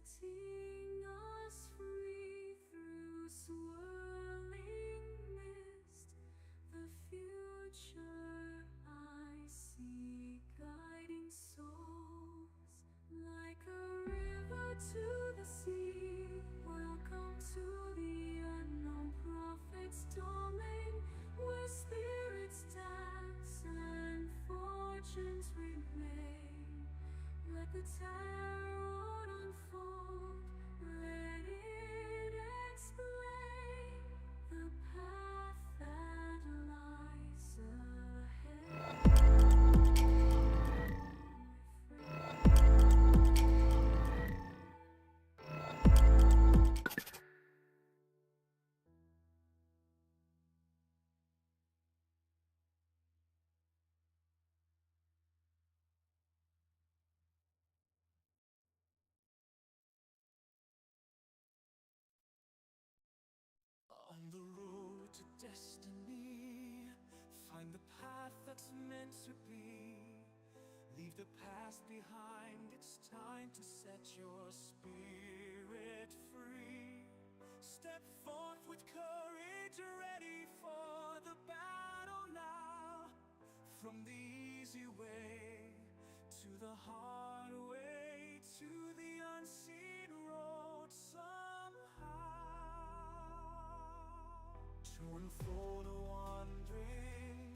setting us free through swirling mist. The future I see guiding souls like a river to the sea. Welcome to the unknown prophet's domain, where spirits dance and fortunes remain. Let the tarot unfold, let it explain the path that lies On the road to destiny, find the path that's meant to be. Leave the past behind, it's time to set your spirit free. Step forth with courage, ready for the battle now. From the easy way to the hard way, to the unseen road somehow. To unfold a wandering,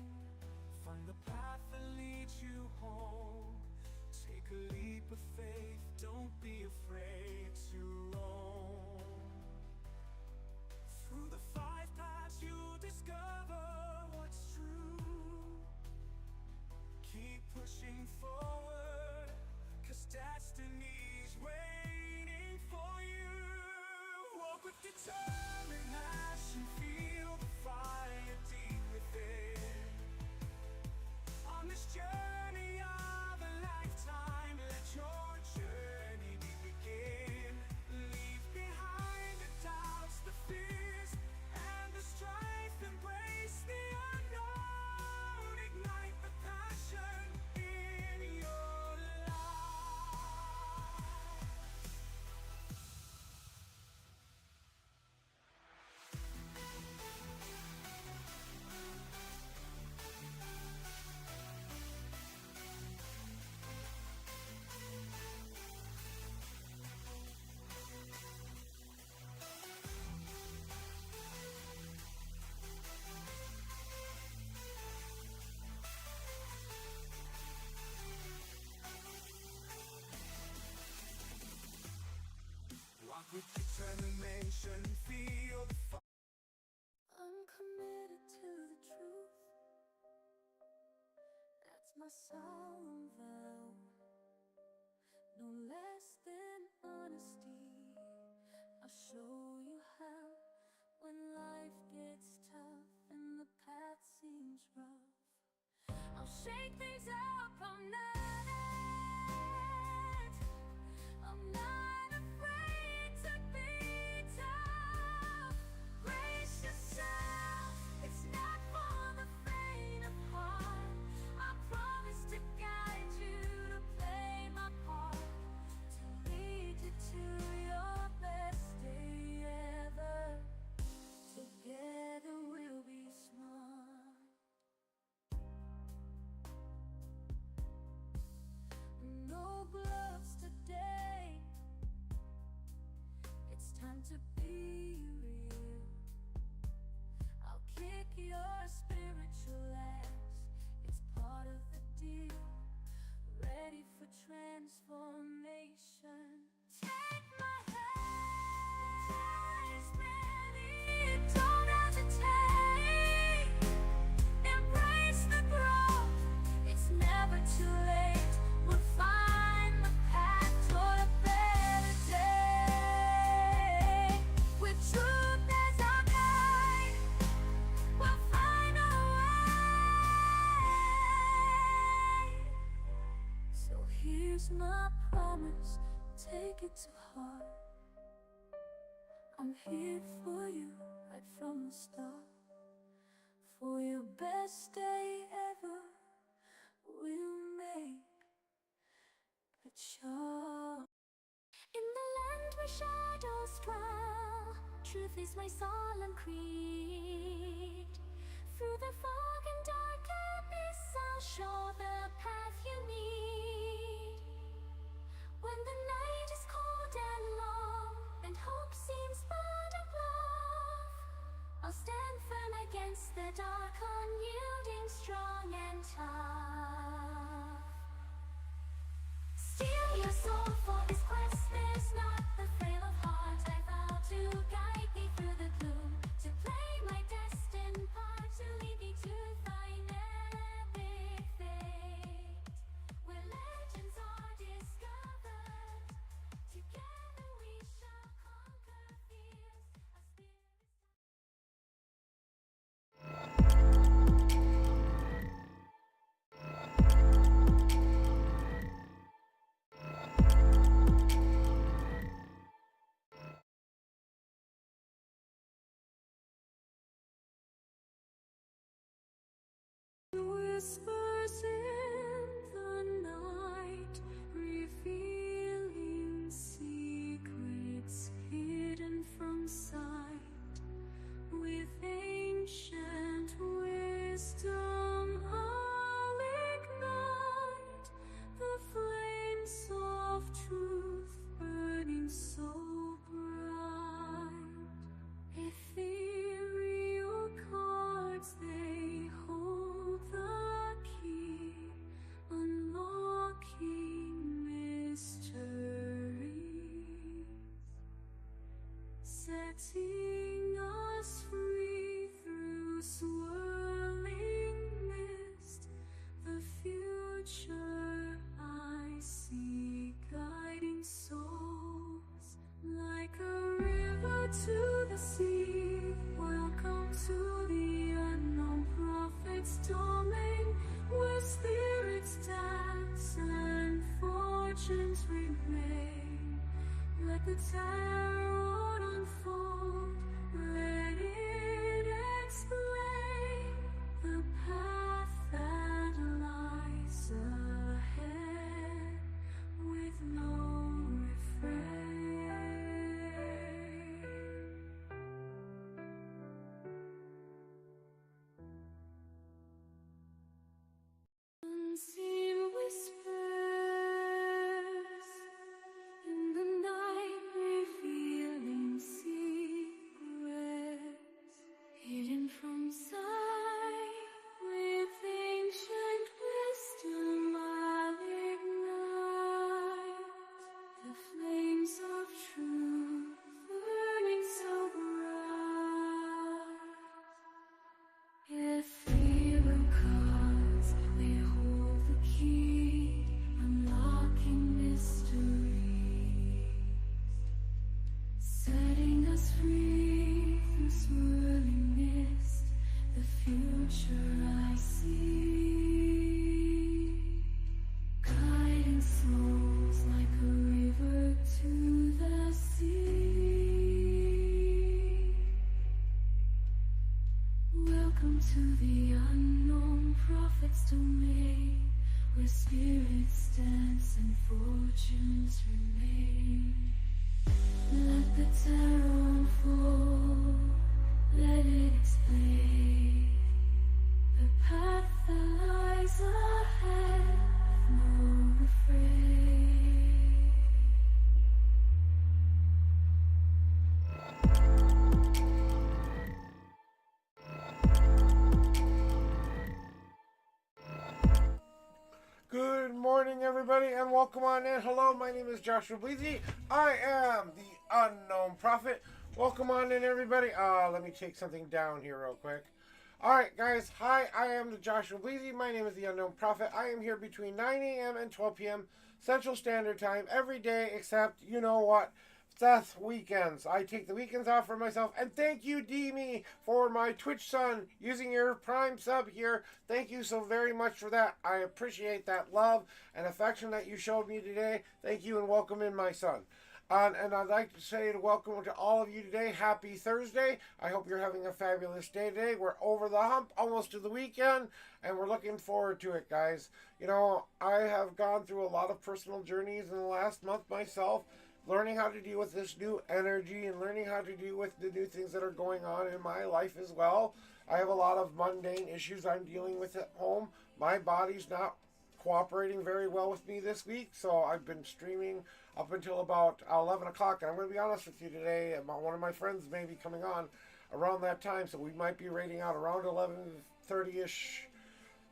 find the path that leads you home. Take a leap of faith, don't be afraid to roam. Through the 5 paths you discover what's true. Keep pushing forward, 'cause destiny's waiting for you. Walk with determination, feel the fire deep within. On this journey of a lifetime, let your journey begin. Leave behind the doubts, the fears, and the strife. Embrace the unknown, ignite the passion in your life. Walk with determination, feel the fire. I'm committed to the truth. That's my solemn vow. No less than honesty. I'll show you how. When life gets tough and the path seems rough, I'll shake things up. I'm not afraid to be tough. Brace yourself, it's not for the faint of heart. I promise to guide you, to play my part, to lead you to your best day ever. Together we'll be smart. No gloves today. It's time to be real. I'll kick your spiritual ass. It's part of the deal. Ready for transformation. Take my hand. It's ready. Don't hesitate. Embrace the growth. It's never too late. We'll find the path toward a better day. With truth as our guide, we'll find a way. So here's my promise, take it to heart. I'm here for you right from the start. For your best day ever, we'll make a chart. In the land shadows dwell. Truth is my solemn creed. Through the fog and dark abyss, I'll show the path you need. When the night is cold and long, and hope seems but a bluff, I'll stand firm against the dark, unyielding, strong and tough. Steel your soul for this quest, there's not the frail of heart. I vow to guide thee through the gloom, to play my destined part, to lead thee to thine epic fate, where legends are discovered. Together we shall conquer fears. Whispers in the night, revealing secrets hidden from sight. With ancient wisdom I'll ignite the flames of truth, burning so bright. Ethereal cards, they hold the key, unlocking mysteries, setting us free through swirling mist. The future I see, guiding souls like a river to the sea. Welcome to the unknown prophet's domain, where spirits dance and fortunes remain. Let the tarot unfold, let it explain the path that lies ahead with no refrain. Unseen whispers in the night, revealing secrets hidden from sight. With ancient wisdom I'll ignite the flames of truth, burning so bright. Ethereal cards, they hold the key, unlocking mysteries, setting us free through swirling mist. The future I see, guiding souls like a river to the sea. Welcome to the unknown prophet's domain, where spirits dance and fortunes remain. Let the tarot unfold, let it explain the path that lies ahead, no refrain. Good morning, everybody, and welcome on in. Hello, my name is Joshua Bleezy. I am the Unknown Prophet. Welcome on in, everybody. Let me take something down here real quick. Alright, guys. Hi, I am the Joshua Bleezy. My name is the Unknown Prophet. I am here between 9 a.m. and 12 p.m. Central Standard Time every day, except, you know what? That's weekends. I take the weekends off for myself. And thank you, Demi, for my Twitch son using your Prime sub here. Thank you so very much for that. I appreciate that love and affection that you showed me today. Thank you and welcome in, my son. And I'd like to say welcome to all of you today. Happy Thursday. I hope you're having a fabulous day today. We're over the hump, almost to the weekend, and we're looking forward to it, guys. You know, I have gone through a lot of personal journeys in the last month myself, learning how to deal with this new energy and learning how to deal with the new things that are going on in my life as well. I have a lot of mundane issues I'm dealing with at home. My body's not cooperating very well with me this week, so I've been streaming up until about 11 o'clock. And I'm going to be honest with you today, one of my friends may be coming on around that time, so we might be rating out around 11:30ish,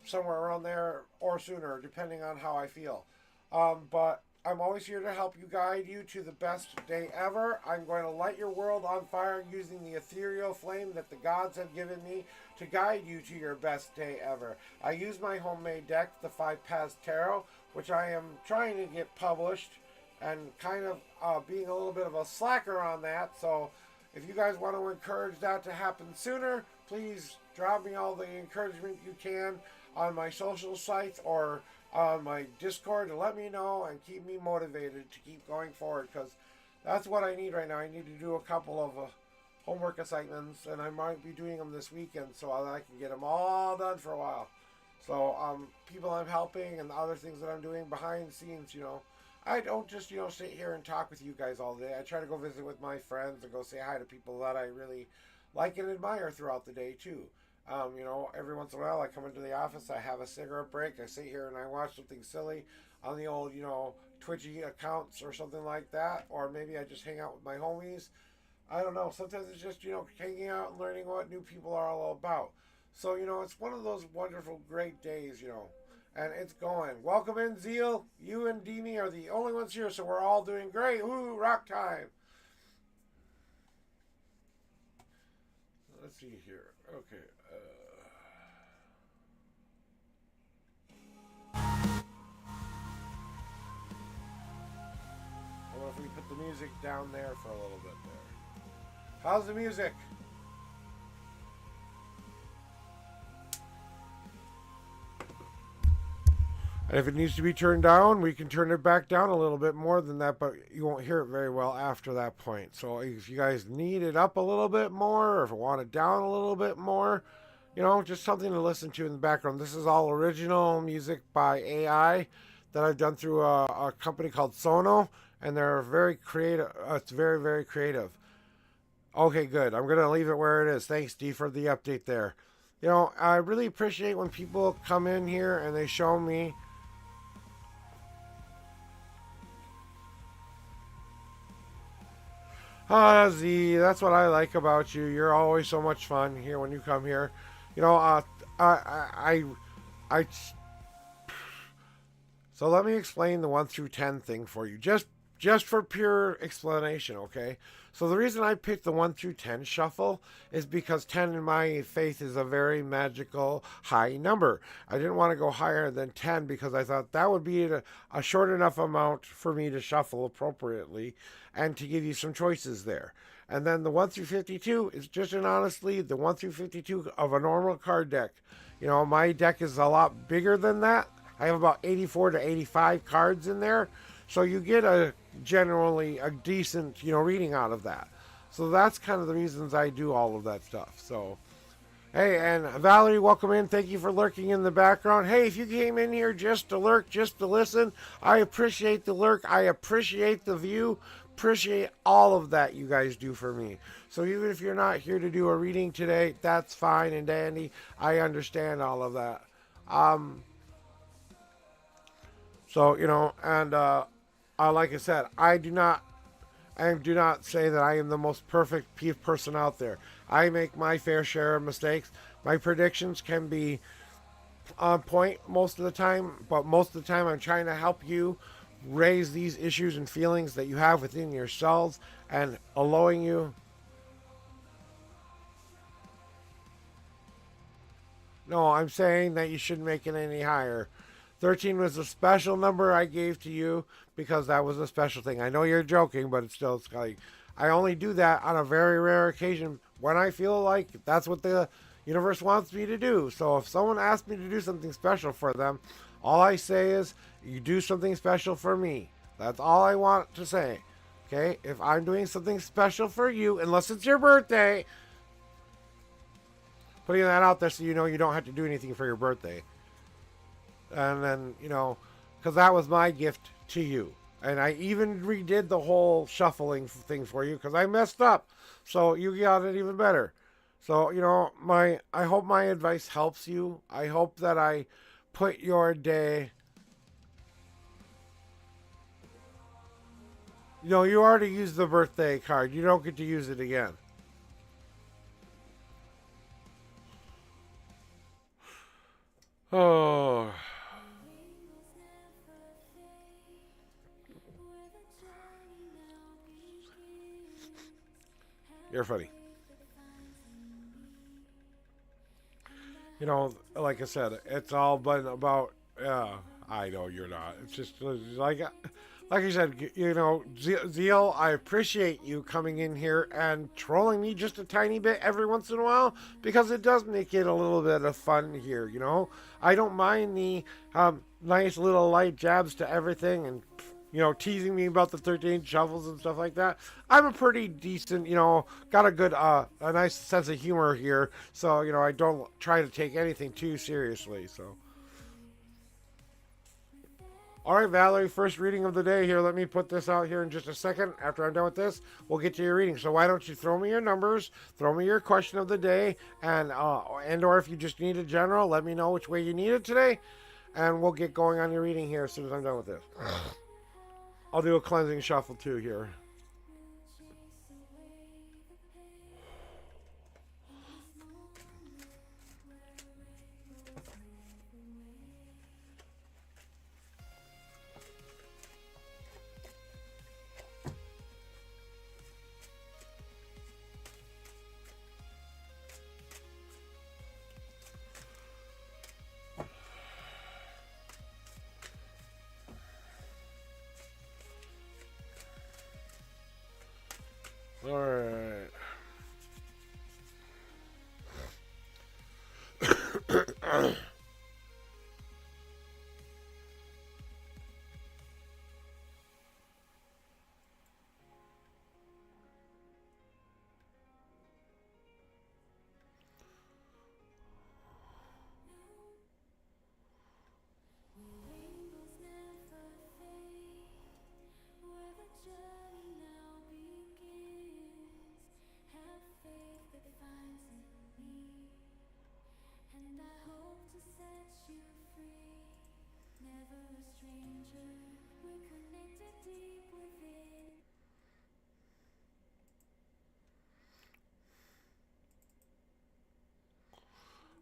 somewhere around there, or sooner, depending on how I feel. But I'm always here to help you, guide you to the best day ever. I'm going to light your world on fire using the ethereal flame that the gods have given me to guide you to your best day ever. I use my homemade deck, the 5 Paths Tarot, which I am trying to get published and kind of being a little bit of a slacker on that. So if you guys want to encourage that to happen sooner, please drop me all the encouragement you can on my social sites or on my Discord to let me know and keep me motivated to keep going forward, because that's what I need right now. I need to do a couple of homework assignments, and I might be doing them this weekend so that I can get them all done for a while. So people I'm helping and the other things that I'm doing behind the scenes, I don't just, sit here and talk with you guys all day. I try to go visit with my friends and go say hi to people that I really like and admire throughout the day too. Every once in a while I come into the office, I have a cigarette break, I sit here and I watch something silly on the old, Twitchy accounts or something like that. Or maybe I just hang out with my homies. I don't know. Sometimes it's just, hanging out and learning what new people are all about. So, it's one of those wonderful, great days, and it's going. Welcome in, Zeal. You and Demi are the only ones here, so we're all doing great. Woo, rock time. Let's see here. Okay. What if we put the music down there for a little bit there? How's the music? And if it needs to be turned down, we can turn it back down a little bit more than that, but you won't hear it very well after that point. So if you guys need it up a little bit more, or if you want it down a little bit more, just something to listen to in the background. This is all original music by AI that I've done through a company called Sono, and they're very creative. It's very, very creative. Okay, good. I'm going to leave it where it is. Thanks, Dee, for the update there. I really appreciate when people come in here and they show me Z, that's what I like about you. You're always so much fun here when you come here. I So let me explain the 1 through 10 thing for you, just for pure explanation, okay? So the reason I picked the 1 through 10 shuffle is because 10 in my faith is a very magical high number. I didn't want to go higher than 10 because I thought that would be a short enough amount for me to shuffle appropriately and to give you some choices there. And then the 1 through 52 is just honestly the 1 through 52 of a normal card deck. My deck is a lot bigger than that. I have about 84 to 85 cards in there. So you get generally a decent, reading out of that. So that's kind of the reasons I do all of that stuff. So, hey, and Valerie, welcome in. Thank you for lurking in the background. Hey, if you came in here just to lurk, just to listen, I appreciate the lurk. I appreciate the view. Appreciate all of that you guys do for me. So even if you're not here to do a reading today, that's fine and dandy. I understand all of that. Like I said, I do not say that I am the most perfect person out there. I make my fair share of mistakes. My predictions can be on point most of the time, but most of the time I'm trying to help you raise these issues and feelings that you have within yourselves and allowing you. No, I'm saying that you shouldn't make it any higher. 13 was a special number I gave to you because that was a special thing. I know you're joking, but it's like I only do that on a very rare occasion when I feel like that's what the universe wants me to do. So if someone asks me to do something special for them, all I say is, you do something special for me. That's all I want to say. Okay? If I'm doing something special for you, unless it's your birthday, putting that out there so you don't have to do anything for your birthday. And then, because that was my gift to you. And I even redid the whole shuffling thing for you because I messed up. So you got it even better. So, I hope my advice helps you. I hope that I put your day. You already used the birthday card. You don't get to use it again. Oh, you're funny. Like I said, it's all been about. I know you're not. It's just like I said, Zeal. I appreciate you coming in here and trolling me just a tiny bit every once in a while because it does make it a little bit of fun here. I don't mind the nice little light jabs to everything and teasing me about the 13 shovels and stuff like that. I'm a pretty decent, got a good, a nice sense of humor here. So, I don't try to take anything too seriously. So, all right, Valerie, first reading of the day here. Let me put this out here in just a second. After I'm done with this, we'll get to your reading. So why don't you throw me your numbers, throw me your question of the day, and or if you just need a general, let me know which way you need it today, and we'll get going on your reading here as soon as I'm done with this. I'll do a cleansing shuffle too here. All right.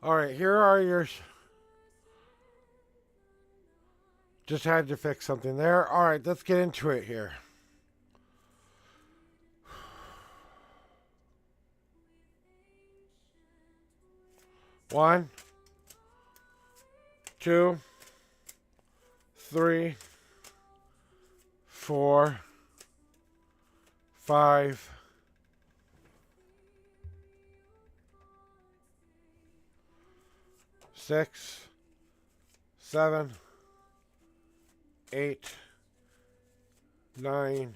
All right, here are your. Just had to fix something there. All right, let's get into it here. One, two, three, 4, 5, 6, 7, 8, 9,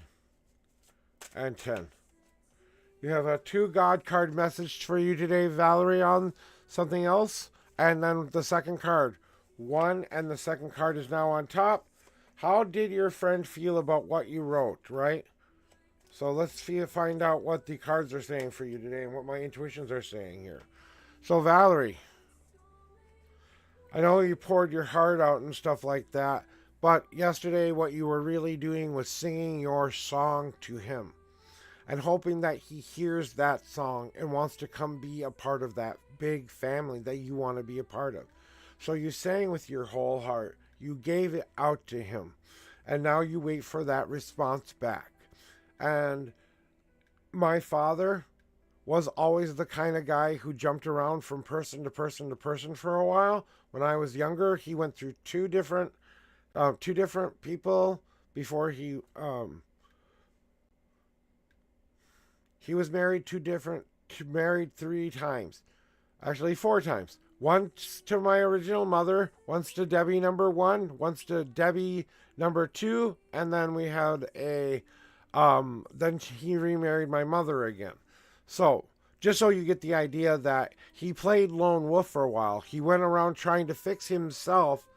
and 10. You have a 2 God card message for you today, Valerie, on something else. And then the second card. 1 and the second card is now on top. How did your friend feel about what you wrote, right? So let's find out what the cards are saying for you today and what my intuitions are saying here. So Valerie, I know you poured your heart out and stuff like that, but yesterday what you were really doing was singing your song to him and hoping that he hears that song and wants to come be a part of that big family that you want to be a part of. So you sang with your whole heart. You gave it out to him. And now you wait for that response back. And my father was always the kind of guy who jumped around from person to person to person for a while. When I was younger, he went through two different people before he was married married 3 times. Actually 4 times. Once to my original mother, once to Debbie number 1, once to Debbie number 2, and then we had then he remarried my mother again. So, just so you get the idea that he played lone wolf for a while. He went around trying to fix himself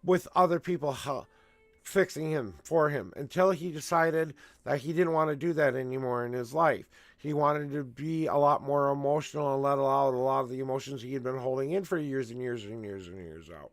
with other people fixing him for him until he decided that he didn't want to do that anymore in his life. He wanted to be a lot more emotional and let out a lot of the emotions he had been holding in for years and years and years and years out.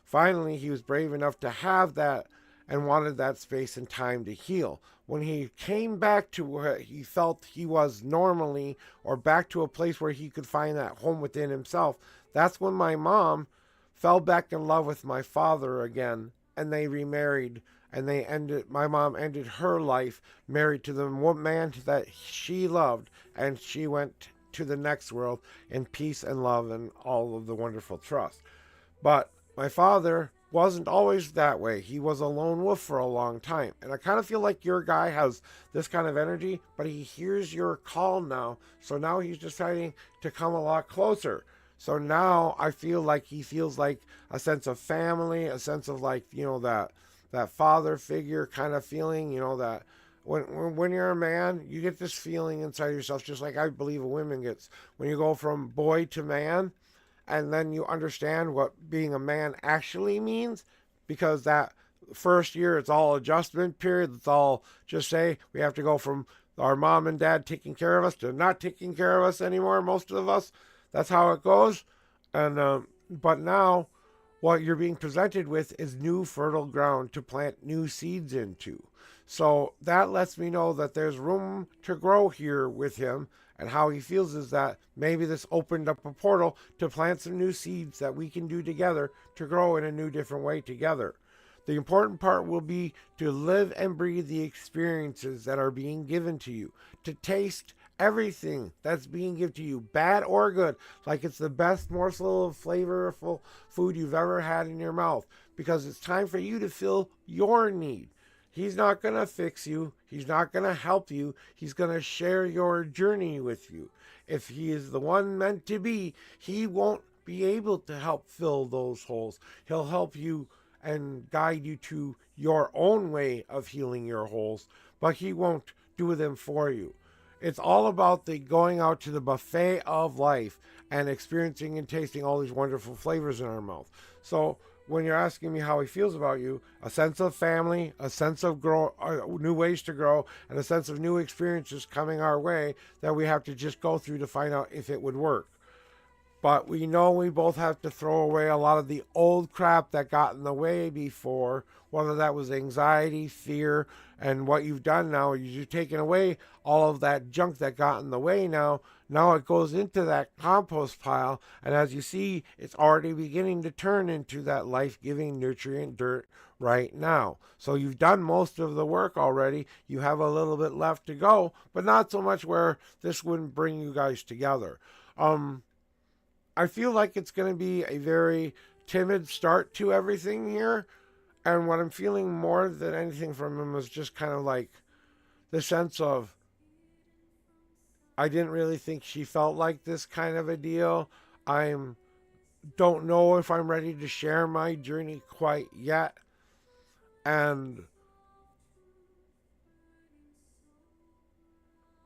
Finally, he was brave enough to have that and wanted that space and time to heal. When he came back to where he felt he was normally, or back to a place where he could find that home within himself, that's when my mom fell back in love with my father again, and they remarried, and my mom ended her life married to the man that she loved, and she went to the next world in peace and love and all of the wonderful trust. But my father wasn't always that way. He was a lone wolf for a long time. And I kind of feel like your guy has this kind of energy, but he hears your call now. So now he's deciding to come a lot closer. So now I feel like he feels like a sense of family, a sense of like, that father figure kind of feeling, that when you're a man, you get this feeling inside yourself, just like I believe a woman gets. When you go from boy to man, and then you understand what being a man actually means, because that first year it's all adjustment period. It's all just say we have to go from our mom and dad taking care of us to not taking care of us anymore, most of us. That's how it goes. And but now what you're being presented with is new fertile ground to plant new seeds into. So that lets me know that there's room to grow here with him. And how he feels is that maybe this opened up a portal to plant some new seeds that we can do together to grow in a new, different way together. The important part will be to live and breathe the experiences that are being given to you, to taste everything that's being given to you, bad or good, like it's the best morsel of flavorful food you've ever had in your mouth, because it's time for you to fill your need. He's not going to fix you. He's not going to help you. He's going to share your journey with you. If he is the one meant to be, he won't be able to help fill those holes. He'll help you and guide you to your own way of healing your holes, but he won't do them for you. It's all about the going out to the buffet of life and experiencing and tasting all these wonderful flavors in our mouth. So when you're asking me how he feels about you, a sense of family, a sense of new ways to grow, and a sense of new experiences coming our way that we have to just go through to find out if it would work. But we know we both have to throw away a lot of the old crap that got in the way before, whether that was anxiety, fear, and what you've done now is you've taken away all of that junk that got in the way now. Now it goes into that compost pile, and as you see, it's already beginning to turn into that life-giving nutrient dirt right now. So you've done most of the work already. You have a little bit left to go, but not so much where this wouldn't bring you guys together. I feel like it's going to be a very timid start to everything here. And what I'm feeling more than anything from him is just kind of like the sense of, I didn't really think she felt like this kind of a deal. Don't know if I'm ready to share my journey quite yet. And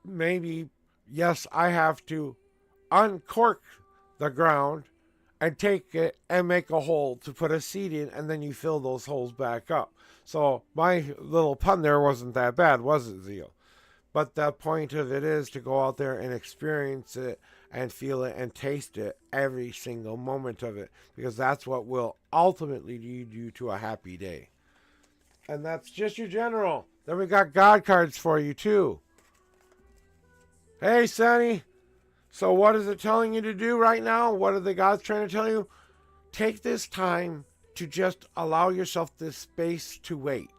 maybe, yes, I have to uncork the ground and take it and make a hole to put a seed in, and then you fill those holes back up. So my little pun there wasn't that bad, was it, Zeal? But the point of it is to go out there and experience it and feel it and taste it every single moment of it, because that's what will ultimately lead you to a happy day. And that's just your general. Then we got God cards for you too. Hey, Sonny. So what is it telling you to do right now? What are the gods trying to tell you? Take this time to just allow yourself this space to wait.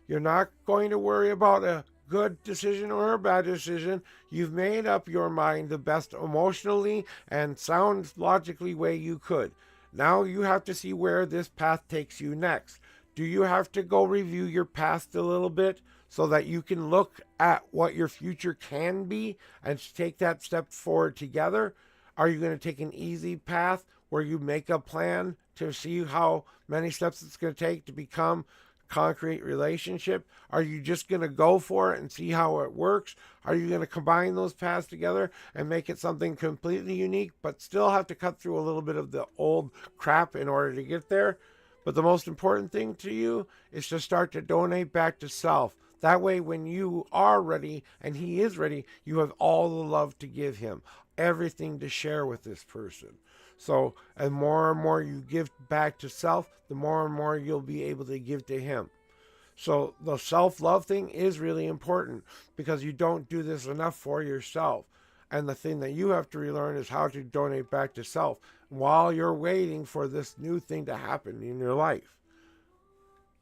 You're not going to worry about a good decision or a bad decision. You've made up your mind the best emotionally and sound logically way you could. Now you have to see where this path takes you next. Do you have to go review your past a little bit so that you can look at what your future can be and take that step forward together? Are you going to take an easy path where you make a plan to see how many steps it's going to take to become a concrete relationship? Are you just going to go for it and see how it works? Are you going to combine those paths together and make it something completely unique, but still have to cut through a little bit of the old crap in order to get there? But the most important thing to you is to start to donate back to self. That way, when you are ready and he is ready, you have all the love to give him, everything to share with this person. So, and more you give back to self, the more and more you'll be able to give to him. So, the self love thing is really important because you don't do this enough for yourself. And the thing that you have to relearn is how to donate back to self while you're waiting for this new thing to happen in your life.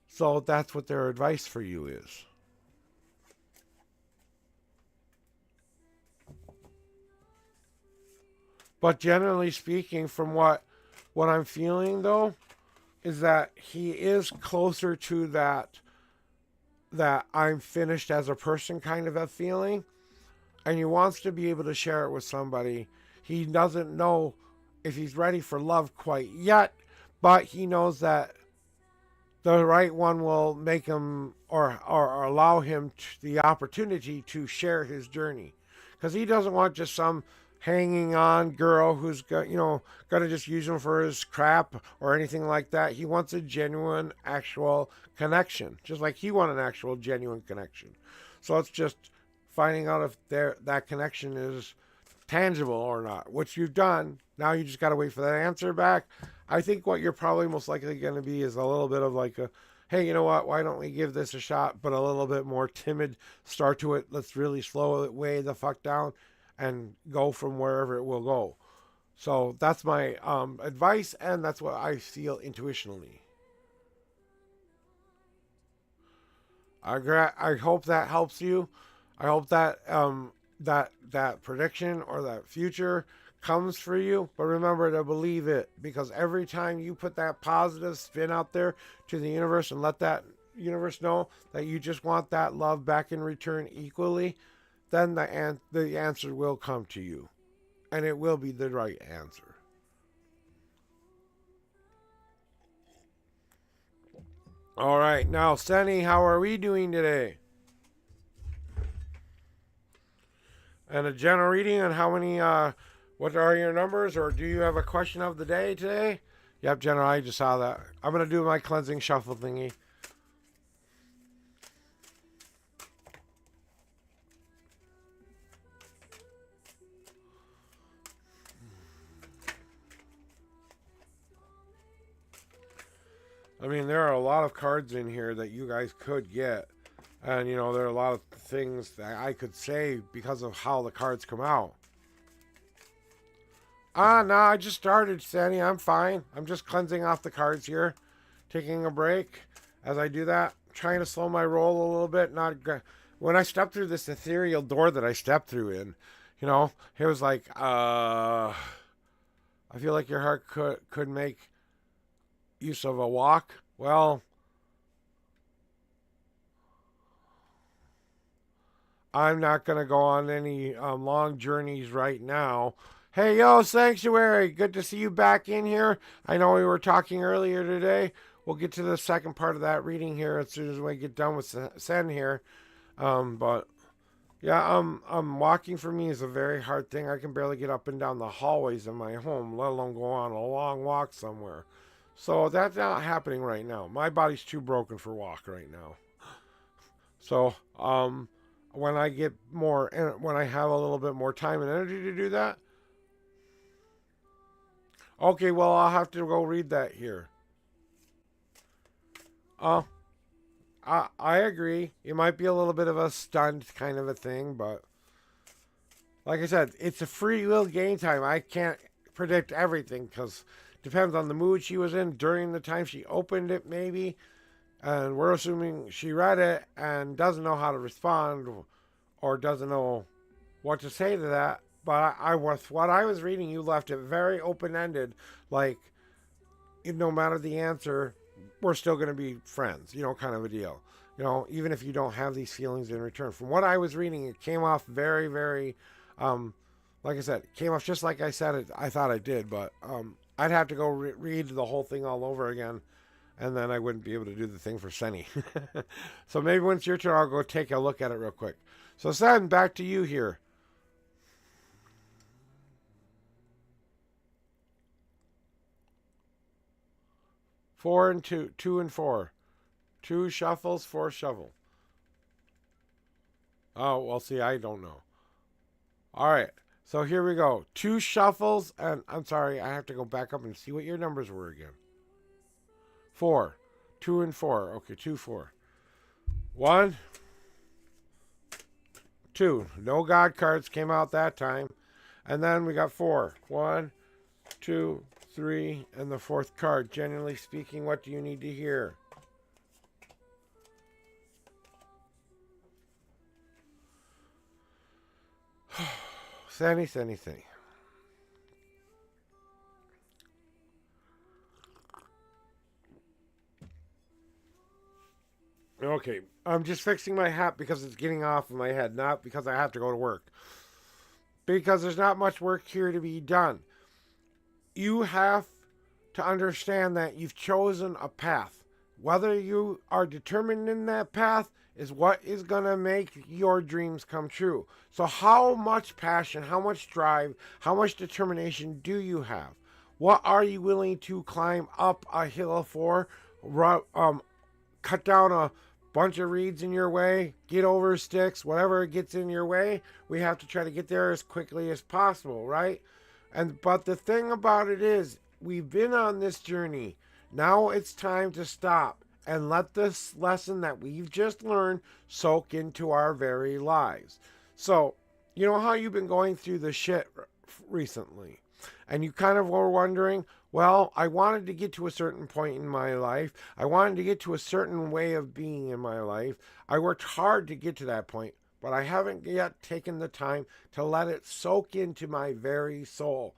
So, that's what their advice for you is. But generally speaking, from what I'm feeling though, is that he is closer to that I'm finished as a person kind of a feeling, and he wants to be able to share it with somebody. He doesn't know if he's ready for love quite yet, but he knows that the right one will make him or allow him the opportunity to share his journey, because he doesn't want just some hanging on girl who's got, gonna just use him for his crap or anything like that. He wants a genuine, actual connection, just like he wants an actual, genuine connection. So it's just finding out if that connection is tangible or not, which you've done. Now you just got to wait for that answer back. I think what you're probably most likely going to be is a little bit of like a, hey, you know what, why don't we give this a shot, but a little bit more timid start to it. Let's really slow it way the fuck down and go from wherever it will go. So that's my advice, and that's what I feel intuitionally. I hope that helps you. I hope that that prediction or that future comes for you. But remember to believe it, because every time you put that positive spin out there to the universe and let that universe know that you just want that love back in return equally, then the answer will come to you, and it will be the right answer. All right, now, Sunny, how are we doing today? And a general reading on how many, what are your numbers, or do you have a question of the day today? Yep, general, I just saw that. I'm going to do my cleansing shuffle thingy. I mean, there are a lot of cards in here that you guys could get. And, there are a lot of things that I could say because of how the cards come out. No, I just started, Sandy. I'm fine. I'm just cleansing off the cards here. Taking a break as I do that. Trying to slow my roll a little bit. When I stepped through this ethereal door that I stepped through in, it was like, I feel like your heart could make use of a walk. Well, I'm not going to go on any long journeys right now. Hey, yo, Sanctuary, good to see you back in here. I know we were talking earlier today. We'll get to the second part of that reading here as soon as we get done with Sen here. But, yeah, walking for me is a very hard thing. I can barely get up and down the hallways in my home, let alone go on a long walk somewhere. So that's not happening right now. My body's too broken for walk right now. So, when I have a little bit more time and energy to do that. Okay, well, I'll have to go read that here. I agree. It might be a little bit of a stunt kind of a thing, but like I said, it's a free will game time. I can't predict everything because it depends on the mood she was in during the time she opened it, maybe. And we're assuming she read it and doesn't know how to respond or doesn't know what to say to that. But with what I was reading, you left it very open-ended. Like, no matter the answer, we're still going to be friends, kind of a deal. Even if you don't have these feelings in return. From what I was reading, it came off very, very, like I said, it came off just like I said it. I thought I did, but I'd have to go read the whole thing all over again. And then I wouldn't be able to do the thing for Senny. So maybe when it's your turn, I'll go take a look at it real quick. So Sen, back to you here. 4 and 2. 2 and 4. 2 shuffles, 4 shovel. Oh, well, see, I don't know. All right. So here we go. 2 shuffles, and I'm sorry, I have to go back up and see what your numbers were again. 4. 2 and 4. Okay, 2, 4. 1, 2. No God cards came out that time. And then we got 4. 1, 2, 3, and the 4th card. Generally speaking, what do you need to hear? Sandy. Okay, I'm just fixing my hat because it's getting off of my head, not because I have to go to work. Because there's not much work here to be done. You have to understand that you've chosen a path. Whether you are determined in that path is what is going to make your dreams come true. So how much passion, how much drive, how much determination do you have? What are you willing to climb up a hill for? Cut down a bunch of reeds in your way, get over sticks, whatever gets in your way. We have to try to get there as quickly as possible, right? But the thing about it is, we've been on this journey. Now it's time to stop and let this lesson that we've just learned soak into our very lives. So, you know how you've been going through the shit recently, and you kind of were wondering, well, I wanted to get to a certain point in my life. I wanted to get to a certain way of being in my life. I worked hard to get to that point, but I haven't yet taken the time to let it soak into my very soul,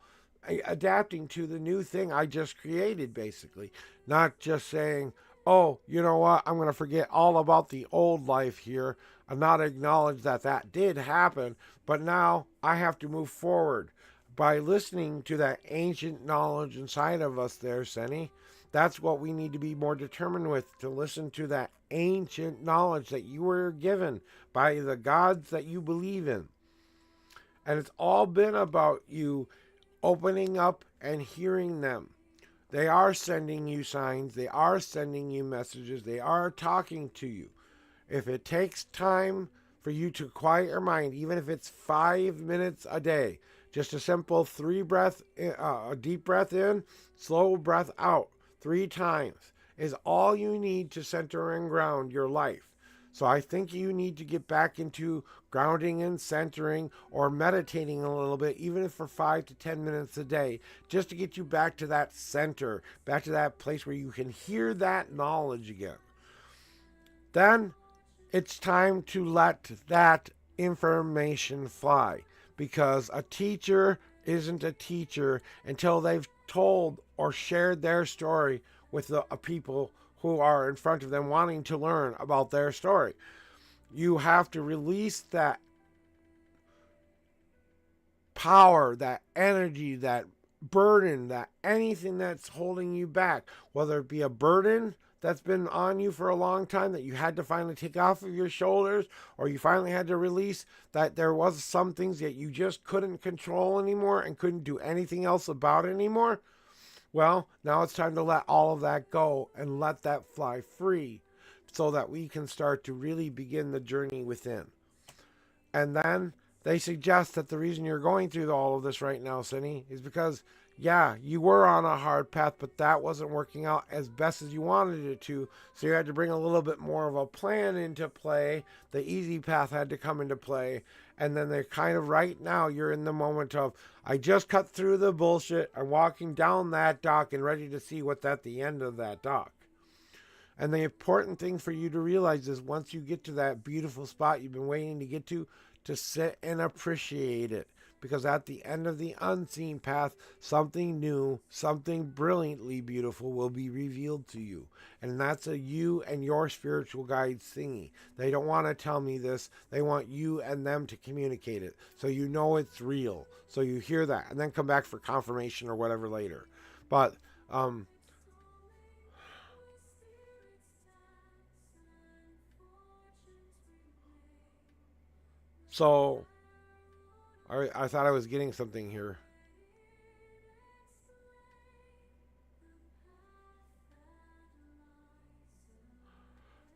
adapting to the new thing I just created, basically. Not just saying, oh, you know what, I'm going to forget all about the old life here and not acknowledge that that did happen, but now I have to move forward. By listening to that ancient knowledge inside of us there, Senny, that's what we need to be more determined with, to listen to that ancient knowledge that you were given by the gods that you believe in. And it's all been about you opening up and hearing them. They are sending you signs. They are sending you messages. They are talking to you. If it takes time for you to quiet your mind, even if it's 5 minutes a day, just a simple a deep breath in, slow breath out 3 times is all you need to center and ground your life. So I think you need to get back into grounding and centering or meditating a little bit, even if for 5 to 10 minutes a day, just to get you back to that center, back to that place where you can hear that knowledge again. Then it's time to let that information fly. Because a teacher isn't a teacher until they've told or shared their story with the people who are in front of them wanting to learn about their story. You have to release that power, that energy, that burden, that anything that's holding you back, whether it be a burden that's been on you for a long time that you had to finally take off of your shoulders, or you finally had to release that there was some things that you just couldn't control anymore and couldn't do anything else about anymore. Well, now it's time to let all of that go and let that fly free so that we can start to really begin the journey within. And then they suggest that the reason you're going through all of this right now, Cindy, is because yeah, you were on a hard path, but that wasn't working out as best as you wanted it to. So you had to bring a little bit more of a plan into play. The easy path had to come into play. And then they're kind of right now, you're in the moment of, I just cut through the bullshit. I'm walking down that dock and ready to see what's at the end of that dock. And the important thing for you to realize is once you get to that beautiful spot you've been waiting to get to sit and appreciate it. Because at the end of the unseen path, something new, something brilliantly beautiful will be revealed to you. And that's a you and your spiritual guide thingy. They don't want to tell me this. They want you and them to communicate it. So you know it's real. So you hear that. And then come back for confirmation or whatever later. But, so I thought I was getting something here.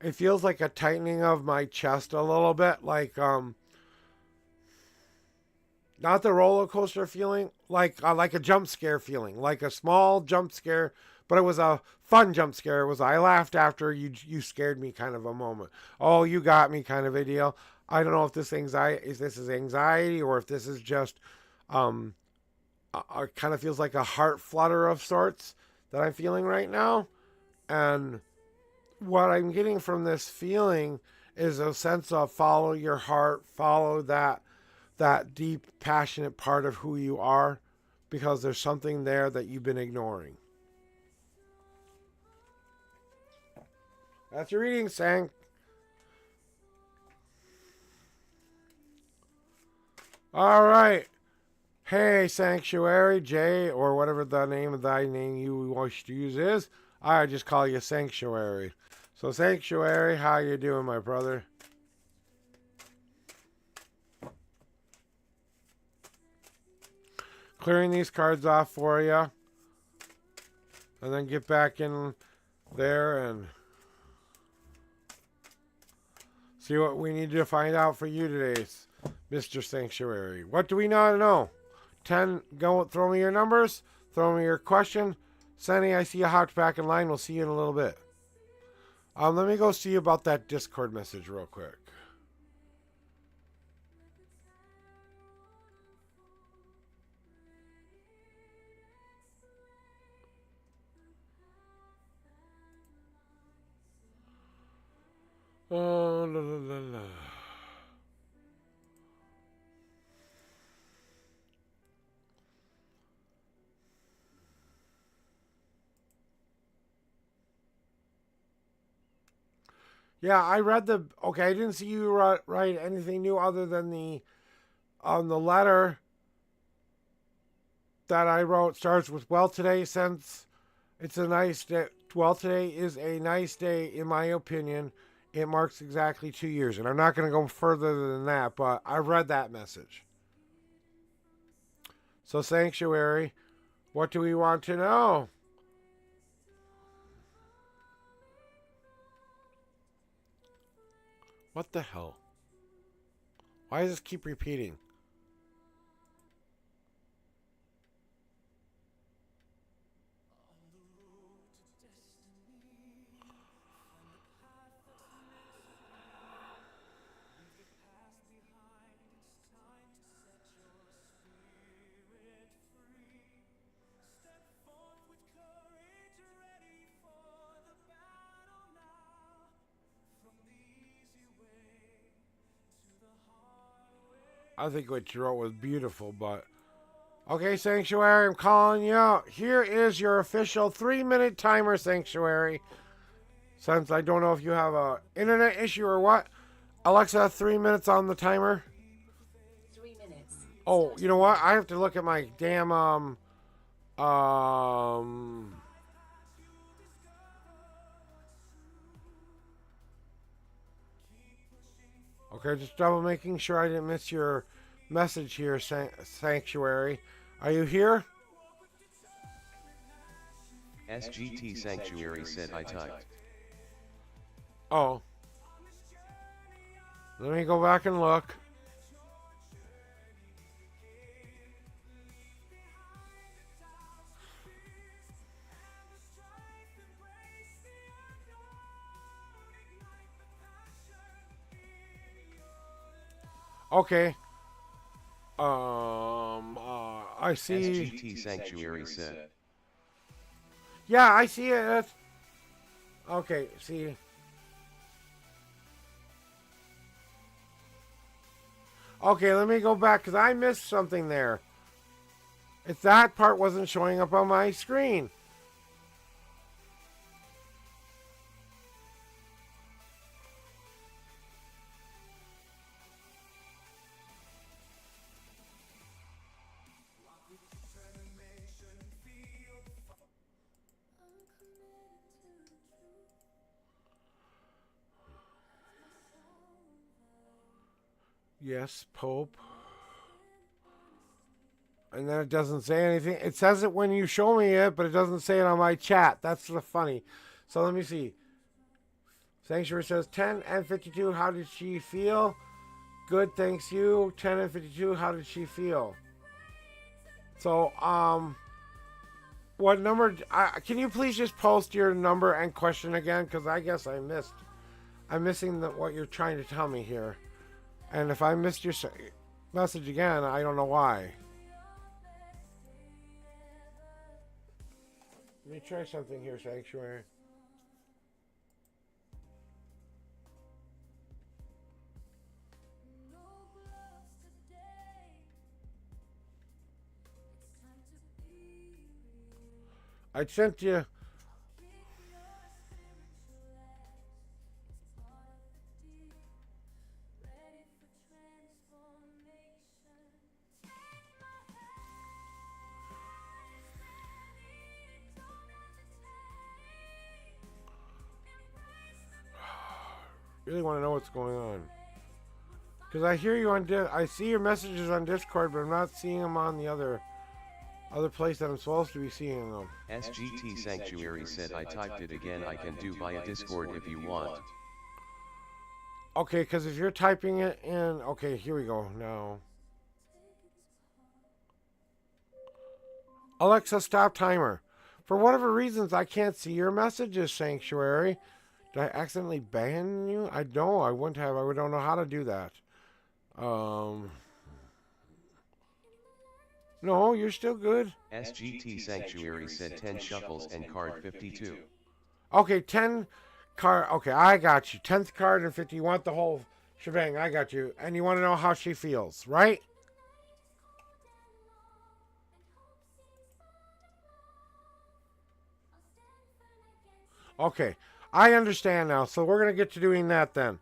it feels like a tightening of my chest a little bit, like not the roller coaster feeling, like a jump scare feeling, like a small jump scare, but it was a fun jump scare. It was I laughed after you scared me kind of a moment. Oh, you got me kind of a deal. I don't know if this is anxiety or if this is just it kind of feels like a heart flutter of sorts that I'm feeling right now. And what I'm getting from this feeling is a sense of follow your heart, follow that deep, passionate part of who you are, because there's something there that you've been ignoring. That's your reading, Sang. All right. Hey, Sanctuary, Jay, or whatever the name of thy name you wish to use is. I just call you Sanctuary. So, Sanctuary, how you doing, my brother? Clearing these cards off for you. And then get back in there and see what we need to find out for you today, Mr. Sanctuary. What do we not know? 10, go throw me your numbers, throw me your question. Sunny, I see you hopped back in line. We'll see you in a little bit. Let me go see about that Discord message real quick. Oh, la, la, la, la. Yeah, I read the. Okay, I didn't see you write anything new other than the letter that I wrote starts with "Well, today, since it's a nice day. Well, today is a nice day, in my opinion. It marks exactly 2 years." And I'm not going to go further than that, but I read that message. So, Sanctuary, what do we want to know? What the hell? Why does this keep repeating? I think what you wrote was beautiful, but... Okay, Sanctuary, I'm calling you out. Here is your official 3-minute timer, Sanctuary. Since I don't know if you have a internet issue or what. Alexa, 3 minutes on the timer. 3 minutes. Oh, you know what? I have to look at my damn, Okay, just double making sure I didn't miss your message here, Sanctuary. Are you here? SGT Sanctuary said I typed. Oh. Let me go back and look. Okay. I see. SGT Sanctuary said. Yeah, I see it. Okay, see. Okay, let me go back because I missed something there. If that part wasn't showing up on my screen. Yes, Pope. And then it doesn't say anything. It says it when you show me it, but it doesn't say it on my chat. That's the funny. So let me see. Sanctuary says 10 and 52. How did she feel? Good, thanks you. 10 and 52. How did she feel? So, what number? Can you please just post your number and question again? Because I guess I'm missing what you're trying to tell me here. And if I missed your message again, I don't know why. Let me try something here, Sanctuary. I sent you. Really want to know what's going on. Because I hear you on I see your messages on Discord, but I'm not seeing them on the other place that I'm supposed to be seeing them. SGT Sanctuary said I typed it again. I can do via Discord if you want. Okay, because if you're typing it in... Okay, here we go now. Alexa, stop timer. For whatever reasons, I can't see your messages, Sanctuary. Did I accidentally ban you? I wouldn't have. I don't know how to do that. No, you're still good. SGT Sanctuary said 10 shuffles and card 52. Okay, 10 card. Okay, I got you. 10th card and 50. You want the whole shebang. I got you. And you want to know how she feels, right? Okay, I understand now. So we're going to get to doing that then.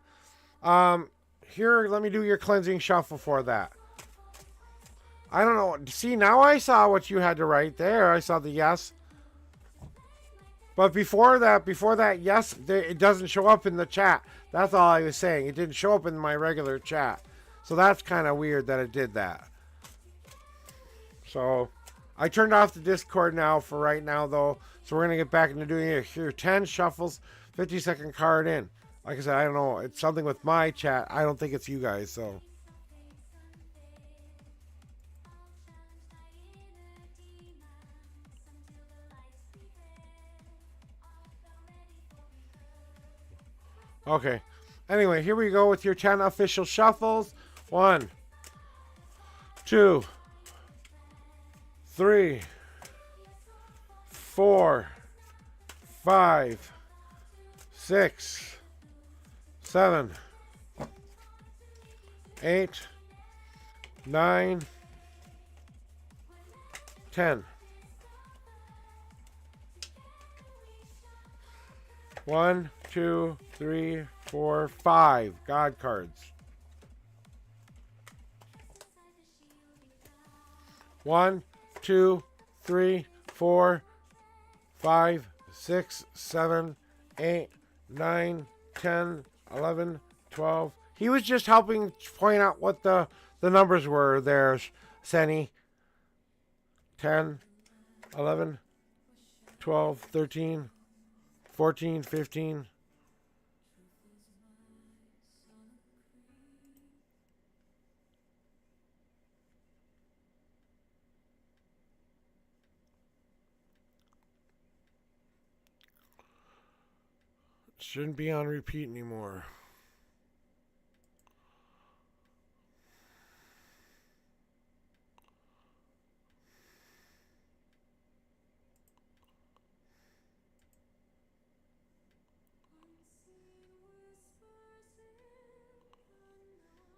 Here, let me do your cleansing shuffle for that. I don't know. See, now I saw what you had to write there. I saw the yes. But before that yes, it doesn't show up in the chat. That's all I was saying. It didn't show up in my regular chat. So that's kind of weird that it did that. So I turned off the Discord now for right now, though. So we're going to get back into doing it here. 10 shuffles, 50-second card in. Like I said, I don't know. It's something with my chat. I don't think it's you guys, so... Okay. Anyway, here we go with your 10 official shuffles. 1, 2, 3, 4, 5, 6, 7, 8, 9, 10. 1, 2, 3, 4, 5 God cards. 1, 2, 3, 4, 5, 6, 7, 8, 9, 10, 11, 12. He was just helping point out what the numbers were there, Senny. 10, 11, 12, 13, 14, 15. Shouldn't be on repeat anymore.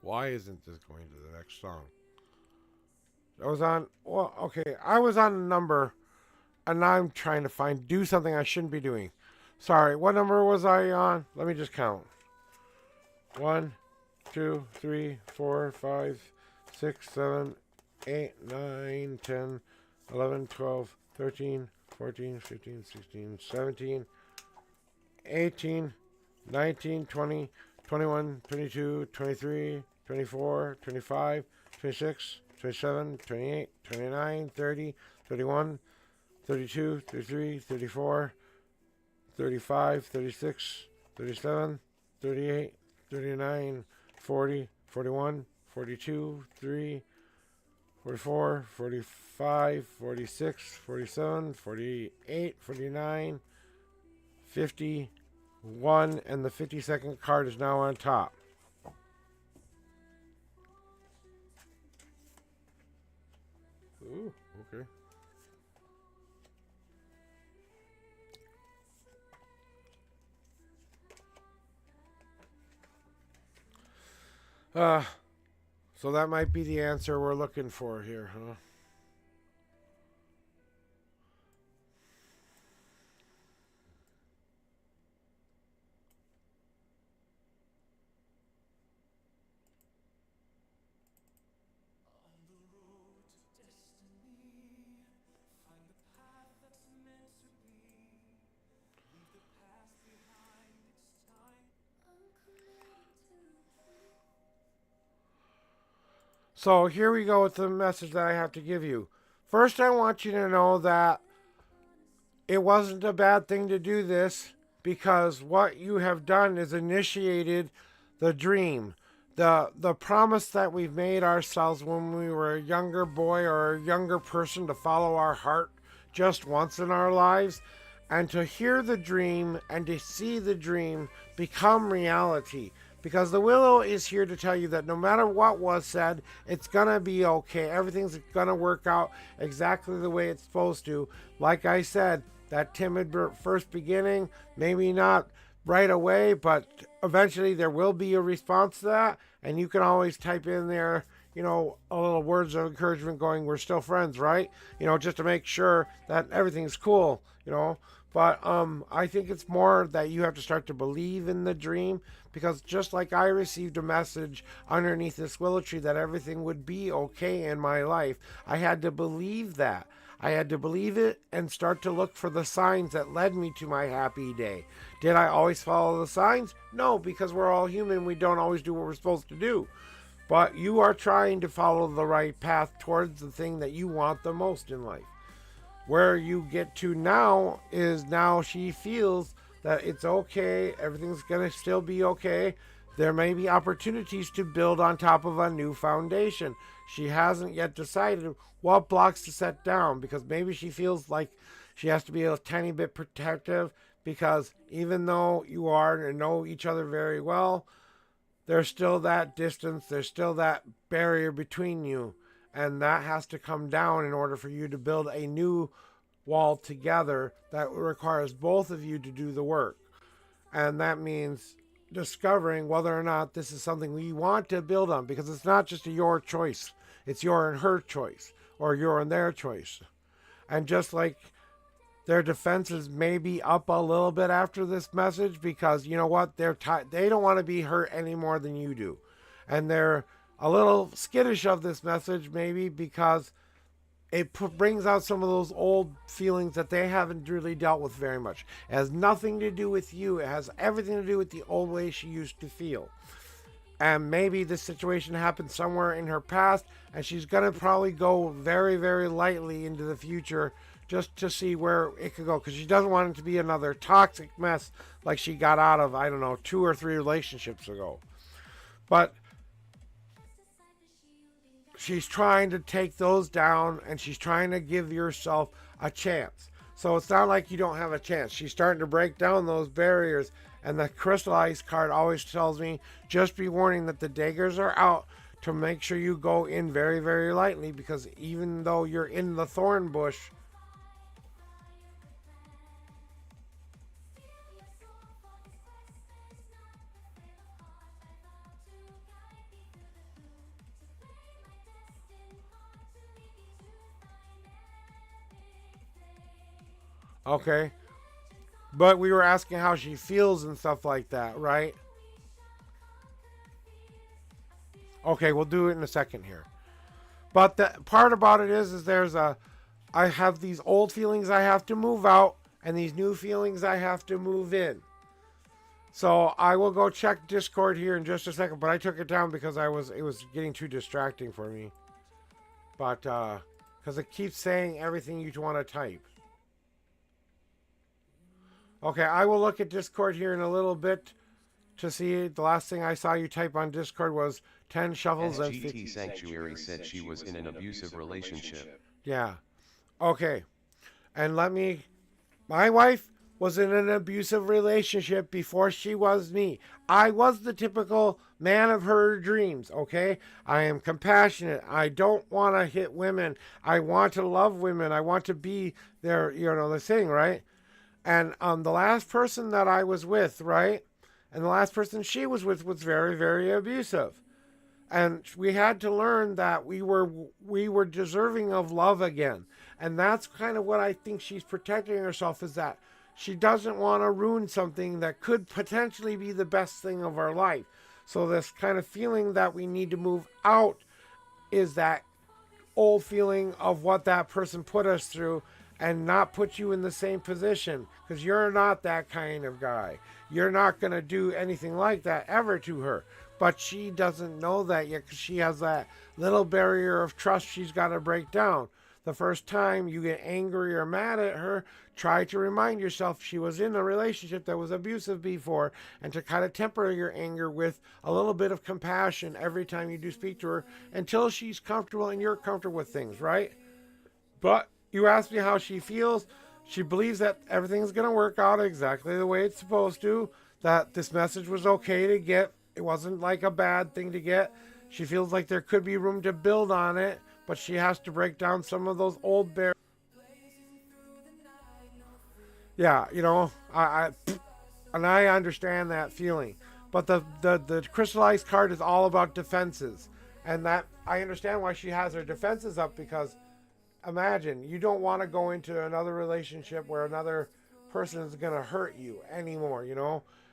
Why isn't this going to the next song? I was on, well, okay, I was on a number, and now I'm trying to do something I shouldn't be doing. Sorry, what number was I on? Let me just count. 1, 2, 3, 4, 5, 6, 7, 8, 9, 10, 11, 12, 13, 14, 15, 16, 17, 18, 19, 20, 21, 22, 23, 24, 25, 26, 27, 28, 29, 30, 31, 32, 33, 34, 35, 36, 37, 38, 39, 40, 41, 42, 3, 44, 45, 46, 47, 48, 49, 51, and the 52nd card is now on top. Ooh, okay. So that might be the answer we're looking for here, huh? On the road to destiny, find the path that's meant to be. Leave the past behind, it's time. So here we go with the message that I have to give you. First, I want you to know that it wasn't a bad thing to do this, because what you have done is initiated the dream. The promise that we've made ourselves when we were a younger boy or a younger person to follow our heart just once in our lives, and to hear the dream and to see the dream become reality. Because the willow is here to tell you that no matter what was said, it's going to be okay. Everything's going to work out exactly the way it's supposed to. Like I said, that timid first beginning, maybe not right away, but eventually there will be a response to that. And you can always type in there, a little words of encouragement going, we're still friends, right? Just to make sure that everything's cool, But I think it's more that you have to start to believe in the dream, because just like I received a message underneath this willow tree that everything would be okay in my life, I had to believe that. I had to believe it and start to look for the signs that led me to my happy day. Did I always follow the signs? No, because we're all human. We don't always do what we're supposed to do. But you are trying to follow the right path towards the thing that you want the most in life. Where you get to now is now she feels that it's okay. Everything's going to still be okay. There may be opportunities to build on top of a new foundation. She hasn't yet decided what blocks to set down, because maybe she feels like she has to be a tiny bit protective, because even though you are and know each other very well, there's still that distance, there's still that barrier between you, and that has to come down in order for you to build a new wall together that requires both of you to do the work. And that means discovering whether or not this is something we want to build on, because it's not just a your choice, it's your and her choice, or your and their choice. And just like their defenses may be up a little bit after this message, because you know what, they don't want to be hurt any more than you do, and they're a little skittish of this message, maybe because it brings out some of those old feelings that they haven't really dealt with very much. It has nothing to do with you. It has everything to do with the old way she used to feel. And maybe this situation happened somewhere in her past, and she's going to probably go very, very lightly into the future just to see where it could go, because she doesn't want it to be another toxic mess like she got out of, 2 or 3 relationships ago. But she's trying to take those down, and she's trying to give yourself a chance. So it's not like you don't have a chance. She's starting to break down those barriers. And the crystallized card always tells me, just be warning that the daggers are out, to make sure you go in very, very lightly, because even though you're in the thorn bush, okay, but we were asking how she feels and stuff like that, right? Okay, we'll do it in a second here. But the part about it is I have these old feelings I have to move out, and these new feelings I have to move in. So I will go check Discord here in just a second, but I took it down because it was getting too distracting for me. But because it keeps saying everything you want to type. Okay, I will look at Discord here in a little bit to see. The last thing I saw you type on Discord was 10 shovels and SGT Sanctuary said she was in an abusive relationship. Yeah. Okay. And my wife was in an abusive relationship before she was me. I was the typical man of her dreams, okay? I am compassionate. I don't want to hit women. I want to love women. I want to be their, the thing, right? And the last person that I was with, right? And the last person she was with was very, very abusive. And we had to learn that we were deserving of love again. And that's kind of what I think she's protecting herself, is that she doesn't want to ruin something that could potentially be the best thing of our life. So this kind of feeling that we need to move out is that old feeling of what that person put us through, and not put you in the same position, because you're not that kind of guy. You're not going to do anything like that ever to her. But she doesn't know that yet, because she has that little barrier of trust she's got to break down. The first time you get angry or mad at her, try to remind yourself she was in a relationship that was abusive before, and to kind of temper your anger with a little bit of compassion every time you do speak to her, until she's comfortable and you're comfortable with things, right? But you asked me how she feels. She believes that everything's going to work out exactly the way it's supposed to, that this message was okay to get. It wasn't like a bad thing to get. She feels like there could be room to build on it, but she has to break down some of those old barriers. Yeah, I understand that feeling. But the crystallized card is all about defenses. And that I understand why she has her defenses up, because imagine, you don't want to go into another relationship where another person is going to hurt you anymore,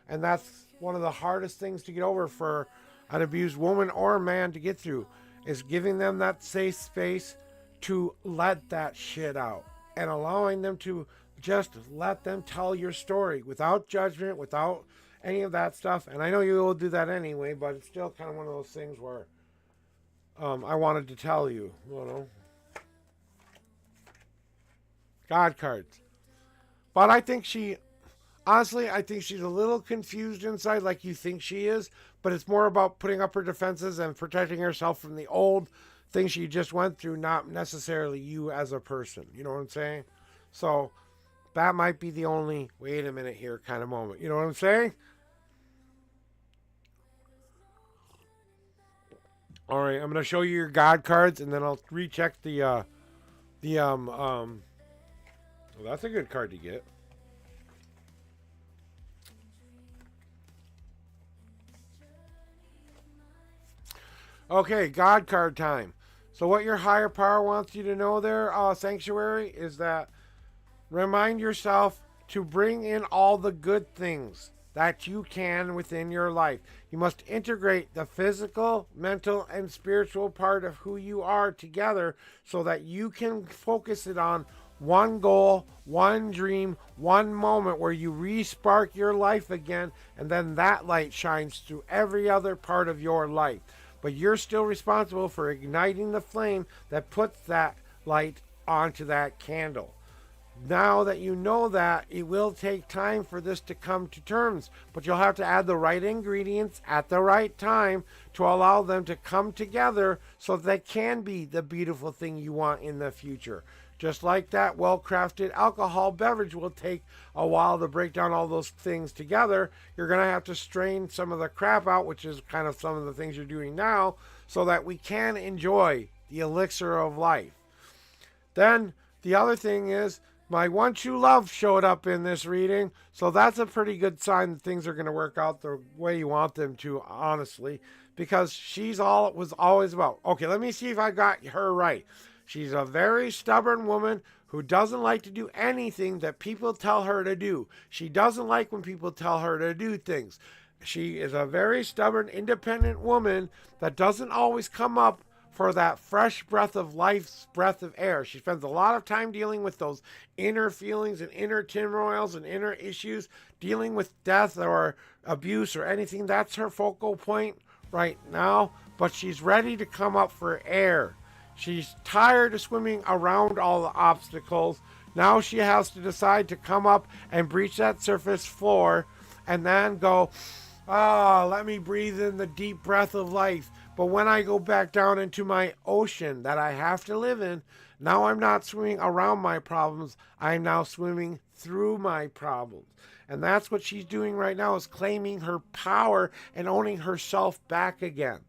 And that's one of the hardest things to get over for an abused woman or man to get through, is giving them that safe space to let that shit out, and allowing them to just let them tell your story without judgment, without any of that stuff. And I know you will do that anyway, but it's still kind of one of those things where I wanted to tell you, God cards. But I think honestly, I think she's a little confused inside, like you think she is, but it's more about putting up her defenses and protecting herself from the old things she just went through, not necessarily you as a person. You know what I'm saying? So that might be the only wait a minute here kind of moment. You know what I'm saying? All right, I'm going to show you your God cards, and then I'll recheck well, that's a good card to get. Okay, God card time. So what your higher power wants you to know there, Sanctuary, is that remind yourself to bring in all the good things that you can within your life. You must integrate the physical, mental, and spiritual part of who you are together, so that you can focus it on one goal, one dream, one moment where you re-spark your life again, and then that light shines through every other part of your life. But you're still responsible for igniting the flame that puts that light onto that candle. Now that you know that, it will take time for this to come to terms, but you'll have to add the right ingredients at the right time to allow them to come together so that they can be the beautiful thing you want in the future. Just like that well-crafted alcohol beverage will take a while to break down all those things together, you're going to have to strain some of the crap out, which is kind of some of the things you're doing now, so that we can enjoy the elixir of life. Then the other thing is, my one true love showed up in this reading, so that's a pretty good sign that things are going to work out the way you want them to, honestly, because she's all it was always about. Okay, let me see if I got her right. She's a very stubborn woman who doesn't like to do anything that people tell her to do. She doesn't like when people tell her to do things. She is a very stubborn, independent woman that doesn't always come up for that fresh breath of life's breath of air. She spends a lot of time dealing with those inner feelings and inner turmoils and inner issues, dealing with death or abuse or anything. That's her focal point right now, but she's ready to come up for air. She's tired of swimming around all the obstacles Now she has to decide to come up and breach that surface floor and then go, let me breathe in the deep breath of life. But when I go back down into my ocean that I have to live in, now I'm not swimming around my problems. I'm now swimming through my problems. And that's what she's doing right now, is claiming her power and owning herself back again.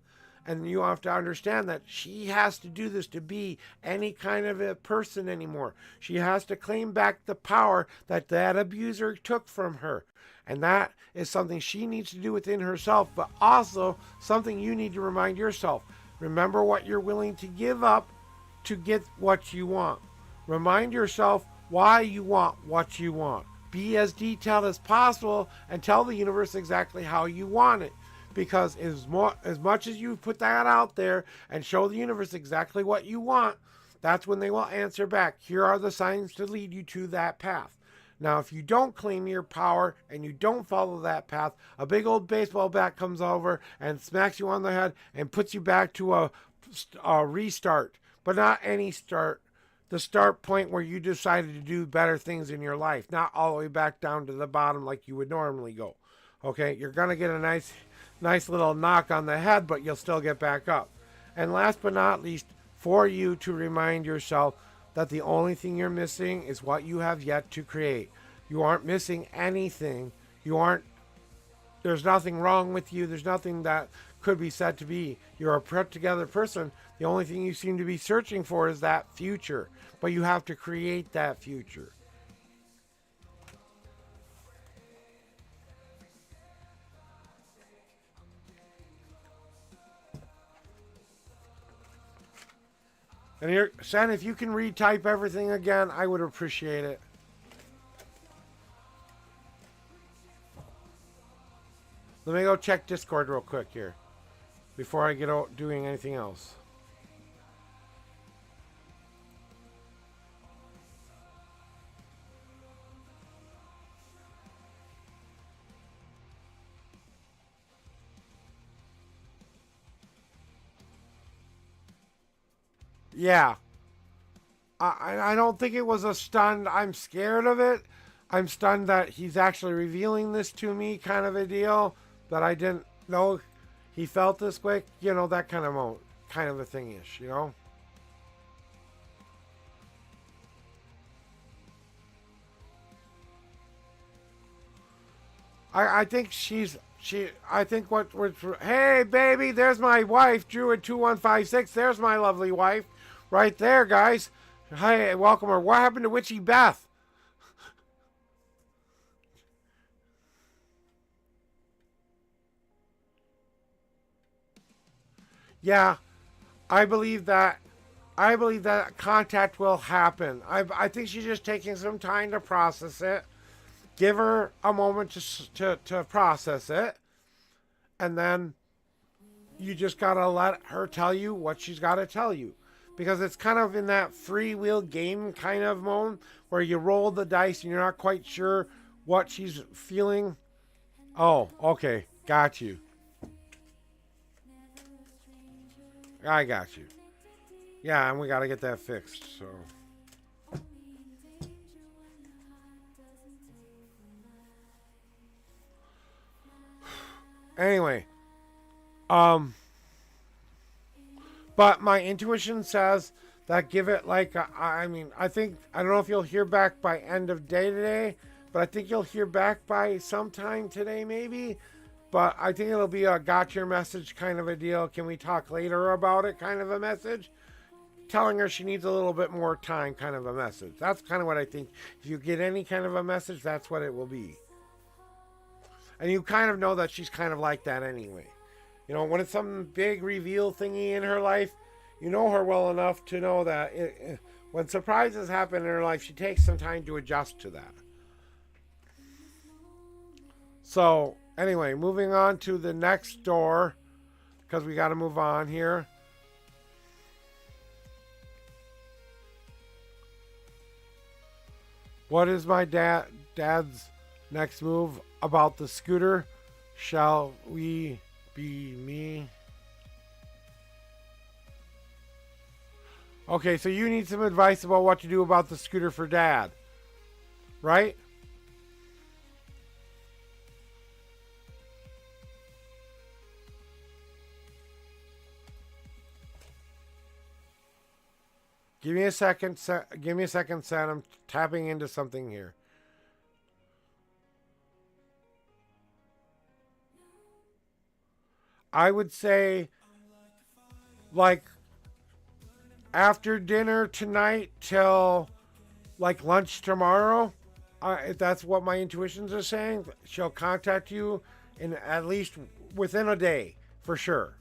And you have to understand that she has to do this to be any kind of a person anymore. She has to claim back the power that that abuser took from her. And that is something she needs to do within herself, but also something you need to remind yourself. Remember what you're willing to give up to get what you want. Remind yourself why you want what you want. Be as detailed as possible and tell the universe exactly how you want it. Because as much as you put that out there and show the universe exactly what you want, that's when they will answer back. Here are the signs to lead you to that path. Now, if you don't claim your power and you don't follow that path, a big old baseball bat comes over and smacks you on the head and puts you back to a restart. But not any start. The start point where you decided to do better things in your life. Not all the way back down to the bottom like you would normally go. Okay, you're going to get a nice little knock on the head, but you'll still get back up. And last but not least, for you to remind yourself that the only thing you're missing is what you have yet to create. You aren't missing anything. There's nothing wrong with you. There's nothing that could be said to be. You're a put together person. The only thing you seem to be searching for is that future. But you have to create that future. And here, Sen, if you can retype everything again, I would appreciate it. Let me go check Discord real quick here before I get out doing anything else. Yeah. I don't think it was a stunned, I'm scared of it. I'm stunned that he's actually revealing this to me kind of a deal. That I didn't know he felt this quick. You know, that kind of a thing-ish, you know? I think hey baby, there's my wife, Druid2156. There's my lovely wife. Right there, guys. Hey, welcome her. What happened to Witchy Beth? Yeah, I believe that contact will happen. I think she's just taking some time to process it. Give her a moment to process it. And then you just got to let her tell you what she's got to tell you. Because it's kind of in that free will game kind of mode where you roll the dice and you're not quite sure what she's feeling. Oh, okay. Got you. I got you. Yeah, and we got to get that fixed, so. Anyway. But my intuition says that give it like, I don't know if you'll hear back by end of day today, but I think you'll hear back by sometime today maybe. But I think it'll be a got your message kind of a deal. Can we talk later about it kind of a message? Telling her she needs a little bit more time kind of a message. That's kind of what I think. If you get any kind of a message, that's what it will be. And you kind of know that she's kind of like that anyway. You know, when it's some big reveal thingy in her life, you know her well enough to know that when surprises happen in her life, she takes some time to adjust to that. So, anyway, moving on to the next door, because we got to move on here. What is my dad's next move about the scooter? Shall we be me? Okay, so you need some advice about what to do about the scooter for Dad, right? Give me a second. Give me a second, Sam. I'm tapping into something here. I would say, like, after dinner tonight till like lunch tomorrow. If that's what my intuitions are saying, she'll contact you in at least within a day for sure.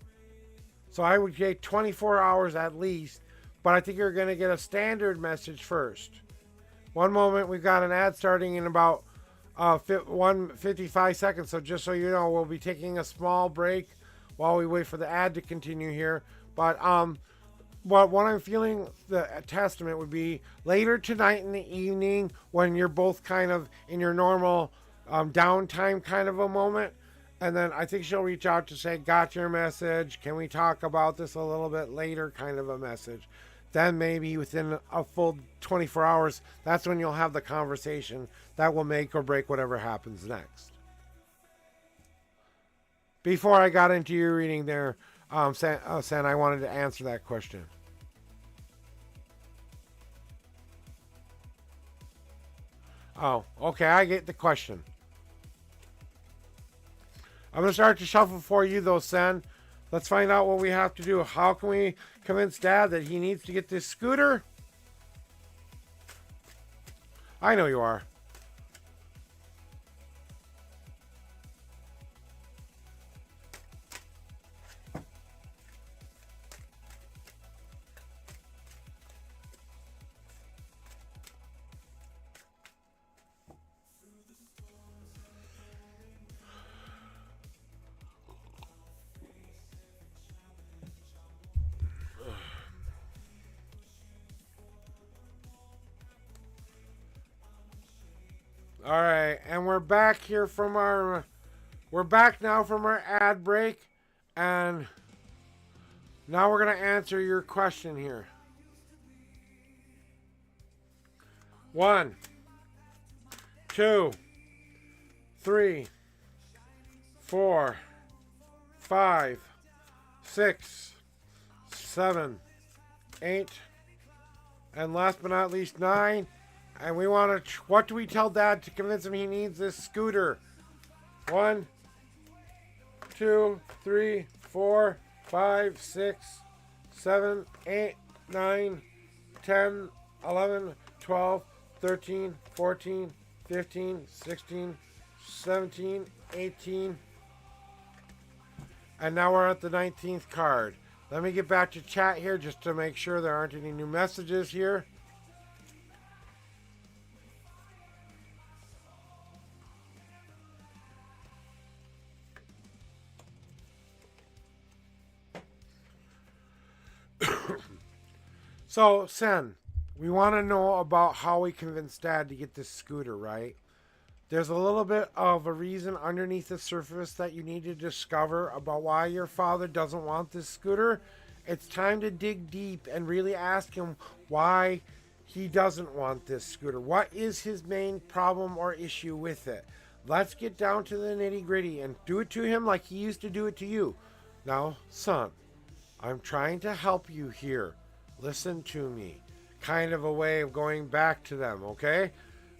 So I would say 24 hours at least, but I think you're going to get a standard message first. One moment, we've got an ad starting in about 1:55 seconds. So just so you know, we'll be taking a small break while we wait for the ad to continue here. But what I'm feeling the testament would be later tonight in the evening when you're both kind of in your normal downtime kind of a moment. And then I think she'll reach out to say, got your message. Can we talk about this a little bit later kind of a message. Then maybe within a full 24 hours, that's when you'll have the conversation that will make or break whatever happens next. Before I got into your reading there, San, I wanted to answer that question. Oh, okay, I get the question. I'm going to start to shuffle for you, though, Sen. Let's find out what we have to do. How can we convince Dad that he needs to get this scooter? I know you are. All right, and we're back here from we're back now from our ad break, and now we're going to answer your question here. 1, 2, 3, 4, 5, 6, 7, 8, and last but not least 9. And we want to, what do we tell Dad to convince him he needs this scooter? 1, 2, 3, 4, 5, 6, 7, 8, 9, 10, 11, 12, 13, 14, 15, 16, 17, 18. And now we're at the 19th card. Let me get back to chat here just to make sure there aren't any new messages here. So, Sen, we want to know about how we convinced Dad to get this scooter, right? There's a little bit of a reason underneath the surface that you need to discover about why your father doesn't want this scooter. It's time to dig deep and really ask him why he doesn't want this scooter. What is his main problem or issue with it? Let's get down to the nitty-gritty and do it to him like he used to do it to you. Now, son, I'm trying to help you here. Listen to me. Kind of a way of going back to them, okay?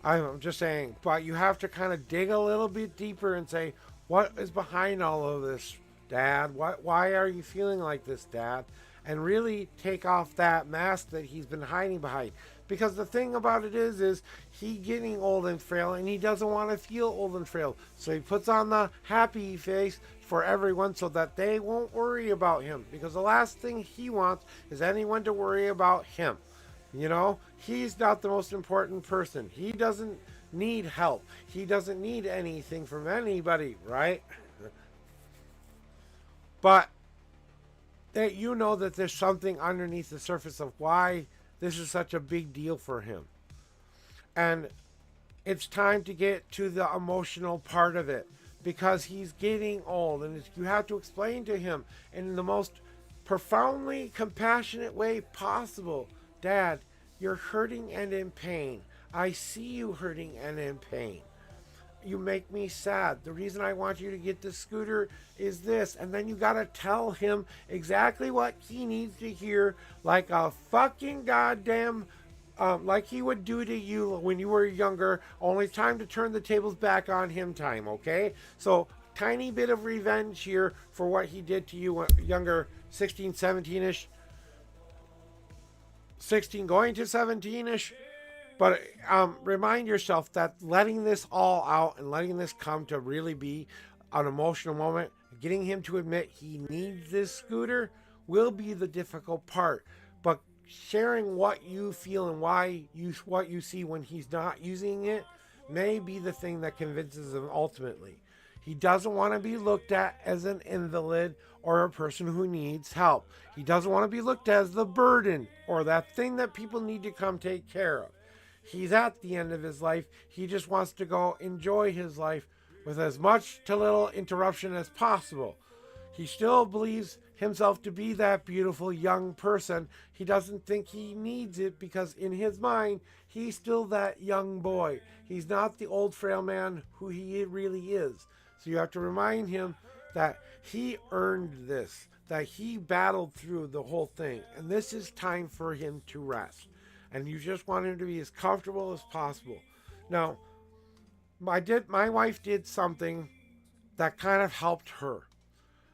I'm just saying, but you have to kind of dig a little bit deeper and say, what is behind all of this, Dad? Why are you feeling like this, Dad? And really take off that mask that he's been hiding behind. Because the thing about it is he getting old and frail, and he doesn't want to feel old and frail. So he puts on the happy face for everyone so that they won't worry about him. Because the last thing he wants is anyone to worry about him. You know, he's not the most important person. He doesn't need help. He doesn't need anything from anybody, right? But that you know that there's something underneath the surface of why this is such a big deal for him. And it's time to get to the emotional part of it because he's getting old, and you have to explain to him in the most profoundly compassionate way possible. Dad, you're hurting and in pain. I see you hurting and in pain. You make me sad. The reason I want you to get the scooter is this. And then you got to tell him exactly what he needs to hear, like a fucking goddamn, like he would do to you when you were younger. Only time to turn the tables back on him time, okay? So, tiny bit of revenge here for what he did to you when younger, 16, 17-ish. 16 going to 17-ish. But remind yourself that letting this all out and letting this come to really be an emotional moment, getting him to admit he needs this scooter will be the difficult part. But sharing what you feel and what you see when he's not using it may be the thing that convinces him ultimately. He doesn't want to be looked at as an invalid or a person who needs help. He doesn't want to be looked at as the burden or that thing that people need to come take care of. He's at the end of his life. He just wants to go enjoy his life with as much to little interruption as possible. He still believes himself to be that beautiful young person. He doesn't think he needs it because in his mind, he's still that young boy. He's not the old frail man who he really is. So you have to remind him that he earned this, that he battled through the whole thing. And this is time for him to rest. And you just want him to be as comfortable as possible. Now, my wife did something that kind of helped her.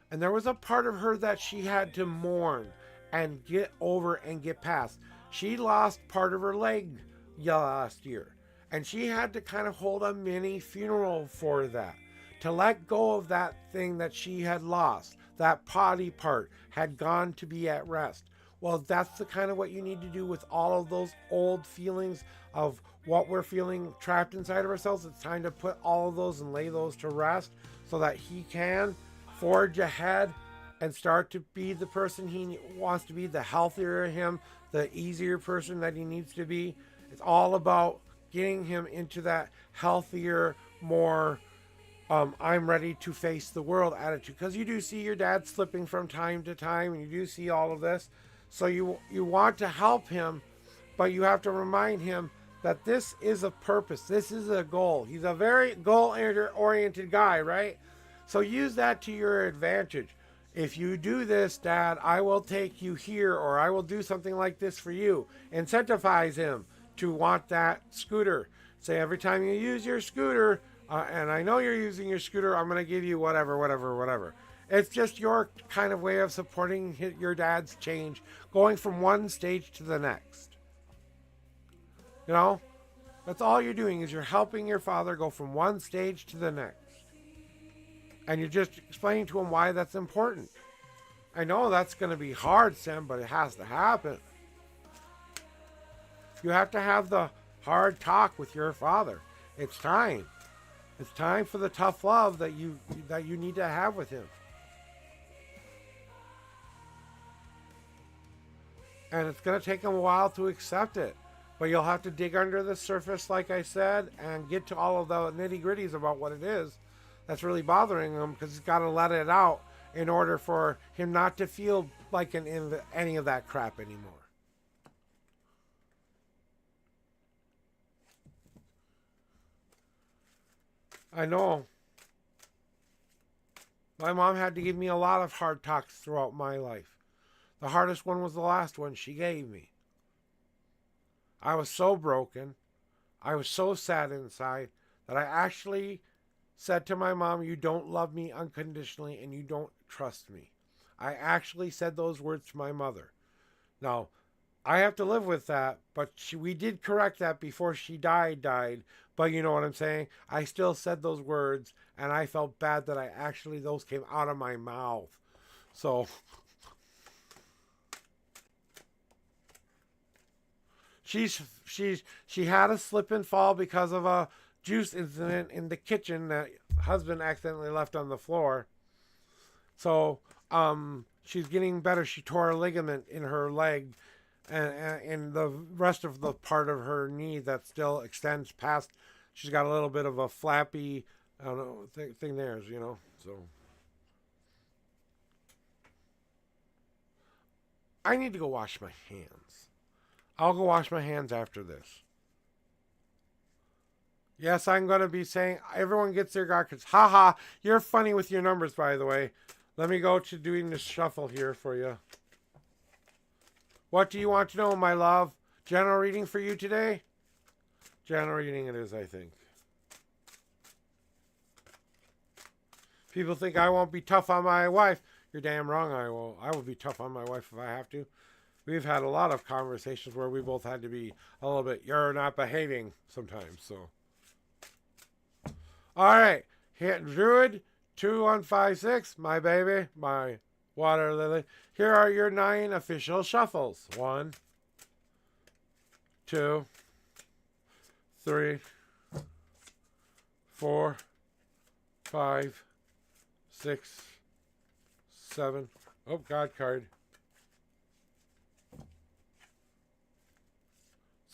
And there was a part of her that she had to mourn and get over and get past. She lost part of her leg last year. And she had to kind of hold a mini funeral for that. To let go of that thing that she had lost. That potty part had gone to be at rest. Well, that's the kind of what you need to do with all of those old feelings of what we're feeling trapped inside of ourselves. It's time to put all of those and lay those to rest so that he can forge ahead and start to be the person he wants to be, the healthier him, the easier person that he needs to be. It's all about getting him into that healthier, more I'm ready to face the world attitude. Because you do see your dad slipping from time to time, and you do see all of this. So you want to help him, but you have to remind him that this is a purpose. This is a goal. He's a very goal-oriented guy, right? So use that to your advantage. If you do this, Dad, I will take you here, or I will do something like this for you. Incentivize him to want that scooter. Say every time you use your scooter, and I know you're using your scooter, I'm going to give you whatever. It's just your kind of way of supporting your dad's change, going from one stage to the next. You know, that's all you're doing is you're helping your father go from one stage to the next. And you're just explaining to him why that's important. I know that's going to be hard, Sam, but it has to happen. You have to have the hard talk with your father. It's time. It's time for the tough love that you need to have with him. And it's going to take him a while to accept it. But you'll have to dig under the surface, like I said, and get to all of the nitty-gritties about what it is that's really bothering him, because he's got to let it out in order for him not to feel like any of that crap anymore. I know. My mom had to give me a lot of hard talks throughout my life. The hardest one was the last one she gave me. I was so broken. I was so sad inside that I actually said to my mom, you don't love me unconditionally and you don't trust me. I actually said those words to my mother. Now, I have to live with that, but we did correct that before she died. But you know what I'm saying? I still said those words, and I felt bad that those came out of my mouth. So she had a slip and fall because of a juice incident in the kitchen that husband accidentally left on the floor. So she's getting better. She tore a ligament in her leg, and the rest of the part of her knee that still extends past. She's got a little bit of a flappy, I don't know, thing there, you know. So I need to go wash my hands. I'll go wash my hands after this. Yes, I'm going to be saying everyone gets their garbage. Haha, you're funny with your numbers, by the way. Let me go to doing this shuffle here for you. What do you want to know, my love? General reading for you today? General reading it is, I think. People think I won't be tough on my wife. You're damn wrong, I will. I will be tough on my wife if I have to. We've had a lot of conversations where we both had to be a little bit, you're not behaving sometimes, so. All right. Hit Druid 2156, my baby, my water lily. Here are your 9 official shuffles. 1, 2, 3, 4, 5, 6, 7. Oh, God card.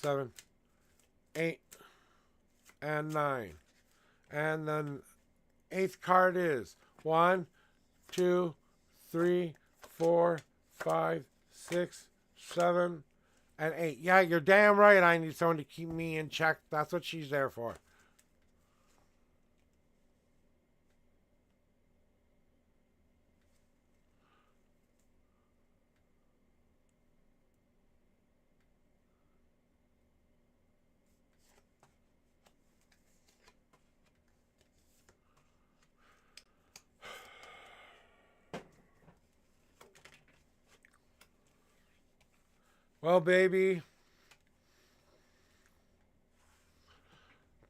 7, 8, and 9. And then 8th card is 1, 2, 3, 4, 5, 6, 7, and 8. Yeah, you're damn right. I need someone to keep me in check. That's what she's there for. Well, baby,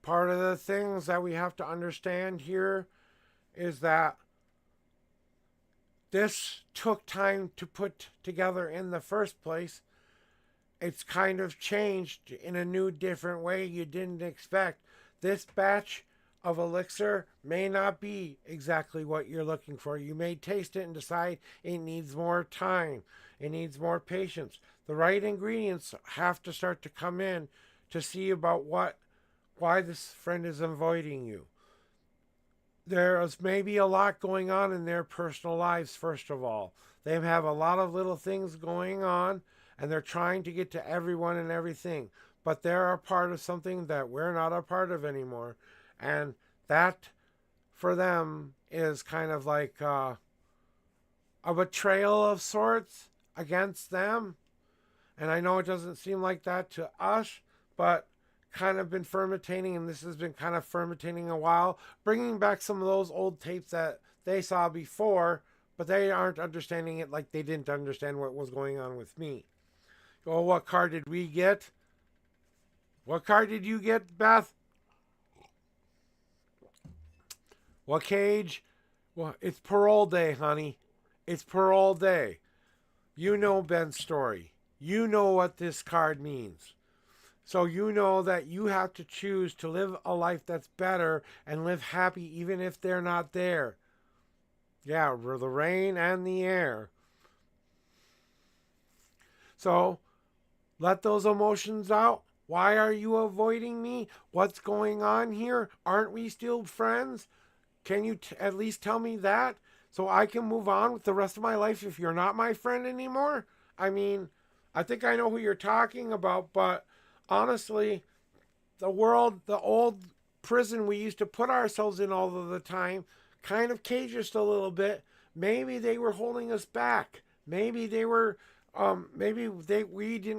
part of the things that we have to understand here is that this took time to put together in the first place. It's kind of changed in a new, different way you didn't expect. This batch of elixir may not be exactly what you're looking for. You may taste it and decide it needs more time. It needs more patience. The right ingredients have to start to come in to see about why this friend is avoiding you. There's maybe a lot going on in their personal lives, first of all. They have a lot of little things going on, and they're trying to get to everyone and everything. But they're a part of something that we're not a part of anymore. And that, for them, is kind of like a betrayal of sorts against them. And I know it doesn't seem like that to us, but kind of been fermentating, and this has been kind of fermentating a while, bringing back some of those old tapes that they saw before, but they aren't understanding it like they didn't understand what was going on with me. Oh, what card did we get? What card did you get, Beth? What cage? Well, it's parole day, honey. It's parole day. You know Ben's story. You know what this card means. So you know that you have to choose to live a life that's better and live happy even if they're not there. Yeah, the rain and the air. So let those emotions out. Why are you avoiding me? What's going on here? Aren't we still friends? Can you at least tell me that so I can move on with the rest of my life if you're not my friend anymore? I mean, I think I know who you're talking about, but honestly, the world, the old prison we used to put ourselves in all of the time kind of caged us a little bit. Maybe they were holding us back. Maybe they were, we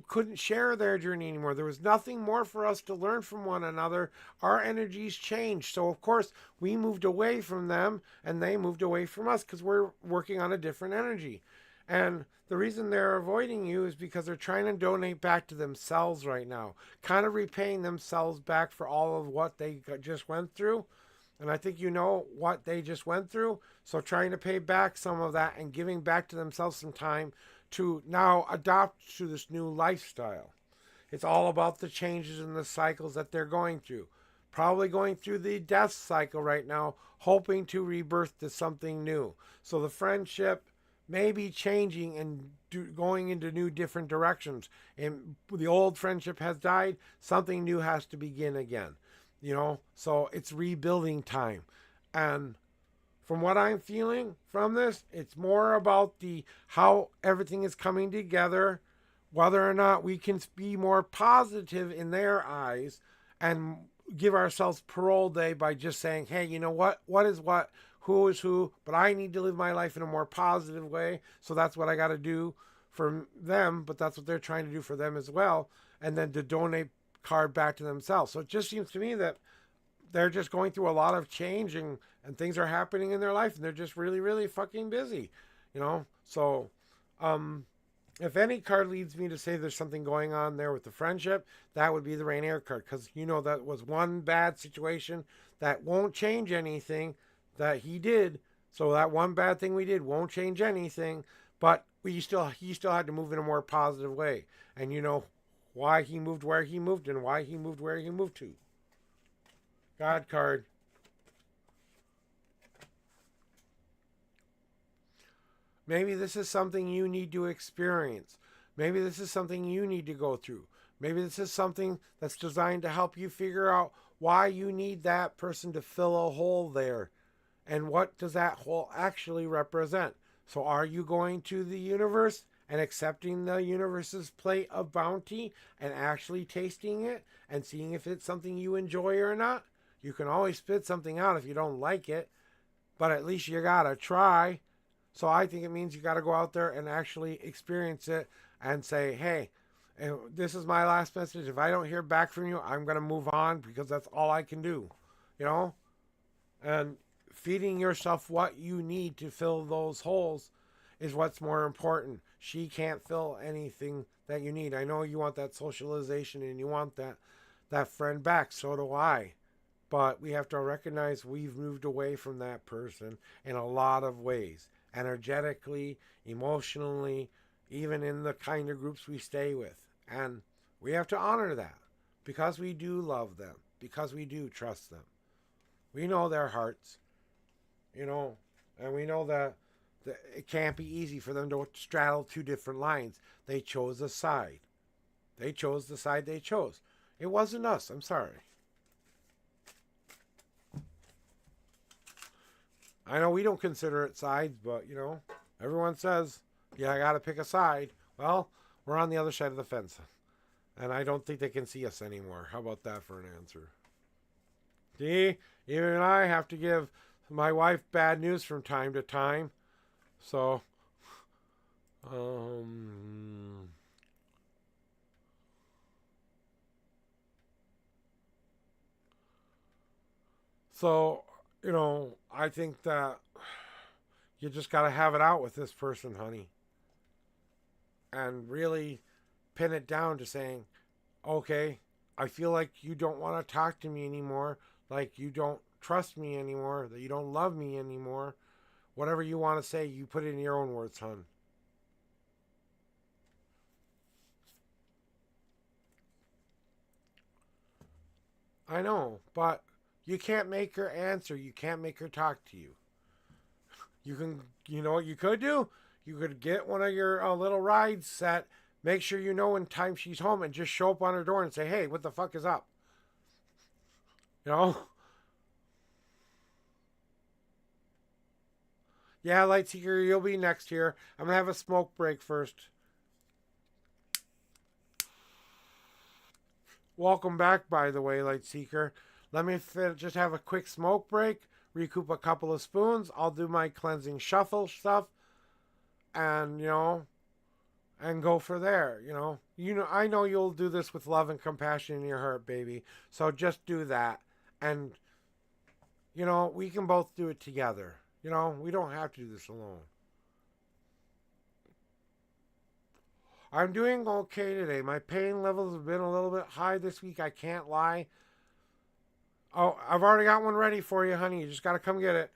couldn't share their journey anymore. There was nothing more for us to learn from one another. Our energies changed. So of course we moved away from them and they moved away from us because we're working on a different energy. And the reason they're avoiding you is because they're trying to donate back to themselves right now, kind of repaying themselves back for all of what they just went through. And I think you know what they just went through. So trying to pay back some of that and giving back to themselves some time to now adopt to this new lifestyle. It's all about the changes and the cycles that they're going through. Probably going through the death cycle right now, hoping to rebirth to something new. So the friendship may be changing and going into new different directions. And the old friendship has died. Something new has to begin again. You know, so it's rebuilding time. And from what I'm feeling from this, it's more about the how everything is coming together, whether or not we can be more positive in their eyes and give ourselves parole day by just saying, hey, you know what is what, who is who, but I need to live my life in a more positive way. So that's what I got to do for them, but that's what they're trying to do for them as well. And then to donate card back to themselves. So it just seems to me that they're just going through a lot of change and things are happening in their life and they're just really, really fucking busy, you know? So, if any card leads me to say there's something going on there with the friendship, that would be the Rainier card. Because, you know, that was one bad situation that won't change anything that he did. So that one bad thing we did won't change anything. But he still had to move in a more positive way. And you know why he moved where he moved and why he moved where he moved to. God card. Maybe this is something you need to experience. Maybe this is something you need to go through. Maybe this is something that's designed to help you figure out why you need that person to fill a hole there. And what does that hole actually represent? So are you going to the universe and accepting the universe's plate of bounty and actually tasting it and seeing if it's something you enjoy or not? You can always spit something out if you don't like it, but at least you gotta try. So I think it means you got to go out there and actually experience it and say, hey, this is my last message. If I don't hear back from you, I'm going to move on because that's all I can do, you know? And feeding yourself what you need to fill those holes is what's more important. She can't fill anything that you need. I know you want that socialization and you want that friend back. So do I. But we have to recognize we've moved away from that person in a lot of ways. Energetically, emotionally, even in the kind of groups we stay with. And we have to honor that because we do love them, because we do trust them. We know their hearts, you know, and we know that it can't be easy for them to straddle two different lines. They chose a side. They chose the side they chose. It wasn't us. I'm sorry. I know we don't consider it sides, but, you know, everyone says, yeah, I got to pick a side. Well, we're on the other side of the fence. And I don't think they can see us anymore. How about that for an answer? See, even I have to give my wife bad news from time to time. So, you know, I think that you just got to have it out with this person, honey. And really pin it down to saying, okay, I feel like you don't want to talk to me anymore, like you don't trust me anymore, that you don't love me anymore. Whatever you want to say, you put it in your own words, hon. I know, but you can't make her answer. You can't make her talk to you. You can, you know what you could do? You could get one of your little rides set. Make sure you know in time she's home and just show up on her door and say, hey, what the fuck is up? You know? Yeah, Lightseeker, you'll be next here. I'm going to have a smoke break first. Welcome back, by the way, Lightseeker. Let me just have a quick smoke break, recoup a couple of spoons. I'll do my cleansing shuffle stuff, and, you know, and go for there, you know. I know you'll do this with love and compassion in your heart, baby. So just do that. And, you know, we can both do it together. You know, we don't have to do this alone. I'm doing okay today. My pain levels have been a little bit high this week. I can't lie. Oh, I've already got one ready for you, honey. You just got to come get it.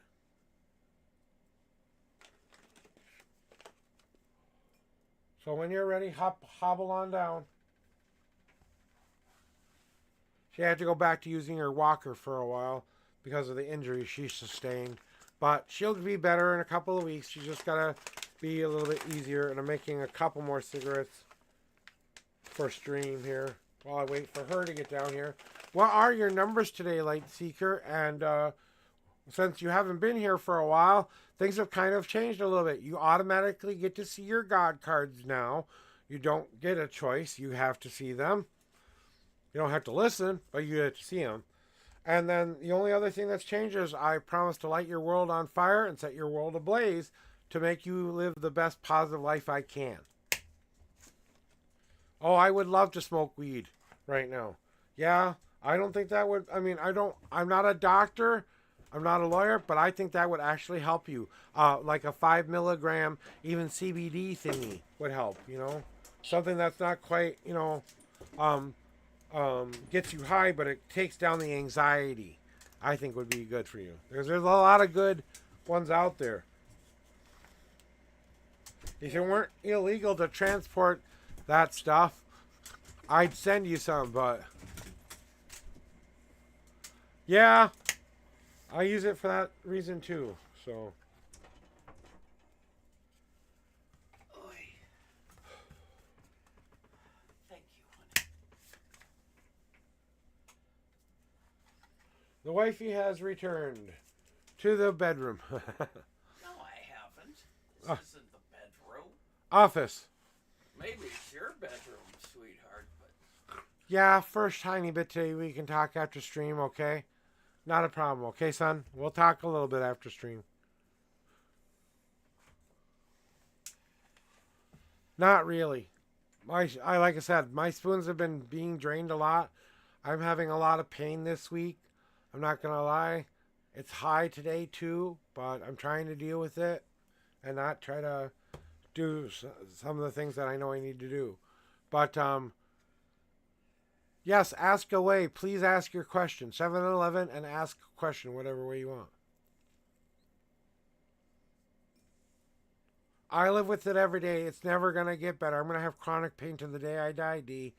So when you're ready, hobble on down. She had to go back to using her walker for a while because of the injury she sustained. But she'll be better in a couple of weeks. She's just got to be a little bit easier. And I'm making a couple more cigarettes for stream here while I wait for her to get down here. What are your numbers today, Lightseeker? And since you haven't been here for a while, things have kind of changed a little bit. You automatically get to see your God cards now. You don't get a choice. You have to see them. You don't have to listen, but you get to see them. And then the only other thing that's changed is I promise to light your world on fire and set your world ablaze to make you live the best positive life I can. Oh, I would love to smoke weed right now. Yeah, I don't think that would, I'm not a doctor, I'm not a lawyer, but I think that would actually help you. Like a 5 milligram, even CBD thingy would help, Something that's not quite, gets you high, but it takes down the anxiety, I think would be good for you. There's a lot of good ones out there. If it weren't illegal to transport that stuff, I'd send you some, but yeah, I use it for that reason too, so. Thank you, honey. The wifey has returned to the bedroom. No, I haven't. This isn't the bedroom. Office. Maybe it's your bedroom, sweetheart, but Yeah, first tiny bit today. We can talk after stream, okay? Not a problem, okay, son? We'll talk a little bit after stream. Not really. Like I said, my spoons have been being drained a lot. I'm having a lot of pain this week. I'm not gonna lie. It's high today too, but I'm trying to deal with it and not try to do some of the things that I know I need to do. But yes, ask away. Please ask your question. 7-Eleven and ask a question whatever way you want. I live with it every day. It's never going to get better. I'm going to have chronic pain to the day I die, D.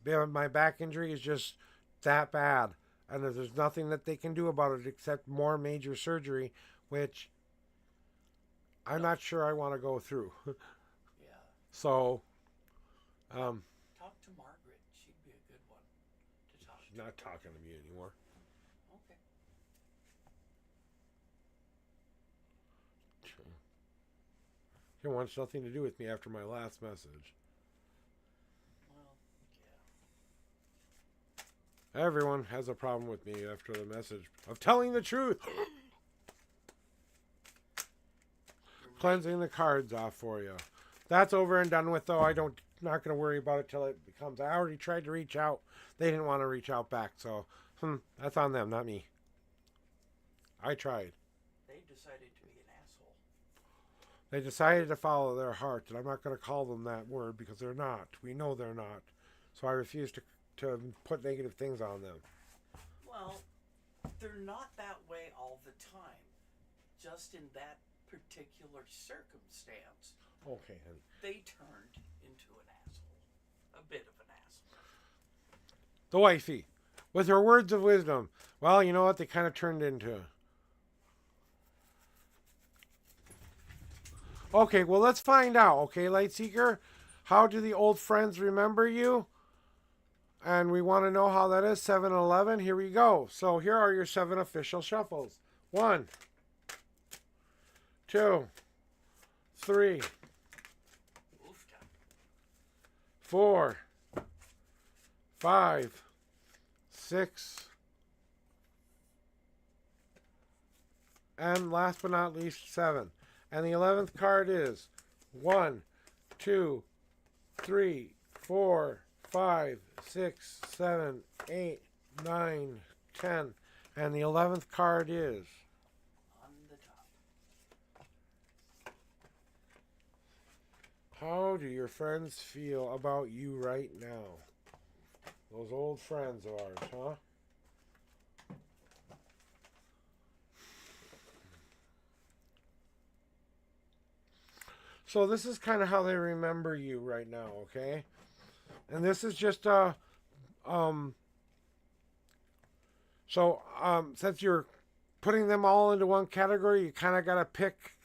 My back injury is just that bad. And there's nothing that they can do about it except more major surgery, which I'm not sure I want to go through. yeah. So, Talk to Margaret. She'd be a good one to talk she's not talking to me anymore. Okay. She wants nothing to do with me after my last message. Well, Everyone has a problem with me after the message of telling the truth. Cleansing the cards off for you. That's over and done with, though. Not going to worry about it till it becomes. I already tried to reach out. They didn't want to reach out back, so that's on them, not me. I tried. They decided to be an asshole. They decided to follow their heart, and I'm not going to call them that word because they're not. We know they're not. So I refuse to put negative things on them. Well, they're not that way all the time. Just in that particular circumstance, Okay, honey. they turned into an asshole. A bit of an asshole. The wifey, with her words of wisdom. Well, you know what? They kind of turned into. Okay, well, let's find out. Okay, Lightseeker, how do the old friends remember you? And we want to know how that is. 7-Eleven. Here we go. So here are your 7 official shuffles. 1, 2, 3, 4, 5, 6, and last but not least, 7. And the 11th card is 1, 2, 3, 4, 5, 6, 7, 8, 9, 10. And the 11th card is On the top. how do your friends feel about you right now? Those old friends of ours, huh? So this is kind of how they remember you right now, okay? And this is just since you're putting them all into one category, you kind of got to pick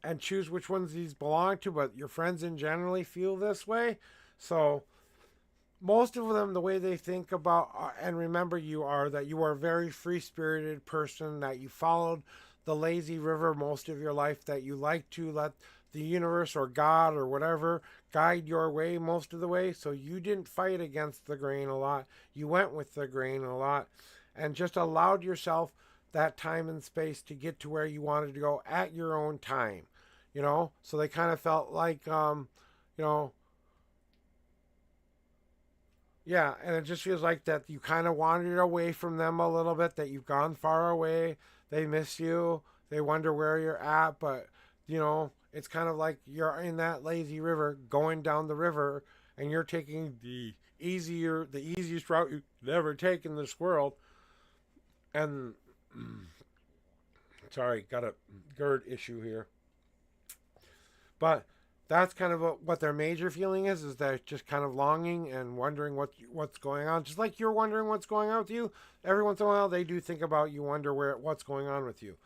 and choose which ones these belong to, but your friends in generally feel this way. So most of them, the way they think about and remember you are that you are a very free-spirited person, that you followed the lazy river most of your life, that you like to let the universe or God or whatever guide your way most of the way. So you didn't fight against the grain a lot. You went with the grain a lot and just allowed yourself that time and space to get to where you wanted to go at your own time, you know? So they kind of felt like, you know, yeah, and it just feels like that you kind of wandered away from them a little bit, that you've gone far away. They miss you. They wonder where you're at, but, you know, it's kind of like you're in that lazy river going down the river and you're taking the easiest route you could ever take in this world. And, sorry, got a GERD issue here. But that's kind of what their major feeling is they're just kind of longing and wondering what's going on. Just like you're wondering what's going on with you, every once in a while they do think about you, wonder what's going on with you.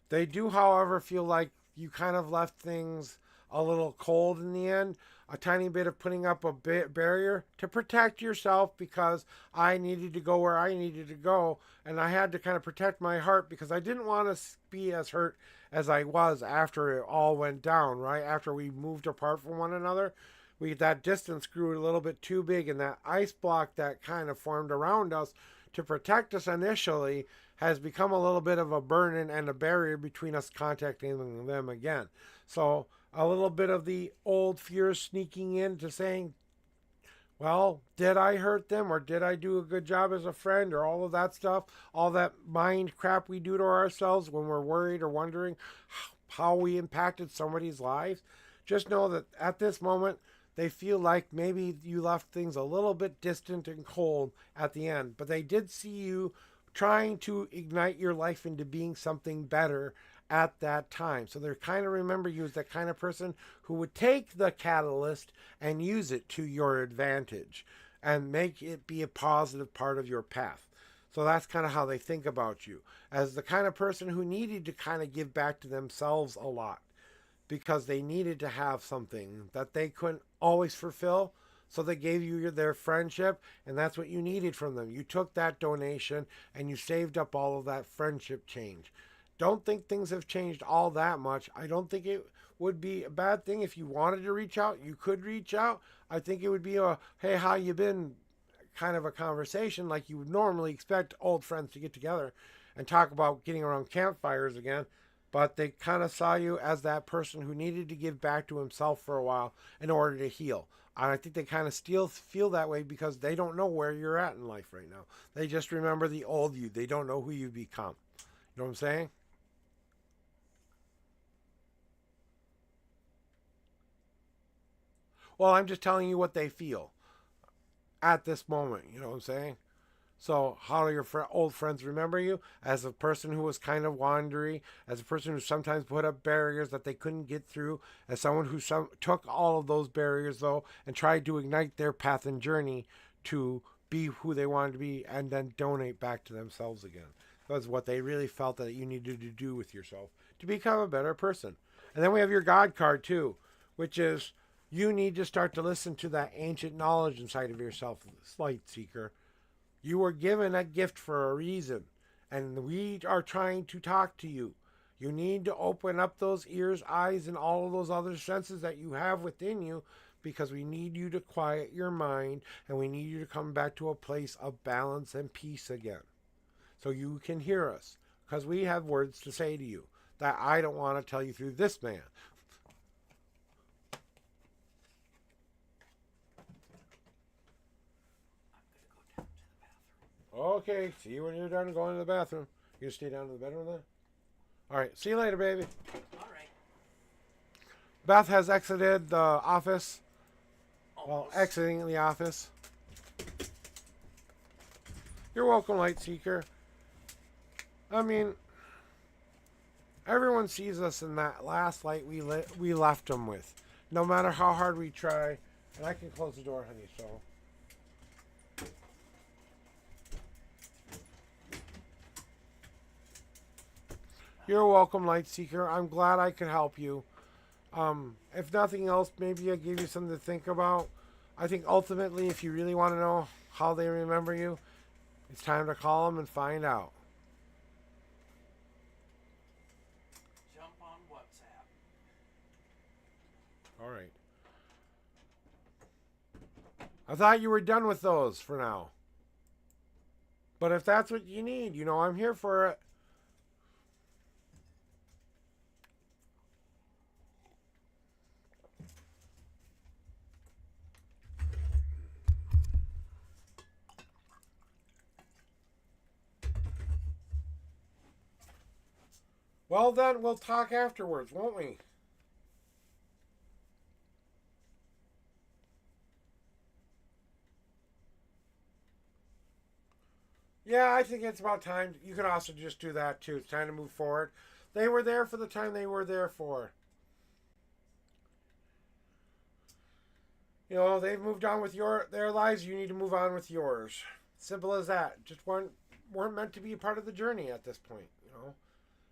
They do, however, feel like you kind of left things a little cold in the end. A tiny bit of putting up a barrier to protect yourself, because I needed to go where I needed to go, and I had to kind of protect my heart because I didn't want to be as hurt as I was after it all went down, right? After we moved apart from one another, that distance grew a little bit too big, and that ice block that kind of formed around us to protect us initially has become a little bit of a burden and a barrier between us contacting them again. So a little bit of the old fear sneaking in to saying, well, did I hurt them, or did I do a good job as a friend, or all of that stuff, all that mind crap we do to ourselves when we're worried or wondering how we impacted somebody's lives. Just know that at this moment, they feel like maybe you left things a little bit distant and cold at the end, but they did see you trying to ignite your life into being something better at that time. So they kind of remember you as that kind of person who would take the catalyst and use it to your advantage and make it be a positive part of your path. So that's kind of how they think about you, as the kind of person who needed to kind of give back to themselves a lot, because they needed to have something that they couldn't always fulfill. So they gave you their friendship, and that's what you needed from them. You took that donation and you saved up all of that friendship change. Don't think things have changed all that much. I don't think it would be a bad thing if you wanted to reach out. You could reach out. I think it would be a, hey, how you been, kind of a conversation like you would normally expect old friends to get together and talk about getting around campfires again. But they kind of saw you as that person who needed to give back to himself for a while in order to heal. And I think they kind of still feel that way because they don't know where you're at in life right now. They just remember the old you. They don't know who you've become. You know what I'm saying? Well, I'm just telling you what they feel at this moment. You know what I'm saying? So how do your old friends remember you? As a person who was kind of wandery, as a person who sometimes put up barriers that they couldn't get through, as someone who took all of those barriers, though, and tried to ignite their path and journey to be who they wanted to be and then donate back to themselves again. That's what they really felt that you needed to do with yourself to become a better person. And then we have your God card, too, which is you need to start to listen to that ancient knowledge inside of yourself, Light Seeker. You were given a gift for a reason, and we are trying to talk to you. You need to open up those ears, eyes, and all of those other senses that you have within you, because we need you to quiet your mind, and we need you to come back to a place of balance and peace again, so you can hear us, because we have words to say to you that I don't want to tell you through this man. Okay, see you when you're done going to the bathroom. You gonna stay down to the bedroom then? Alright, see you later, baby. Alright. Beth has exited the office. Well, Almost. exiting the office. You're welcome, Light Seeker. I mean, everyone sees us in that last light we left them with. No matter how hard we try. And I can close the door, honey, so... You're welcome, Light Seeker. I'm glad I could help you. If nothing else, maybe I gave you something to think about. I think ultimately, if you really want to know how they remember you, it's time to call them and find out. All right. I thought you were done with those for now. But if that's what you need, you know, I'm here for it. Well, then we'll talk afterwards, won't we? Yeah, I think it's about time. You can also just do that too. It's time to move forward. They were there for the time they were there for. You know, they've moved on with their lives. You need to move on with yours. Simple as that. Just weren't meant to be a part of the journey at this point. You know,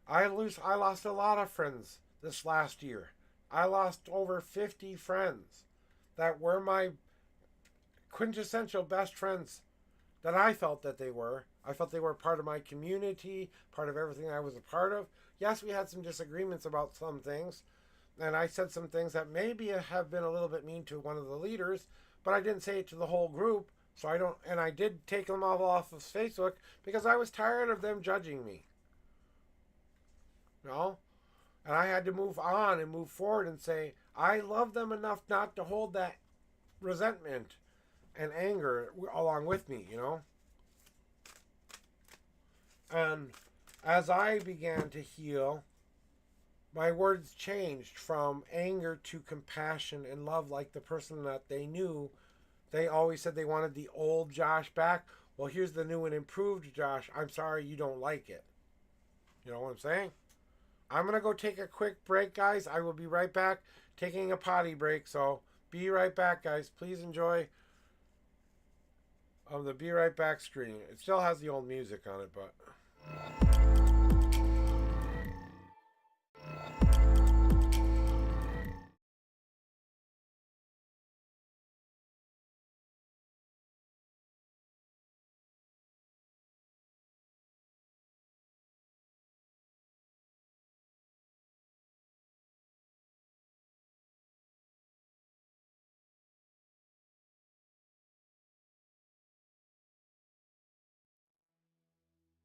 I lost a lot of friends this last year. I lost over 50 friends that were my quintessential best friends that I felt that they were. I felt they were part of my community, part of everything I was a part of. Yes, we had some disagreements about some things, and I said some things that maybe have been a little bit mean to one of the leaders, but I didn't say it to the whole group. So I did take them all off of Facebook because I was tired of them judging me. You know? And I had to move on and move forward and say, I love them enough not to hold that resentment and anger along with me, you know? And as I began to heal, my words changed from anger to compassion and love, like the person that they knew. They always said they wanted the old Josh back. Well, here's the new and improved Josh. I'm sorry you don't like it. You know what I'm saying? I'm going to go take a quick break, guys. I will be right back, taking a potty break. So be right back, guys. Please enjoy the Be Right Back screen. It still has the old music on it, but...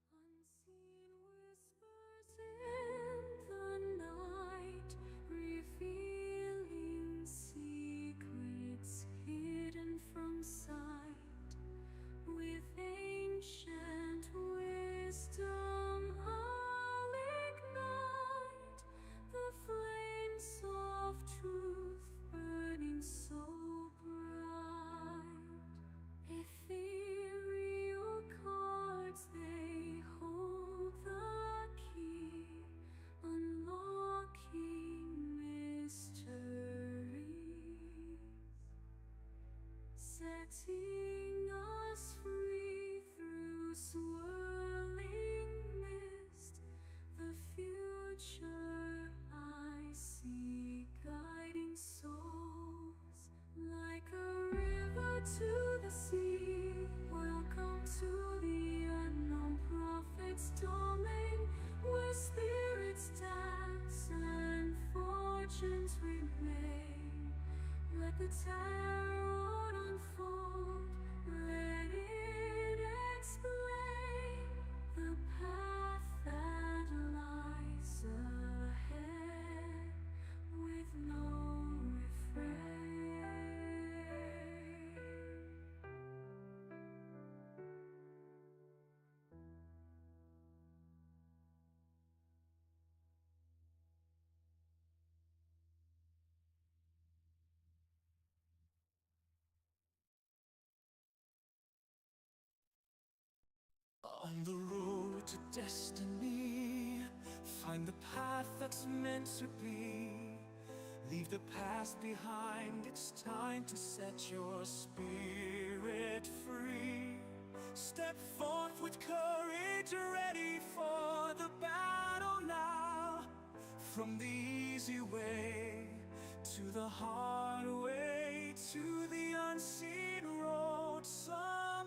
Unseen whispers in the night, revealing secrets hidden from sight. With ancient wisdom, I'll ignite the flames of truth burning so bright. Ethereal cards, they hold the key, unlocking mysteries, setting us free through swirling mist. The future I see, guiding souls like a river to the sea. Welcome to the unknown prophet's domain, where spirits dance and fortunes remain. Let the tarot unfold, let it explain the path that lies ahead with no refrain. On the road to destiny, find the path that's meant to be. Leave the past behind, it's time to set your spirit free. Step forth with courage, ready for the battle now. From the easy way to the hard way, to the unseen road somehow.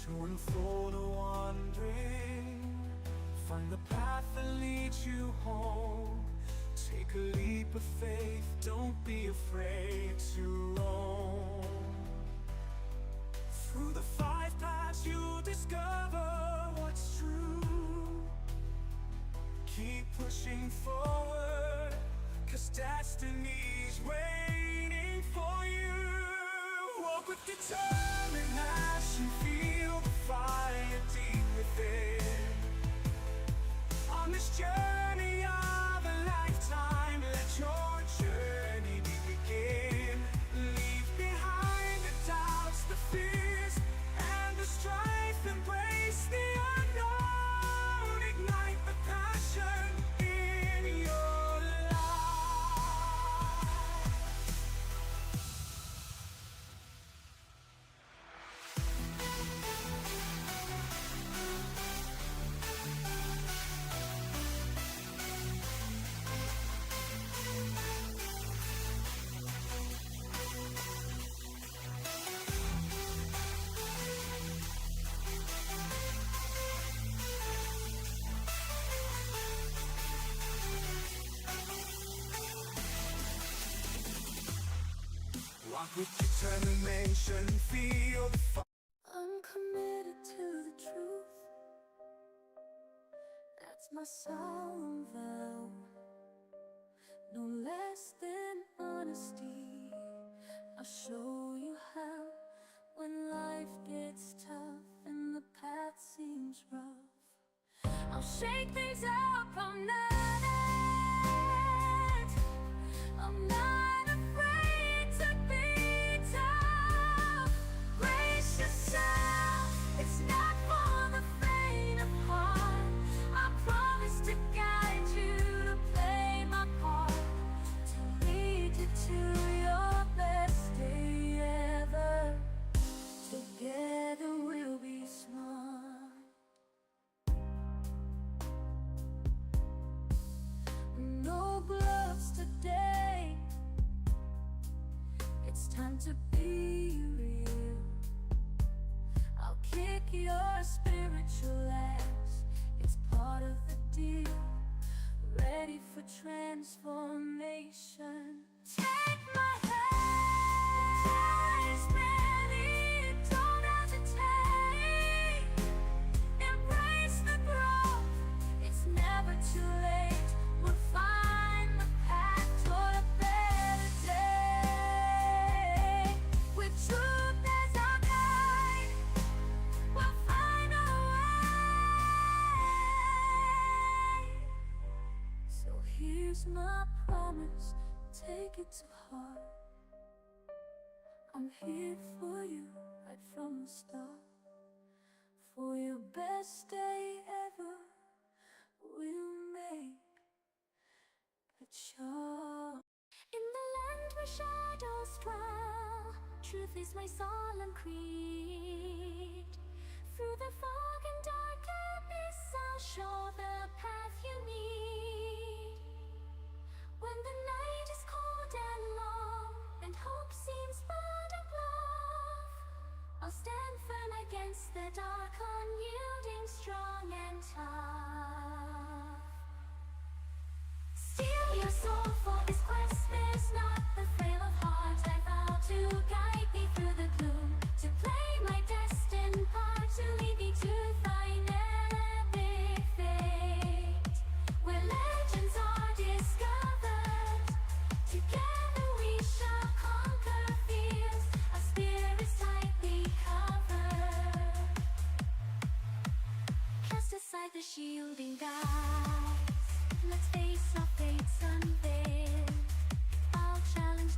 To unfold a wandering, find the path that leads you home. Take a leap of faith, don't be afraid to roam. Through the 5 paths you'll discover what's true. Keep pushing forward, 'cause destiny's waiting for you. Walk with determination, feel the fire deep within. On this journey of a lifetime, let your journey begin. Leave behind the doubts, the fears, and the strife. Embrace the unknown, ignite the passion in your life. Walk with determination, feel the fire. I'm committed to the truth. That's my solemn vow. No less than honesty. I'll show you how. When life gets tough and the path seems rough, I'll shake things up. I'm not afraid to be tough. Brace yourself, it's not for the faint of heart. I promise to guide you, to play my part, to lead you to your best day ever. Together we'll be smart. No gloves today. It's time to be real. I'll kick your spiritual ass. It's part of the deal. Ready for transformation. Take my hand, it's ready. Don't hesitate. Embrace the growth. It's never too late. We'll find the path toward a better day. With truth as our guide, we'll find a way. So here's my promise, take it to heart. I'm here for you right from the start. For your best day ever, we'll make a chart. In the land where shadows dwell, truth is my solemn creed. Through the fog and dark abyss, I'll show the path you need. When the night is cold and long, and hope seems but a bluff, I'll stand firm against the dark, unyielding, strong and tough. Steel your soul for this quest, there's not the frail of heart. I vow to guide thee through the gloom, to play my destined part, to lead thee to thine epic fate, where legends are discovered. Together we shall conquer fears, our spirits tightly covered. Cast aside the shielding guise, let's face our fates unveiled. I'll challenge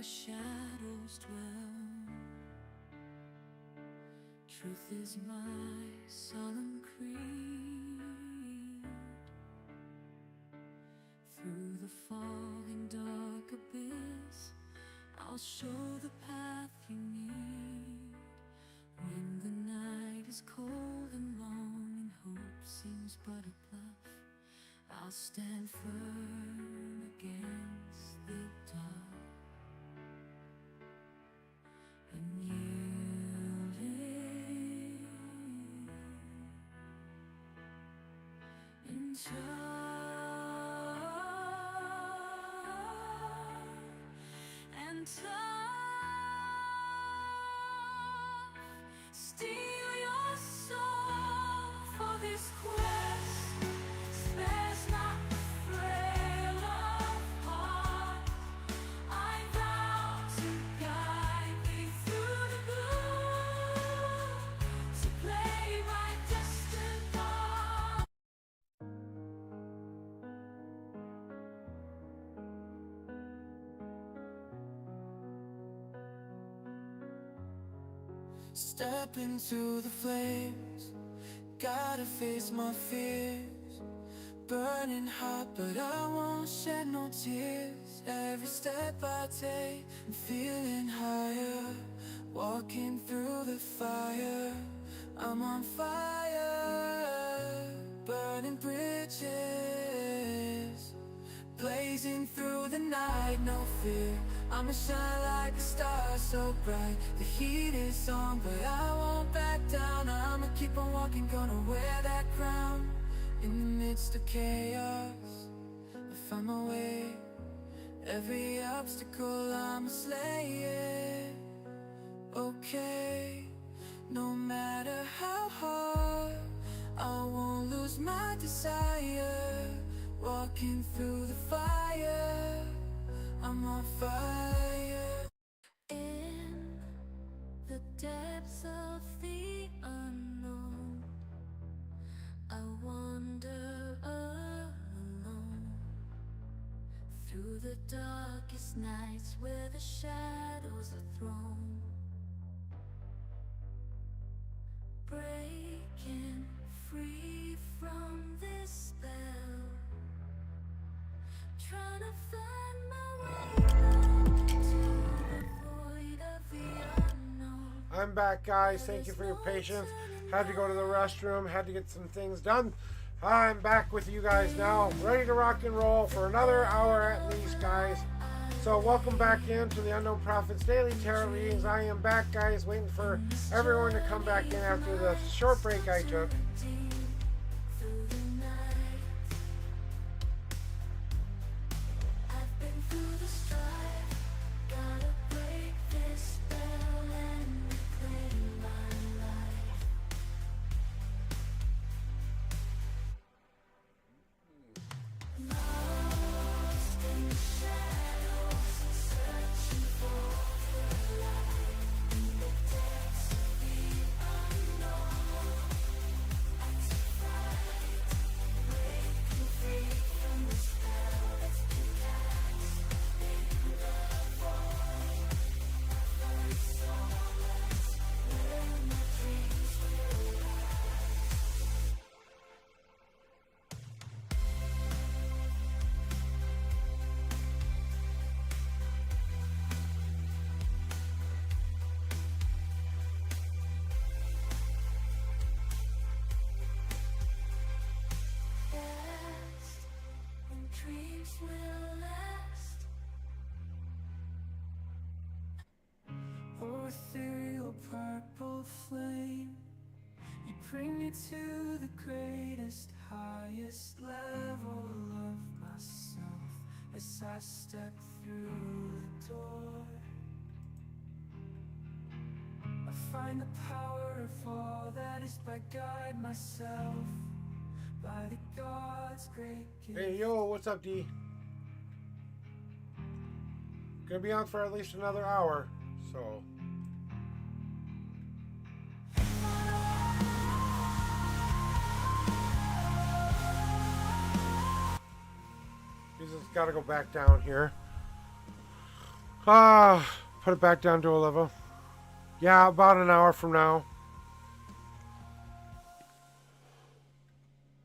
where shadows dwell. Truth is my solemn creed. Through the falling dark abyss, I'll show the path you need. When the night is cold and long and hope seems but a bluff, I'll stand firm against the dark and yielding in tough, steal your soul for this quest. Spares not the frail of heart. I vow to guide thee through the gloom, to play my distant part. Step into the flames, gotta face my fears. Burning hot, but I won't shed no tears. Every step I take, I'm feeling higher. Walking through the fire, I'm on fire. Burning bridges, blazing through the night, no fear. I'ma shine like a star so bright. The heat is on, but I won't back down. I'ma keep on walking, gonna wear that crown. In the midst of chaos, I find my way. Every obstacle I'ma slay it. Okay, no matter how hard, I won't lose my desire. Walking through the fire, I'm on fire. In the depths of the unknown, I wander alone. Through the darkest nights where the shadows are thrown, breaking free from this spell, trying to find my way back to the void of the unknown. I'm back, guys. Thank you for your patience. Had to go to the restroom, had to get some things done. I'm back with you guys now, ready to rock and roll for another hour at least, guys. So welcome back into the Unknown Prophets Daily Tarot Readings. I am back, guys, waiting for everyone to come back in after the short break I took. Through the night, I've been through the strife. Gotta break this spell and reclaim my life. Lost in the shadows, searching for the light. In the depths of the unknown, I take flight, breaking free from the spell that's been cast. In the void of the soulless, where my dreams will rise. Past and dreams will last. Oh, ethereal purple flame, you bring me to the greatest, highest level of myself as I step through the door. I find the power of all that is by guide myself by the God's great gift. Hey, yo, what's up, D? Gonna be on for at least another hour, so. We just gotta go back down here. Put it back down to 11. Yeah, about an hour from now.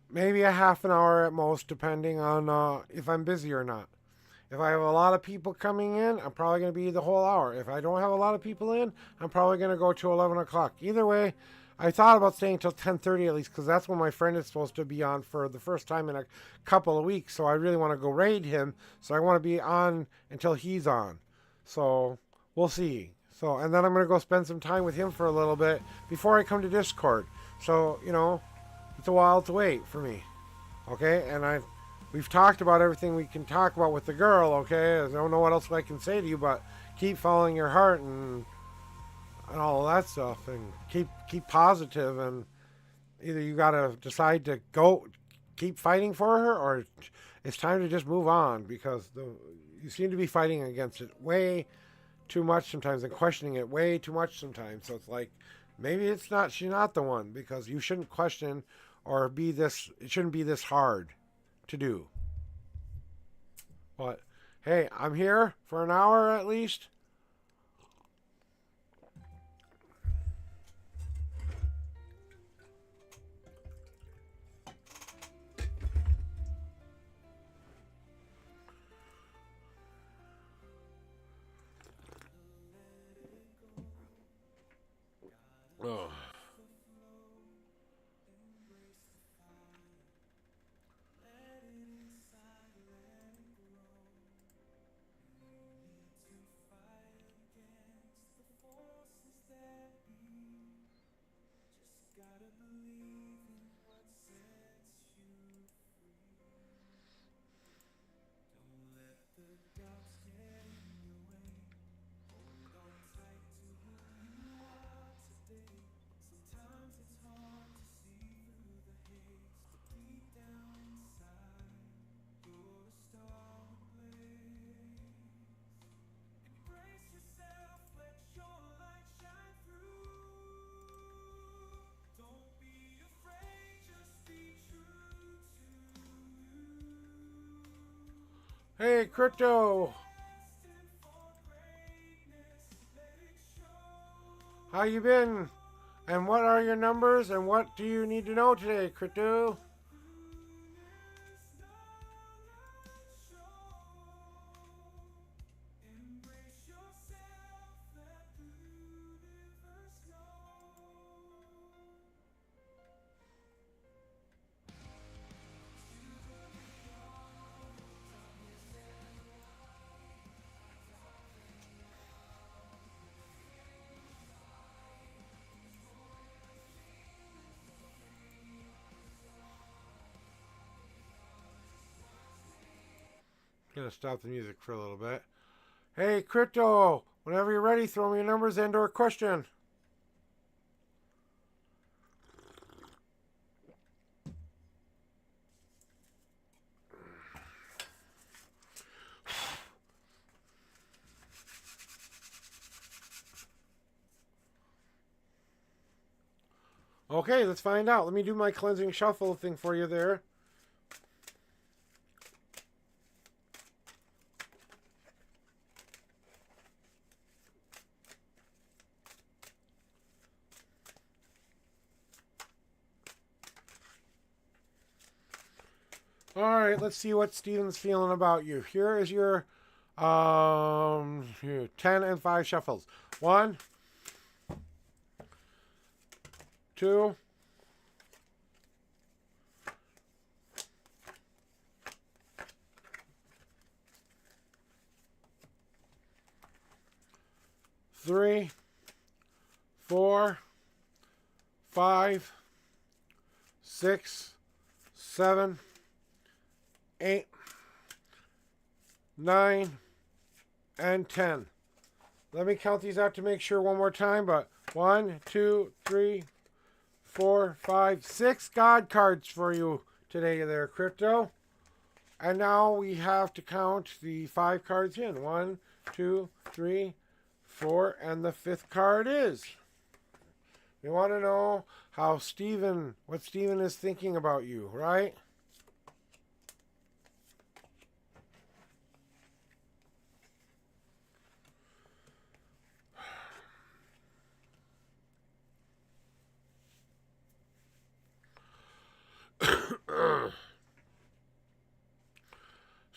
Maybe a half an hour at most, depending on if I'm busy or not. If I have a lot of people coming in, I'm probably going to be the whole hour. If I don't have a lot of people in, I'm probably going to go to 11 o'clock. Either way, I thought about staying until 10:30 at least, because that's when my friend is supposed to be on for the first time in a couple of weeks. So I really want to go raid him. So I want to be on until he's on. So we'll see. So, and then I'm going to go spend some time with him for a little bit before I come to Discord. So, it's a while to wait for me. Okay? And we've talked about everything we can talk about with the girl, okay? I don't know what else I can say to you, but keep following your heart and all of that stuff, and keep positive, and either you gotta decide to go keep fighting for her, or it's time to just move on, because you seem to be fighting against it way too much sometimes and questioning it way too much sometimes. So it's like maybe she's not the one, because you shouldn't question or it shouldn't be this hard to do. But hey, I'm here for an hour at least. Oh. Hey, Crypto! How you been? And what are your numbers? And what do you need to know today, Crypto? Gonna stop the music for a little bit. Hey, Crypto! Whenever you're ready, throw me your numbers and or a question. Okay, let's find out. Let me do my cleansing shuffle thing for you there. All right, let's see what Steven's feeling about you. Here is your 10 and 5 shuffles. 1, 2, 3, 4, 5, 6, 7, 8, 9, and 10. Let me count these out to make sure one more time, but 1, 2, 3, 4, 5, 6 God cards for you today there, Crypto. And now we have to count the 5 cards in. 1, 2, 3, 4, and the 5th card is. We want to know what Steven is thinking about you, right?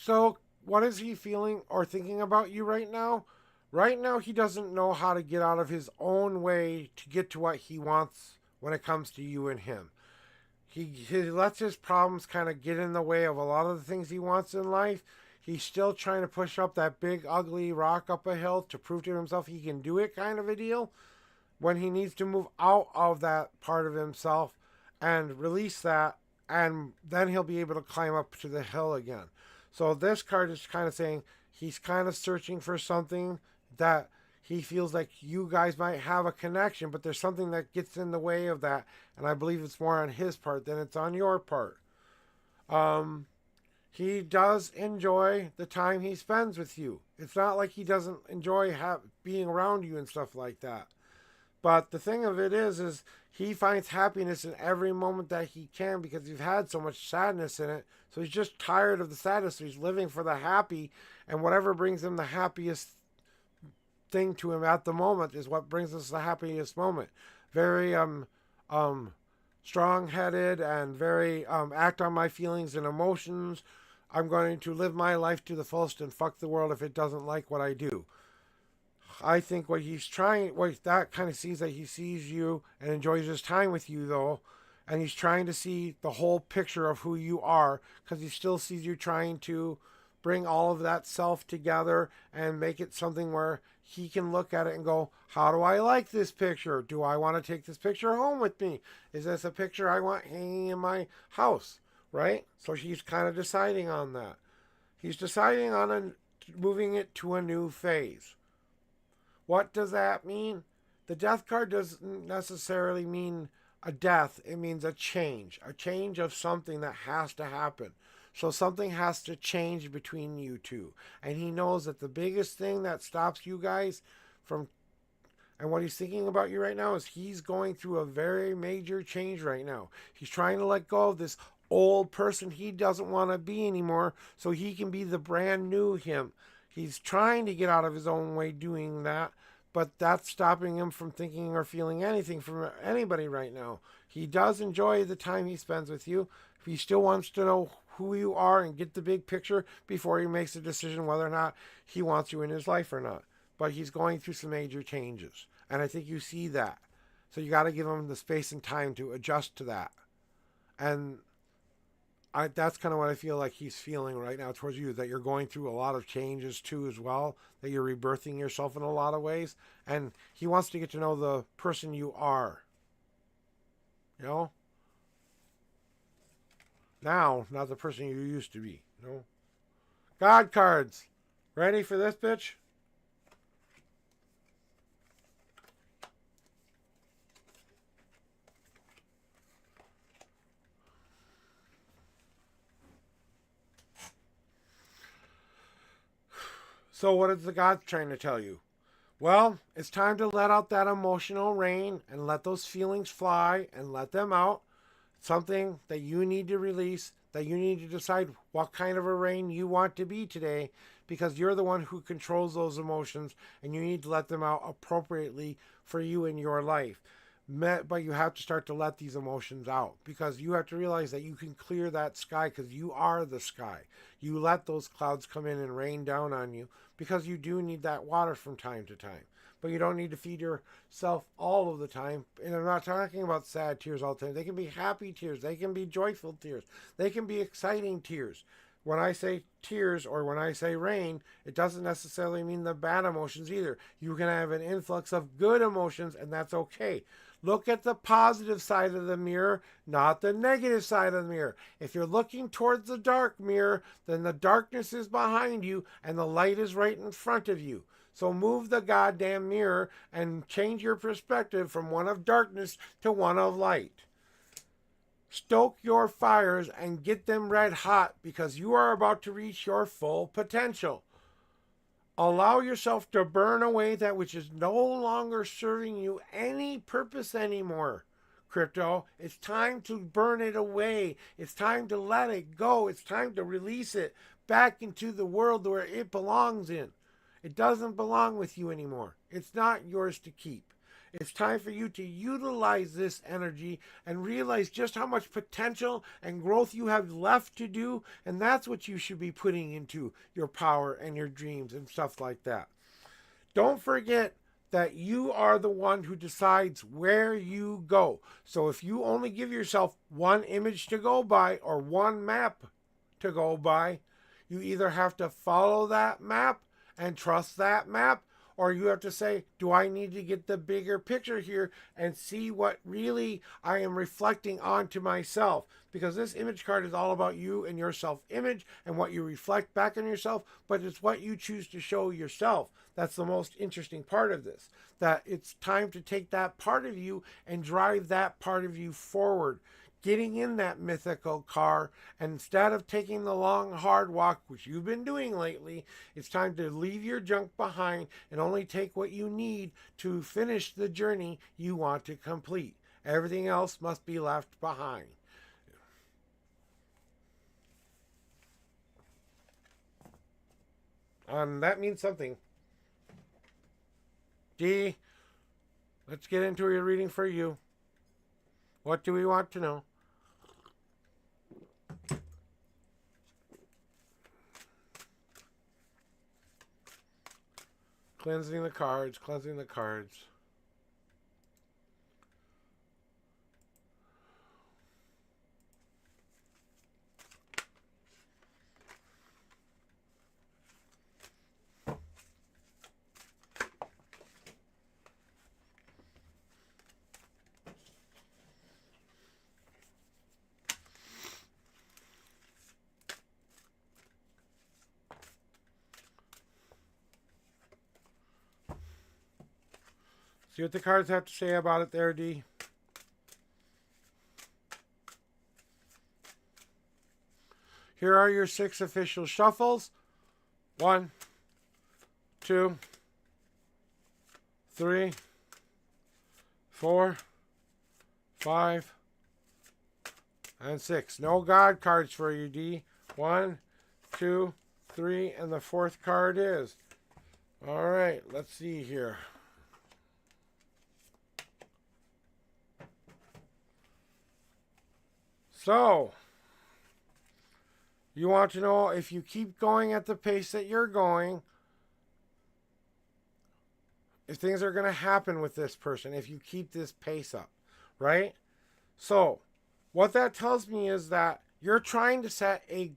So, what is he feeling or thinking about you right now? Right now, he doesn't know how to get out of his own way to get to what he wants when it comes to you and him. He lets his problems kind of get in the way of a lot of the things he wants in life. He's still trying to push up that big, ugly rock up a hill to prove to himself he can do it, kind of a deal. When he needs to move out of that part of himself and release that, and then he'll be able to climb up to the hill again. So this card is kind of saying he's kind of searching for something that he feels like you guys might have a connection, but there's something that gets in the way of that, and I believe it's more on his part than it's on your part. He does enjoy the time he spends with you. It's not like he doesn't enjoy being around you and stuff like that. But the thing of it is he finds happiness in every moment that he can because you've had so much sadness in it. So he's just tired of the sadness. So he's living for the happy, and whatever brings him the happiest thing to him at the moment is what brings us the happiest moment. Very strong-headed and very act on my feelings and emotions. I'm going to live my life to the fullest and fuck the world if it doesn't like what I do. I think what that kind of sees that he sees you and enjoys his time with you, though, and he's trying to see the whole picture of who you are because he still sees you trying to bring all of that self together and make it something where he can look at it and go, how do I like this picture? Do I want to take this picture home with me? Is this a picture I want hanging in my house? Right? So he's kind of deciding on that. He's deciding on moving it to a new phase. What does that mean? The death card doesn't necessarily mean a death. It means a change of something that has to happen. So something has to change between you two. And he knows that the biggest thing that stops you guys from, and what he's thinking about you right now is he's going through a very major change right now. He's trying to let go of this old person he doesn't want to be anymore so he can be the brand new him. He's trying to get out of his own way doing that, but that's stopping him from thinking or feeling anything from anybody right now. He does enjoy the time he spends with you. He still wants to know who you are and get the big picture before he makes a decision whether or not he wants you in his life or not. But he's going through some major changes, and I think you see that. So you got to give him the space and time to adjust to that. And that's kind of what I feel like he's feeling right now towards you, that you're going through a lot of changes too as well, that you're rebirthing yourself in a lot of ways, and he wants to get to know the person you are. You know? Now, not the person you used to be. You know? God cards. Ready for this, bitch? So what is the God trying to tell you? Well, it's time to let out that emotional rain and let those feelings fly and let them out. Something that you need to release, that you need to decide what kind of a rain you want to be today, because you're the one who controls those emotions and you need to let them out appropriately for you in your life. But you have to start to let these emotions out because you have to realize that you can clear that sky because you are the sky. You let those clouds come in and rain down on you because you do need that water from time to time. But you don't need to feed yourself all of the time. And I'm not talking about sad tears all the time. They can be happy tears. They can be joyful tears. They can be exciting tears. When I say tears or when I say rain, it doesn't necessarily mean the bad emotions either. You can have an influx of good emotions, and that's okay. Look at the positive side of the mirror, not the negative side of the mirror. If you're looking towards the dark mirror, then the darkness is behind you and the light is right in front of you. So move the goddamn mirror and change your perspective from one of darkness to one of light. Stoke your fires and get them red hot because you are about to reach your full potential. Allow yourself to burn away that which is no longer serving you any purpose anymore, crypto. It's time to burn it away. It's time to let it go. It's time to release it back into the world where it belongs in. It doesn't belong with you anymore. It's not yours to keep. It's time for you to utilize this energy and realize just how much potential and growth you have left to do. And that's what you should be putting into your power and your dreams and stuff like that. Don't forget that you are the one who decides where you go. So if you only give yourself one image to go by or one map to go by, you either have to follow that map and trust that map, or you have to say, do I need to get the bigger picture here and see what really I am reflecting onto myself? Because this image card is all about you and your self-image and what you reflect back on yourself, but it's what you choose to show yourself. That's the most interesting part of this, that it's time to take that part of you and drive that part of you forward. Getting in that mythical car, and instead of taking the long, hard walk, which you've been doing lately, it's time to leave your junk behind and only take what you need to finish the journey you want to complete. Everything else must be left behind. That means something. D, let's get into your reading for you. What do we want to know? Cleansing the cards, cleansing the cards. See what the cards have to say about it there, D. Here are your 6 official shuffles. 1, 2, 3, 4, 5, and 6. No God cards for you, D. 1, 2, 3, and the 4th card is. All right, let's see here. So, you want to know if you keep going at the pace that you're going, if things are going to happen with this person, if you keep this pace up, right? So, what that tells me is that you're trying to set a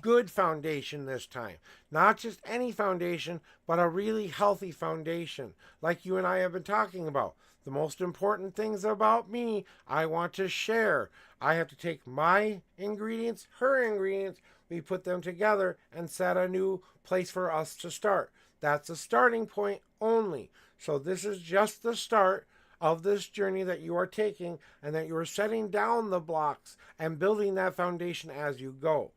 good foundation this time. Not just any foundation, but a really healthy foundation, like you and I have been talking about. The most important things about me, I want to share. I have to take my ingredients, her ingredients, we put them together and set a new place for us to start. That's a starting point only. So this is just the start of this journey that you are taking, and that you are setting down the blocks and building that foundation as you go.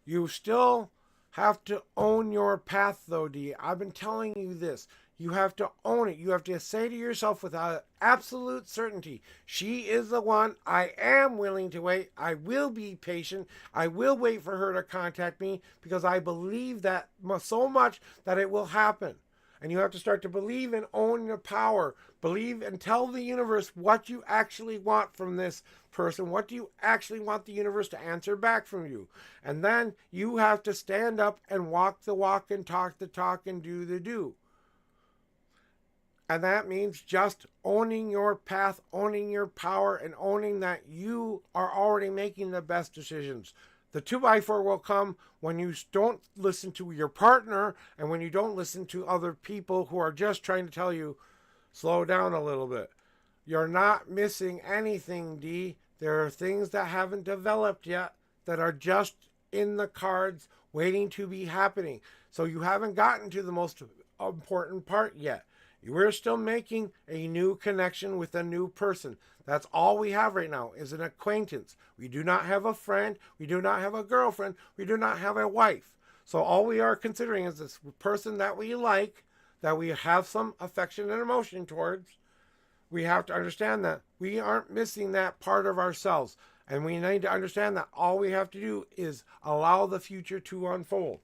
You still have to own your path, though, D. I've been telling you this. You have to own it. You have to say to yourself with absolute certainty, she is the one. I am willing to wait. I will be patient. I will wait for her to contact me because I believe that so much that it will happen. And you have to start to believe and own your power. Believe and tell the universe what you actually want from this person. What do you actually want the universe to answer back from you? And then you have to stand up and walk the walk and talk the talk and do the do. And that means just owning your path, owning your power, and owning that you are already making the best decisions. The 2x4 will come when you don't listen to your partner and when you don't listen to other people who are just trying to tell you, slow down a little bit. You're not missing anything, D. There are things that haven't developed yet that are just in the cards waiting to be happening. So you haven't gotten to the most important part yet. We're still making a new connection with a new person. That's all we have right now is an acquaintance. We do not have a friend. We do not have a girlfriend. We do not have a wife. So all we are considering is this person that we like, that we have some affection and emotion towards. We have to understand that we aren't missing that part of ourselves. And we need to understand that all we have to do is allow the future to unfold.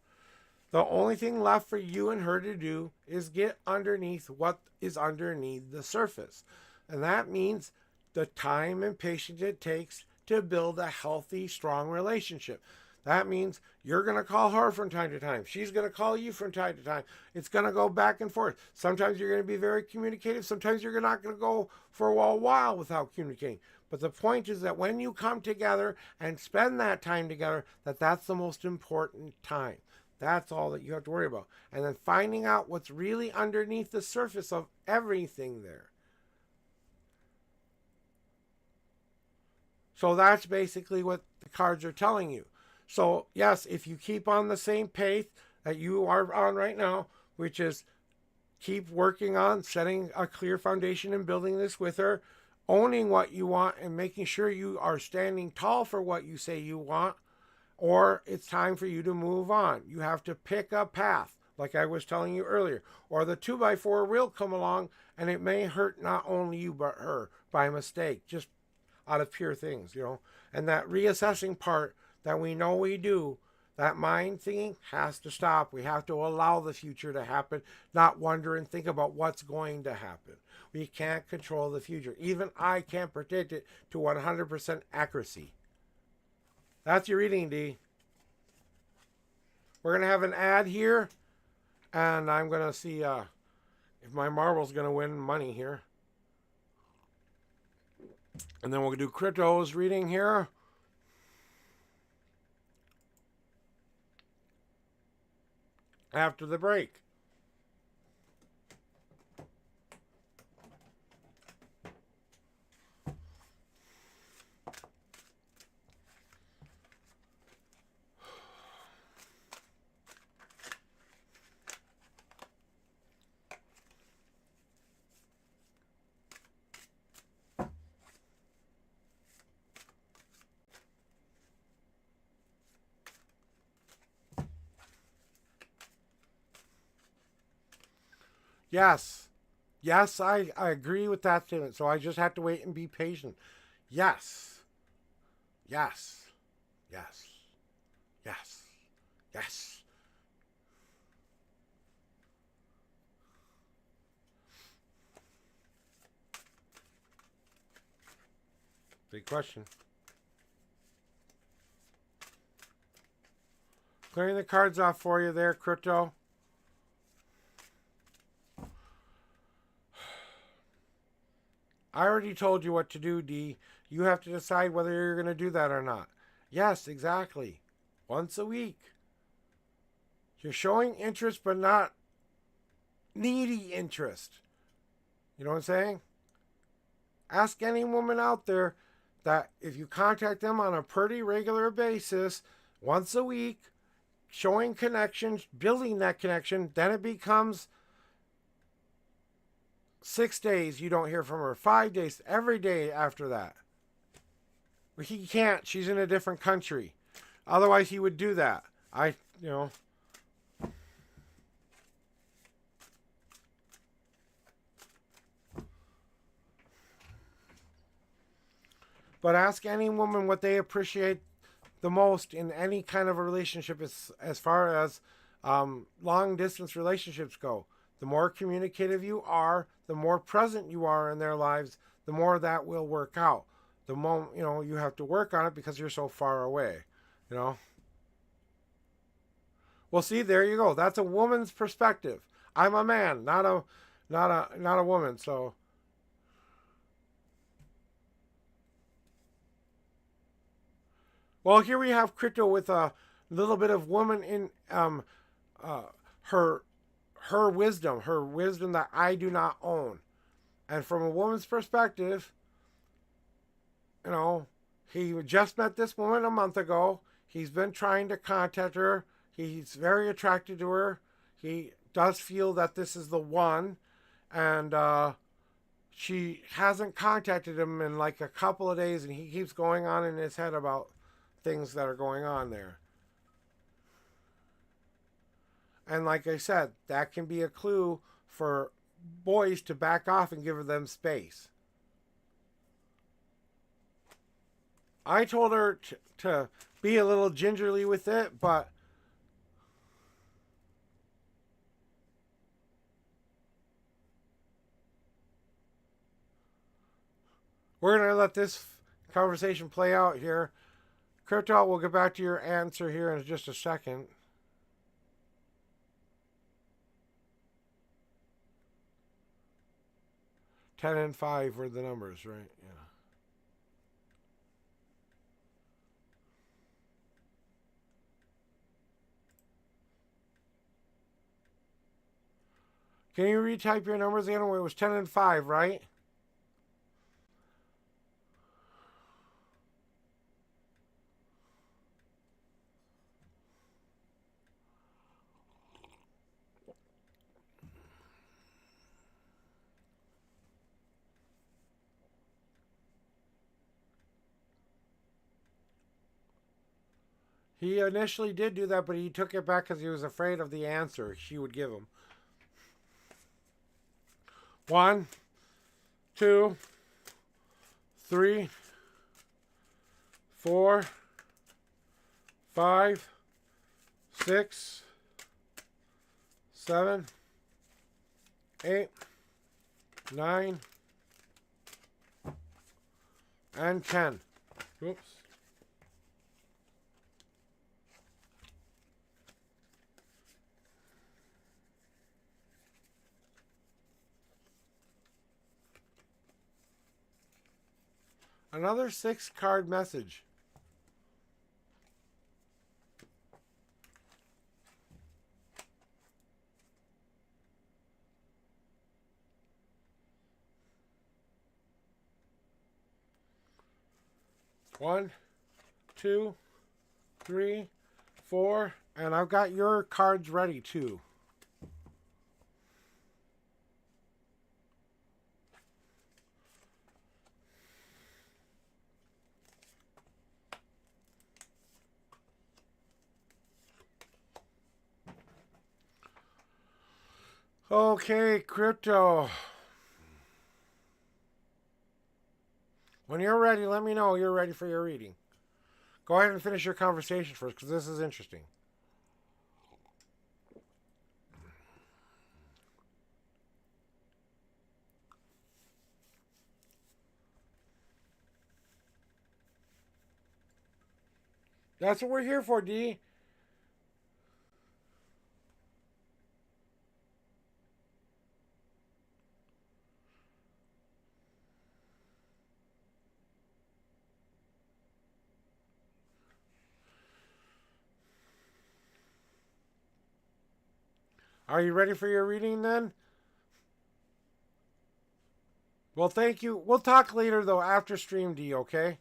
The only thing left for you and her to do is get underneath what is underneath the surface. And that means the time and patience it takes to build a healthy, strong relationship. That means you're going to call her from time to time. She's going to call you from time to time. It's going to go back and forth. Sometimes you're going to be very communicative. Sometimes you're not going to go for a while without communicating. But the point is that when you come together and spend that time together, that's the most important time. That's all that you have to worry about. And then finding out what's really underneath the surface of everything there. So that's basically what the cards are telling you. So yes, if you keep on the same pace that you are on right now, which is keep working on setting a clear foundation and building this with her, owning what you want and making sure you are standing tall for what you say you want, or it's time for you to move on. You have to pick a path, like I was telling you earlier, or the 2x4 will come along and it may hurt not only you but her by mistake, just out of pure things, And that reassessing part that we know we do, that mind thinking has to stop. We have to allow the future to happen, not wonder and think about what's going to happen. We can't control the future. Even I can't predict it to 100% accuracy. That's your reading, D. We're going to have an ad here, and I'm going to see if my marble's going to win money here. And then we'll do crypto's reading here. After the break. Yes. Yes, I agree with that statement. So I just have to wait and be patient. Yes. Yes. Yes. Yes. Yes. Big question. Clearing the cards off for you there, Crypto. I already told you what to do, D. You have to decide whether you're going to do that or not. Yes, exactly. Once a week. You're showing interest, but not needy interest. You know what I'm saying? Ask any woman out there that if you contact them on a pretty regular basis, once a week, showing connections, building that connection, then it becomes 6 days you don't hear from her, 5 days, every day after that. But he can't. She's in a different country. Otherwise, he would do that. But ask any woman what they appreciate the most in any kind of a relationship as far as long distance relationships go. The more communicative you are, the more present you are in their lives, the more that will work out. The more, you have to work on it because you're so far away, Well, see, there you go. That's a woman's perspective. I'm a man, not a woman, so. Well, here we have Crypto with a little bit of woman in her wisdom that I do not own. And from a woman's perspective, he just met this woman a month ago. He's been trying to contact her. He's very attracted to her. He does feel that this is the one. And she hasn't contacted him in like a couple of days, and he keeps going on in his head about things that are going on there. And like I said, that can be a clue for boys to back off and give them space. I told her to be a little gingerly with it, but we're going to let this conversation play out here. Crypto, we'll get back to your answer here in just a second. Ten and 5 were the numbers, right? Yeah. Can you retype your numbers again? It was 10 and 5, right? He initially did do that, but he took it back because he was afraid of the answer she would give him. 1, 2, 3, 4, 5, 6, 7, 8, 9, and 10. Oops. Another 6-card message. One, 2, 3, 4, and I've got your cards ready too. Okay, crypto. When you're ready, let me know you're ready for your reading. Go ahead and finish your conversation first, because this is interesting. That's what we're here for, D. Are you ready for your reading then? Well, thank you. We'll talk later, though, after stream, D, okay?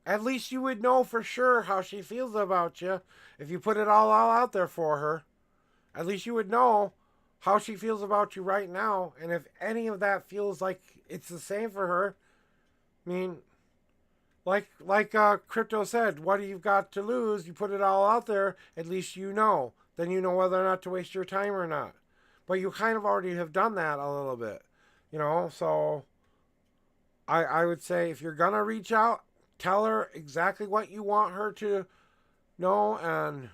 At least you would know for sure how she feels about you if you put it all out there for her. At least you would know how she feels about you right now, and if any of that feels like it's the same for her. I mean, like Crypto said, what do you got to lose? You put it all out there, at least you know. Then you know whether or not to waste your time or not. But you kind of already have done that a little bit, you know. So I would say if you're gonna reach out, tell her exactly what you want her to know, and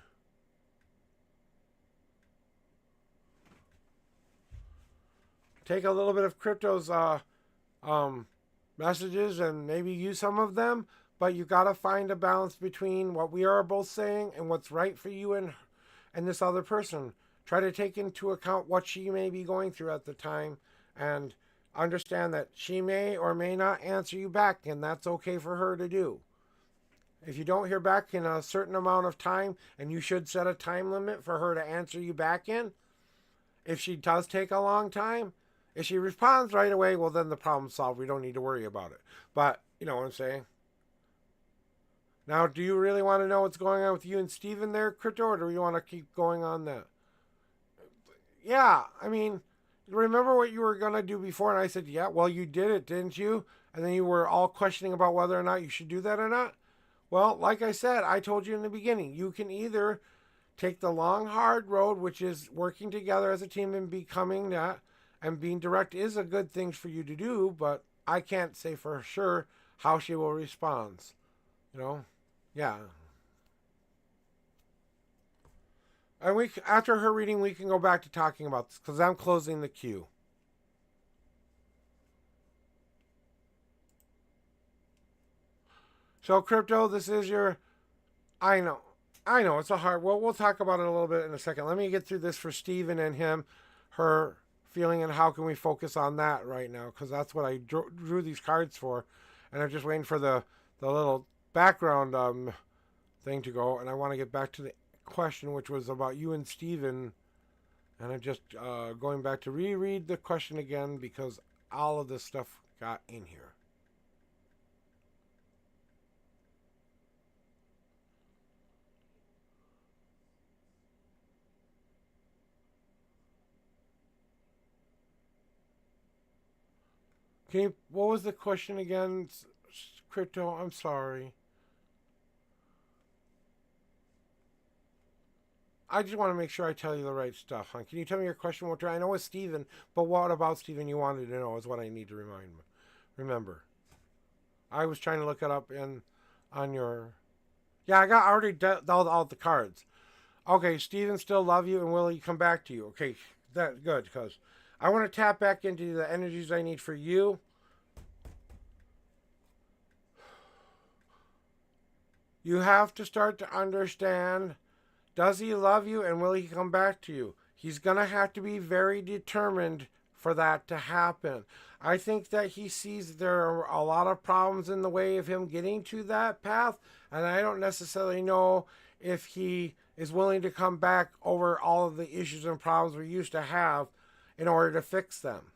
take a little bit of Crypto's messages and maybe use some of them. But you got to find a balance between what we are both saying and what's right for you and this other person. Try to take into account what she may be going through at the time, and understand that she may or may not answer you back, and that's okay for her to do. If you don't hear back in a certain amount of time, and you should set a time limit for her to answer you back in, if she does take a long time, if she responds right away, well, then the problem's solved. We don't need to worry about it. But, you know what I'm saying? Now, do you really want to know what's going on with you and Steven there, Crypto, or do you want to keep going on that? Yeah, I mean, remember what you were going to do before, and I said, yeah, well, you did it, didn't you? And then you were all questioning about whether or not you should do that or not. Well, like I said, I told you in the beginning, you can either take the long, hard road, which is working together as a team and becoming that, and being direct is a good thing for you to do, but I can't say for sure how she will respond. You know? Yeah. And after her reading, we can go back to talking about this because I'm closing the queue. So, Crypto, this is your... I know it's a hard... Well, we'll talk about it a little bit in a second. Let me get through this for Steven and him, her feeling, and how can we focus on that right now, because that's what I drew these cards for. And I'm just waiting for the little background thing to go. And I want to get back to the question, which was about you and Steven. And I'm just going back to reread the question again because all of this stuff got in here. What was the question again, Crypto? I'm sorry. I just want to make sure I tell you the right stuff, huh? Can you tell me your question one more time? I know it's Steven, but what about Steven you wanted to know is what I need to remember. I was trying to look it up on your... Yeah, I already dealt out the cards. Okay, Steven still love you and will he come back to you? Okay, that's good, because I want to tap back into the energies I need for you. You have to start to understand, does he love you and will he come back to you? He's going to have to be very determined for that to happen. I think that he sees there are a lot of problems in the way of him getting to that path, and I don't necessarily know if he is willing to come back over all of the issues and problems we used to have in order to fix them,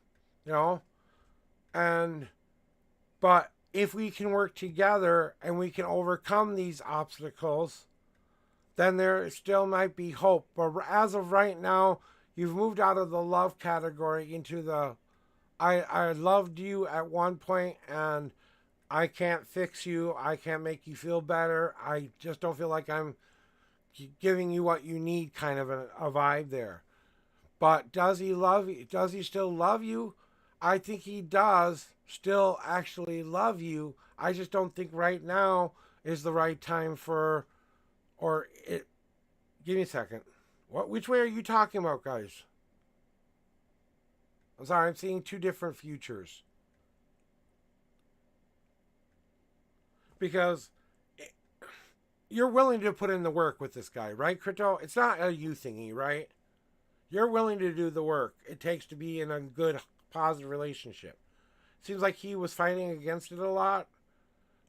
you know? But if we can work together and we can overcome these obstacles, then there still might be hope. But as of right now, you've moved out of the love category into the I loved you at one point and I can't fix you. I can't make you feel better. I just don't feel like I'm giving you what you need kind of a vibe there. But does he love you? Does he still love you? I think he does still actually love you. I just don't think right now is the right time for, give me a second. Which way are you talking about, guys? I'm sorry, I'm seeing two different futures. Because you're willing to put in the work with this guy, right, Crypto? It's not a you thingy, right? You're willing to do the work it takes to be in a good, positive relationship. Seems like he was fighting against it a lot.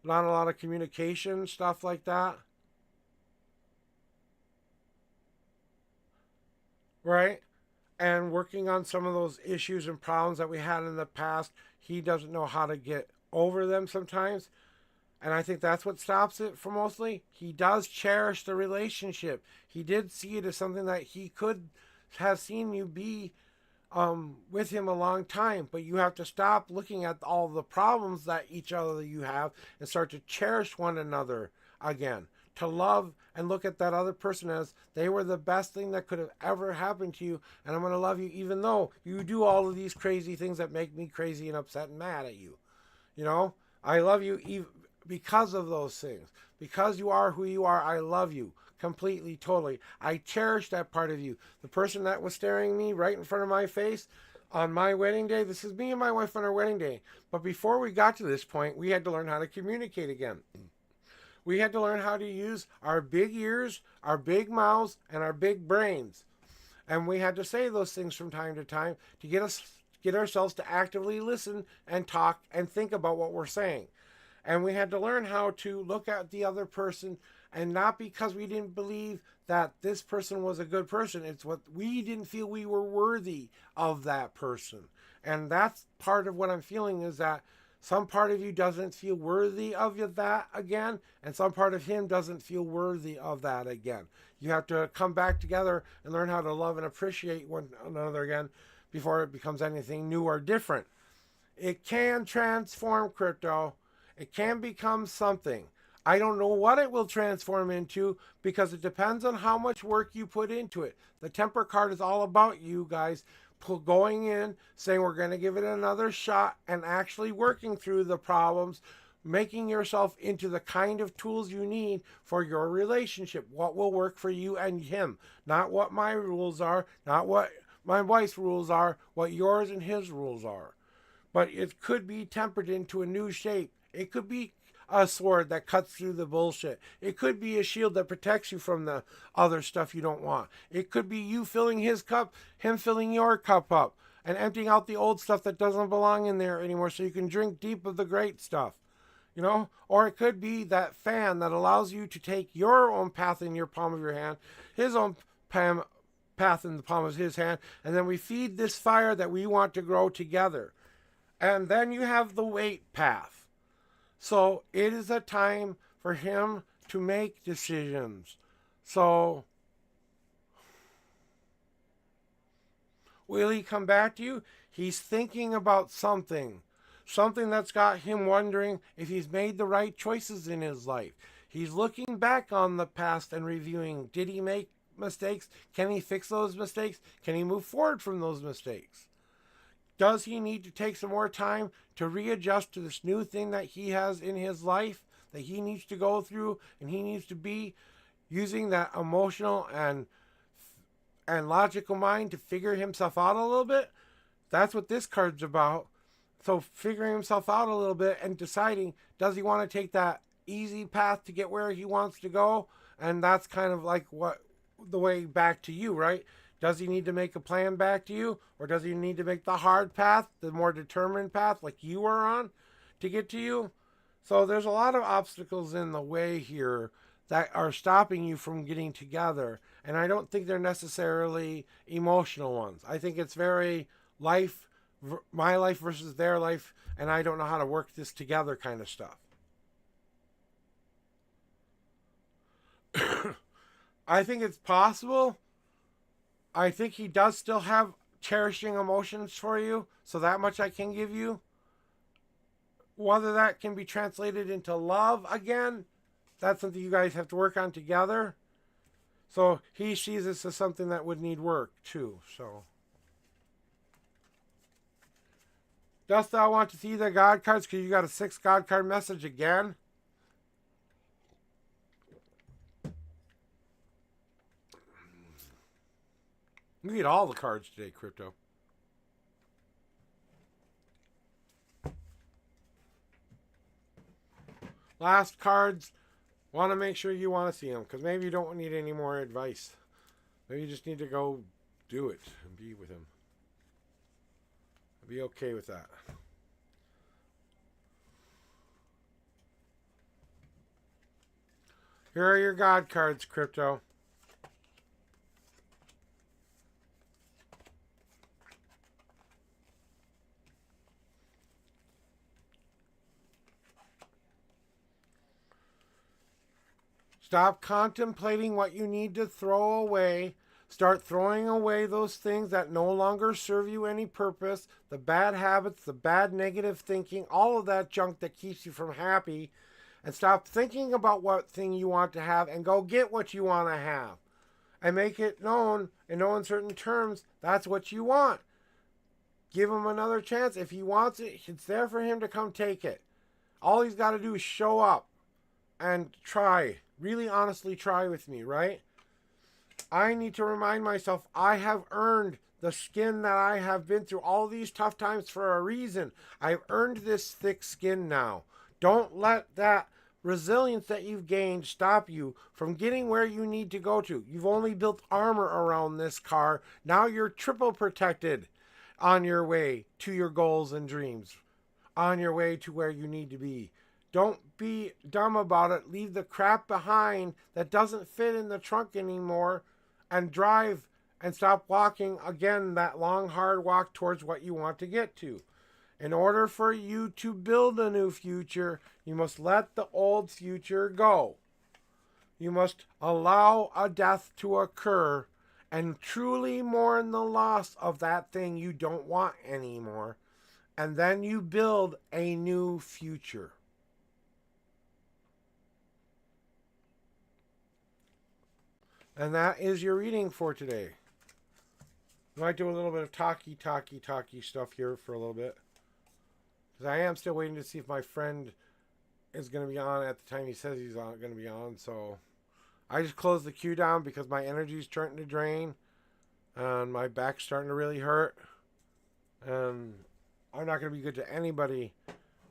Not a lot of communication, stuff like that. Right? And working on some of those issues and problems that we had in the past, he doesn't know how to get over them sometimes. And I think that's what stops it for mostly. He does cherish the relationship. He did see it as something that he could have seen you be with him a long time, but you have to stop looking at all the problems that each other you have and start to cherish one another again. To love and look at that other person as they were the best thing that could have ever happened to you, and I'm going to love you even though you do all of these crazy things that make me crazy and upset and mad at you. You know, I love you even because of those things. Because you are who you are, I love you. Completely, totally. I cherish that part of you. The person that was staring me right in front of my face on my wedding day, this is me and my wife on our wedding day. But before we got to this point, we had to learn how to communicate again. We had to learn how to use our big ears, our big mouths, and our big brains. And we had to say those things from time to time to get ourselves to actively listen and talk and think about what we're saying. And we had to learn how to look at the other person, and not because we didn't believe that this person was a good person. It's what we didn't feel we were worthy of that person. And that's part of what I'm feeling, is that some part of you doesn't feel worthy of that again, and some part of him doesn't feel worthy of that again. You have to come back together and learn how to love and appreciate one another again before it becomes anything new or different. It can transform, Crypto. It can become something. I don't know what it will transform into because it depends on how much work you put into it. The Temper card is all about you guys going in, saying we're going to give it another shot and actually working through the problems making yourself into the kind of tools you need for your relationship. What will work for you and him. Not what my rules are, not what my wife's rules are, what yours and his rules are. But it could be tempered into a new shape. It could be a sword that cuts through the bullshit. It could be a shield that protects you from the other stuff you don't want. It could be you filling his cup, him filling your cup up, and emptying out the old stuff that doesn't belong in there anymore so you can drink deep of the great stuff. You know, or it could be that fan that allows you to take your own path in your palm of your hand, his own path in the palm of his hand, and then we feed this fire that we want to grow together. And then you have the weight path. So it is a time for him to make decisions. So will he come back to you? He's thinking about something. Something that's got him wondering if he's made the right choices in his life. He's looking back on the past and reviewing, did he make mistakes? Can he fix those mistakes? Can he move forward from those mistakes? Does he need to take some more time to readjust to this new thing that he has in his life that he needs to go through, and he needs to be using that emotional and logical mind to figure himself out a little bit? That's what this card's about. So figuring himself out a little bit and deciding, does he want to take that easy path to get where he wants to go? And that's kind of like what the way back to you, right? Does he need to make a plan back to you? Or does he need to make the hard path, the more determined path like you are on to get to you? So there's a lot of obstacles in the way here that are stopping you from getting together. And I don't think they're necessarily emotional ones. I think it's very my life versus their life, and I don't know how to work this together kind of stuff. I think it's possible. I think he does still have cherishing emotions for you, so that much I can give you. Whether that can be translated into love again, that's something you guys have to work on together. So he sees this as something that would need work too, so. Dost thou want to see the God cards? Because you got a 6 God card message again. You get all the cards today, Crypto. Last cards. Want to make sure you want to see them. Because maybe you don't need any more advice. Maybe you just need to go do it and be with him. Be okay with that. Here are your God cards, Crypto. Stop contemplating what you need to throw away. Start throwing away those things that no longer serve you any purpose, the bad habits, the bad negative thinking, all of that junk that keeps you from happy, and stop thinking about what thing you want to have and go get what you want to have. And make it known in no uncertain terms that's what you want. Give him another chance. If he wants it, it's there for him to come take it. All he's got to do is show up and try. Really honestly try with me, right? I need to remind myself I have earned the skin that I have been through all these tough times for a reason. I've earned this thick skin now. Don't let that resilience that you've gained stop you from getting where you need to go to. You've only built armor around this car. Now you're triple protected on your way to your goals and dreams, on your way to where you need to be. Don't be dumb about it. Leave the crap behind that doesn't fit in the trunk anymore and drive and stop walking again that long, hard walk towards what you want to get to. In order for you to build a new future, you must let the old future go. You must allow a death to occur and truly mourn the loss of that thing you don't want anymore. And then you build a new future. And that is your reading for today. I might do a little bit of talky stuff here for a little bit. Because I am still waiting to see if my friend is going to be on at the time he says he's going to be on. So I just closed the queue down because my energy's starting to drain and my back's starting to really hurt. And I'm not going to be good to anybody.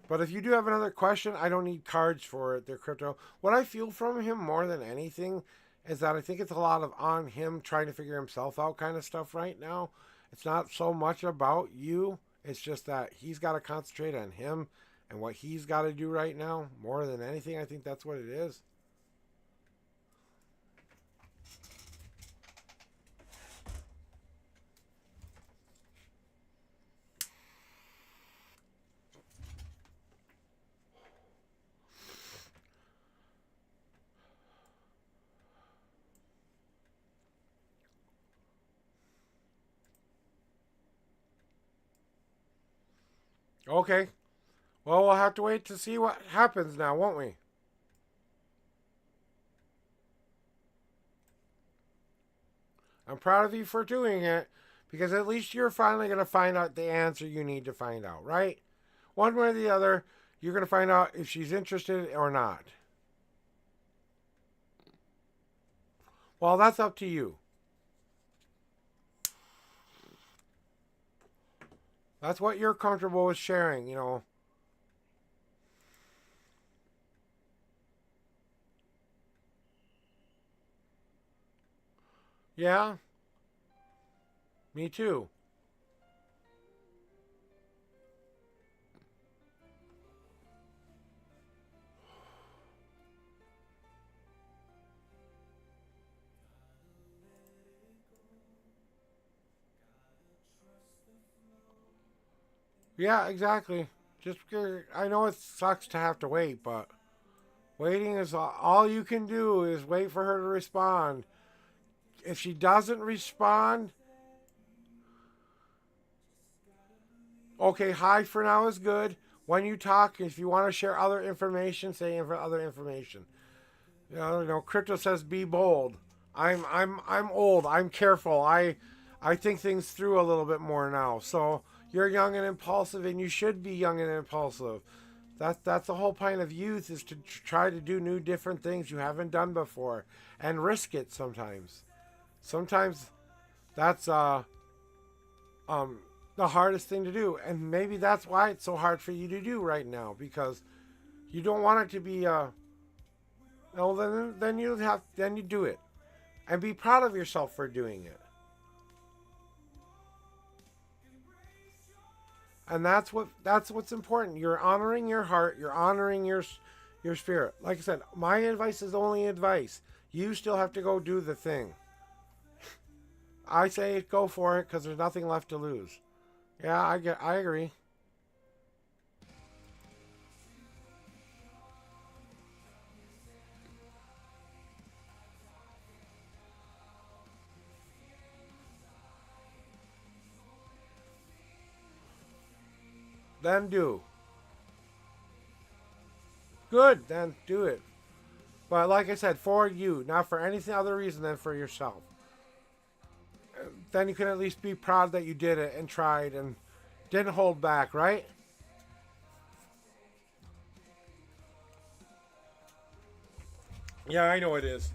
But if you do have another question, I don't need cards for it. They're crypto. What I feel from him more than anything is that I think it's a lot of on him trying to figure himself out kind of stuff right now. It's not so much about you. It's just that he's got to concentrate on him and what he's got to do right now. More than anything, I think that's what it is. Okay. Well, we'll have to wait to see what happens now, won't we? I'm proud of you for doing it because at least you're finally going to find out the answer you need to find out, right? One way or the other, you're going to find out if she's interested or not. Well, that's up to you. That's what you're comfortable with sharing, you know. Yeah, me too. Yeah, exactly. Just because I know it sucks to have to wait, but waiting is all you can do is wait for her to respond. If she doesn't respond, okay, hi for now is good. When you talk, if you want to share other information, say other information. Crypto says be bold. I'm old. I'm careful. I think things through a little bit more now. So you're young and impulsive, and you should be young and impulsive. That's the whole point of youth is to try to do new, different things you haven't done before, and risk it sometimes. Sometimes that's the hardest thing to do, and maybe that's why it's so hard for you to do right now because you don't want it to be no. Then you do it, and be proud of yourself for doing it. And that's what's important. You're honoring your heart. You're honoring your spirit. Like I said, my advice is only advice. You still have to go do the thing. I say go for it because there's nothing left to lose. Yeah, I agree. Then do. Good, then do it. But like I said, for you, not for anything other reason than for yourself. Then you can at least be proud that you did it and tried and didn't hold back, right? Yeah, I know it is.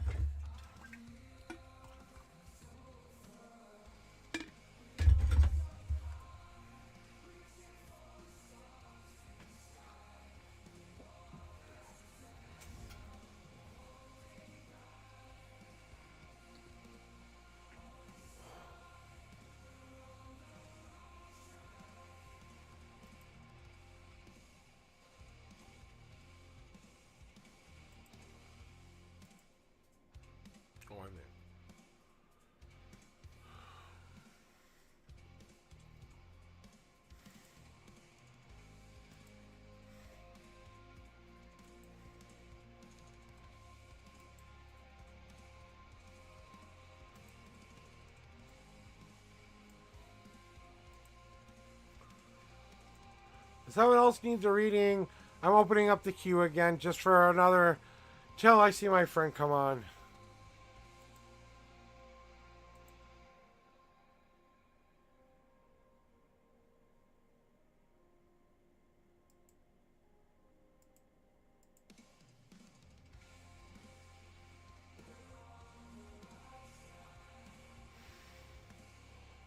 Oh, I'm in. If someone else needs a reading, I'm opening up the queue again just for another till I see my friend come on.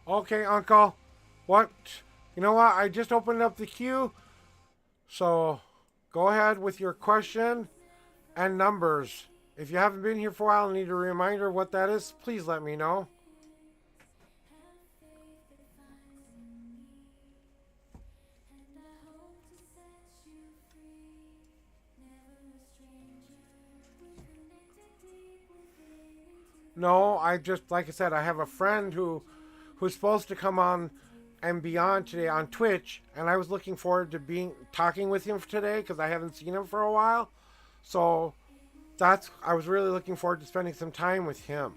Okay, Uncle. What? You know what? I just opened up the queue. So go ahead with your question and numbers. If you haven't been here for a while and need a reminder of what that is, please let me know. No, I just, like I said, I have a friend who's supposed to come on and be on today on Twitch, and I was looking forward to talking with him today because I haven't seen him for a while. So I was really looking forward to spending some time with him,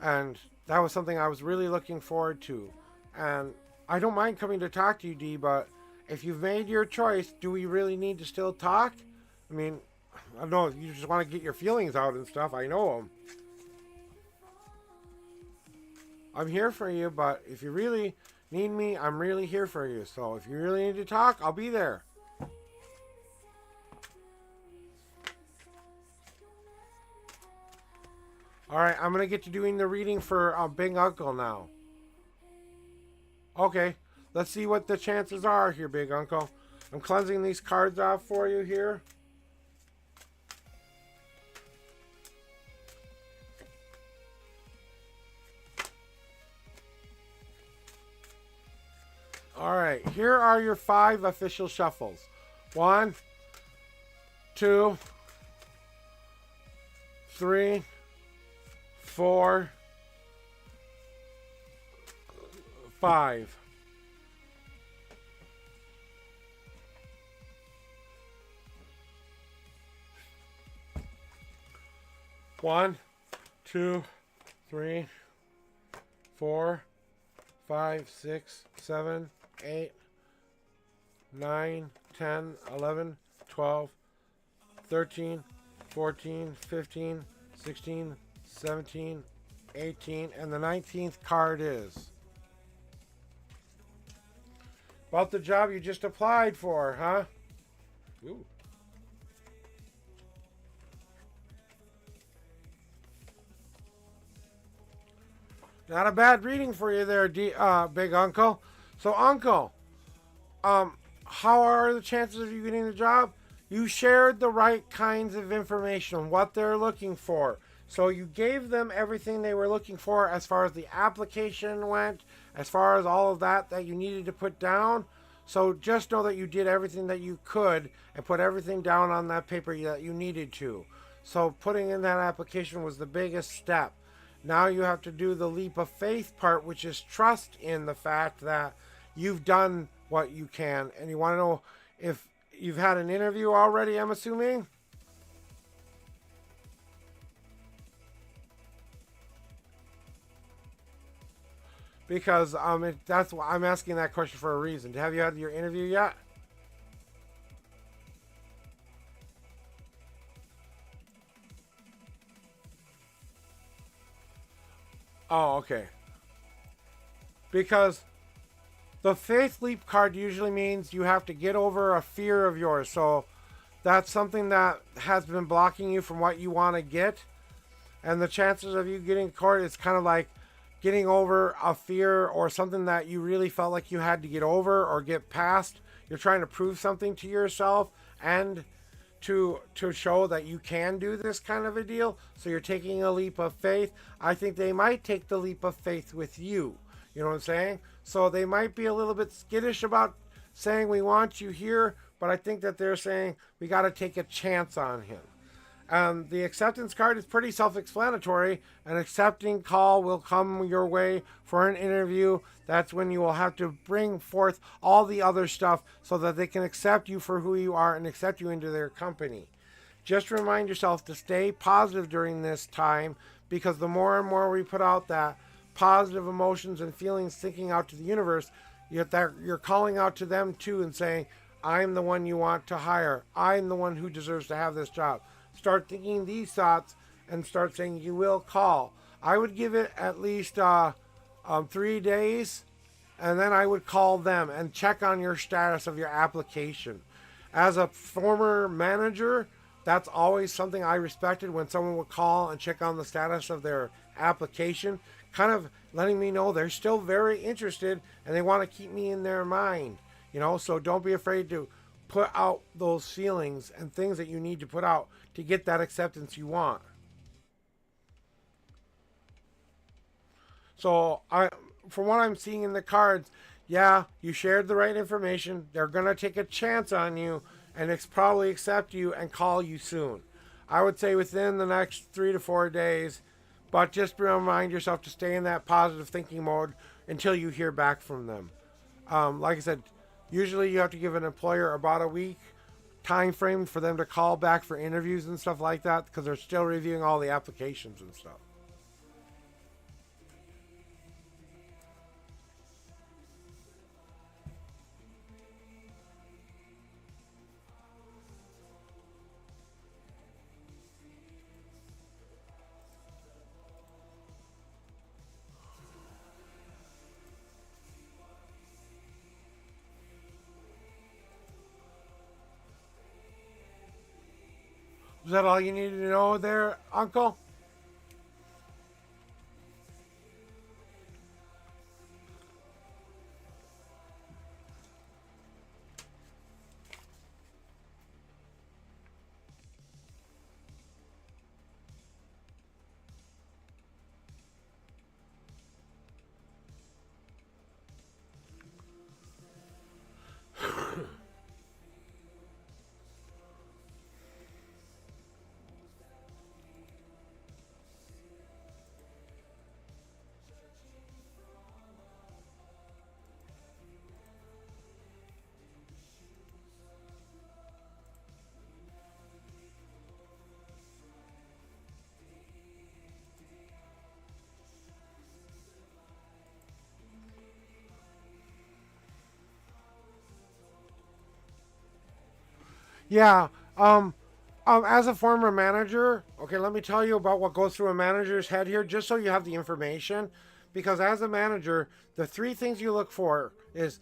and that was something I was really looking forward to. And I don't mind coming to talk to you, D, but if you've made your choice, do we really need to still talk? I mean, I don't know, you just want to get your feelings out and stuff. I know them. I'm here for you, but if you really need me, I'm really here for you. So if you really need to talk, I'll be there. Alright, I'm going to get to doing the reading for Big Uncle now. Okay, let's see what the chances are here, Big Uncle. I'm cleansing these cards off for you here. Alright, here are your 5 official shuffles. 1, 2, 3, 4, 5. One, 2, 3, 4, 5, 6, 7, 8, 9, 10, 11, 12, 13, 14, 15, 16, 17, 18, and the 19th card is about the job you just applied for, huh? Ooh. Not a bad reading for you there, Big Uncle. So, Uncle, how are the chances of you getting the job? You shared the right kinds of information, what they're looking for. So you gave them everything they were looking for as far as the application went, as far as all of that you needed to put down. So just know that you did everything that you could and put everything down on that paper that you needed to. So putting in that application was the biggest step. Now you have to do the leap of faith part, which is trust in the fact that you've done what you can. And you want to know if you've had an interview already, I'm assuming? Because that's why I'm asking that question for a reason. Have you had your interview yet? Oh, okay. Because the Faith Leap card usually means you have to get over a fear of yours. So that's something that has been blocking you from what you want to get. And the chances of you getting caught is kind of like getting over a fear or something that you really felt like you had to get over or get past. You're trying to prove something to yourself and to show that you can do this kind of a deal. So you're taking a leap of faith. I think they might take the leap of faith with you. You know what I'm saying? So they might be a little bit skittish about saying we want you here, but I think that they're saying we got to take a chance on him. The acceptance card is pretty self-explanatory. An accepting call will come your way for an interview. That's when you will have to bring forth all the other stuff so that they can accept you for who you are and accept you into their company. Just remind yourself to stay positive during this time, because the more and more we put out that positive emotions and feelings thinking out to the universe, you're calling out to them too and saying, I'm the one you want to hire. I'm the one who deserves to have this job. Start thinking these thoughts and start saying you will call. I would give it at least 3 days, and then I would call them and check on your status of your application. As a former manager, that's always something I respected, when someone would call and check on the status of their application, kind of letting me know they're still very interested and they want to keep me in their mind. So don't be afraid to put out those feelings and things that you need to put out to get that acceptance you want. So from what I'm seeing in the cards, yeah, you shared the right information. They're gonna take a chance on you and probably accept you and call you soon. I would say within the next 3 to 4 days, but just remind yourself to stay in that positive thinking mode until you hear back from them. Like I said, usually you have to give an employer about a week time frame for them to call back for interviews and stuff like that because they're still reviewing all the applications and stuff. Is that all you needed to know there, Uncle? Yeah. As a former manager, okay, let me tell you about what goes through a manager's head here, just so you have the information. Because as a manager, the three things you look for is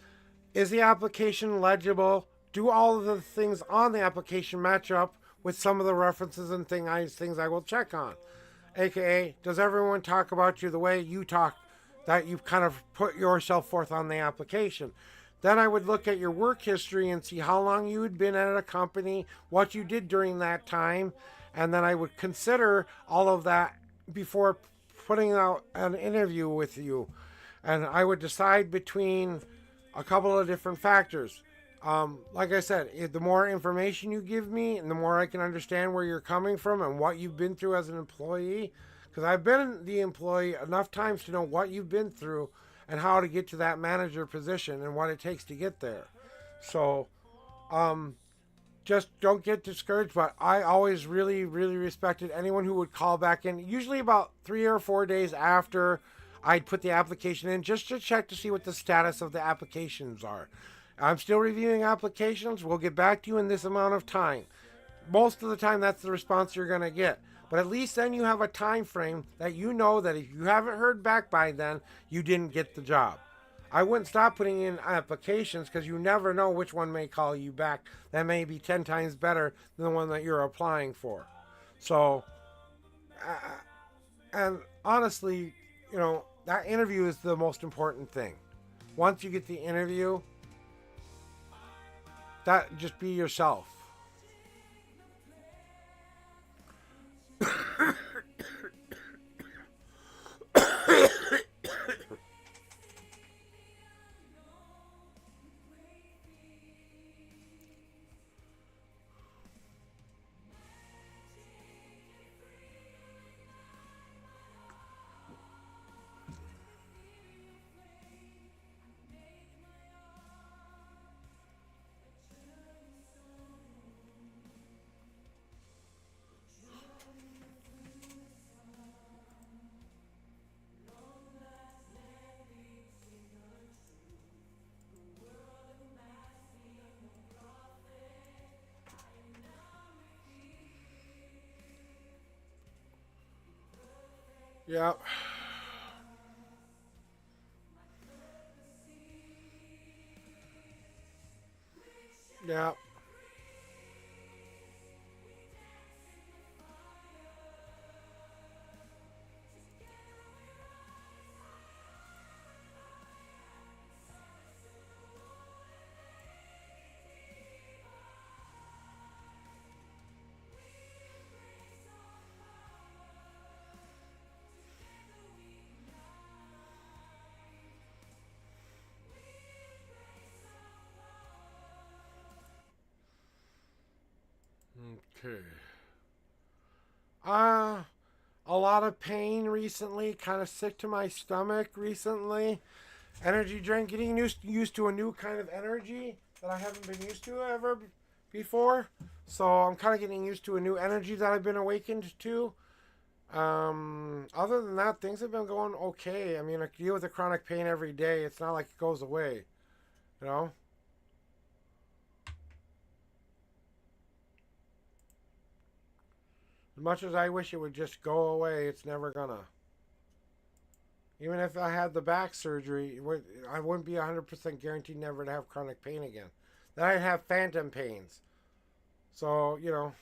the application legible? Do all of the things on the application match up with some of the references and things I will check on? AKA, does everyone talk about you the way you talk, that you've kind of put yourself forth on the application? Then I would look at your work history and see how long you had been at a company, what you did during that time, and then I would consider all of that before putting out an interview with you. And I would decide between a couple of different factors. Like I said, the more information you give me and the more I can understand where you're coming from and what you've been through as an employee, because I've been the employee enough times to know what you've been through and how to get to that manager position and what it takes to get there. So, just don't get discouraged, but I always really, really respected anyone who would call back in, usually about 3 or 4 days after I'd put the application in, just to check to see what the status of the applications are. I'm still reviewing applications. We'll get back to you in this amount of time. Most of the time, that's the response you're going to get. But at least then you have a time frame that you know that if you haven't heard back by then, you didn't get the job. I wouldn't stop putting in applications because you never know which one may call you back. That may be 10 times better than the one that you're applying for. So, and honestly, that interview is the most important thing. Once you get the interview, that just be yourself. Yep. Yep. Okay. A lot of pain recently. Kind of sick to my stomach recently. Energy drink. Getting used to a new kind of energy that I haven't been used to ever before. So I'm kind of getting used to a new energy that I've been awakened to. Other than that, things have been going okay. I mean, I deal with the chronic pain every day. It's not like it goes away, you know? As much as I wish it would just go away, it's never gonna. Even if I had the back surgery, I wouldn't be 100% guaranteed never to have chronic pain again. Then I'd have phantom pains. So, you know.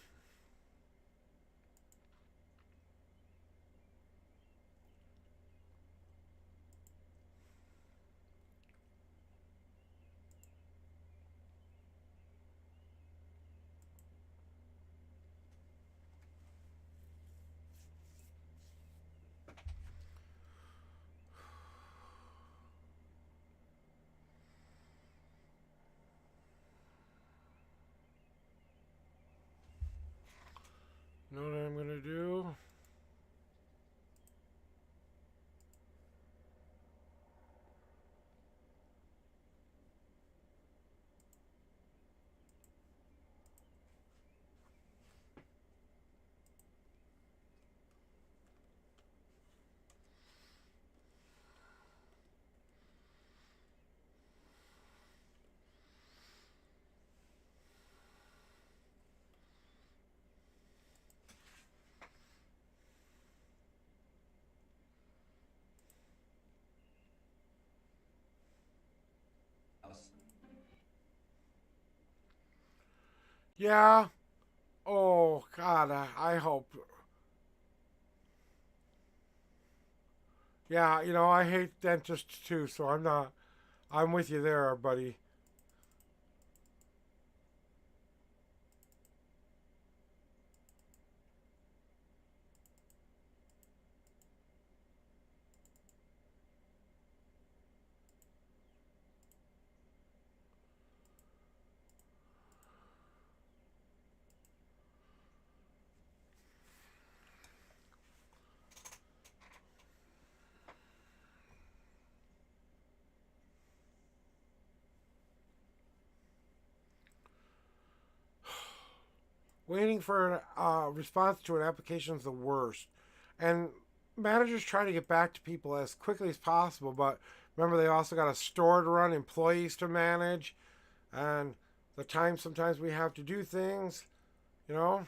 Know what I'm gonna do? Yeah. Oh, God, I hope. Yeah, you know, I hate dentists too, so I'm not. I'm with you there, buddy. Waiting for a response to an application is the worst. And managers try to get back to people as quickly as possible, but remember, they also got a store to run, employees to manage, and the time sometimes we have to do things, you know?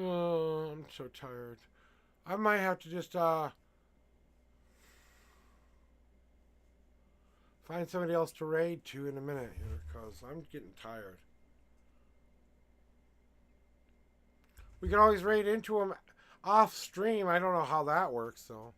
Oh, I'm so tired. I might have to just find somebody else to raid to in a minute here, because I'm getting tired. We can always raid into them off stream. I don't know how that works, though.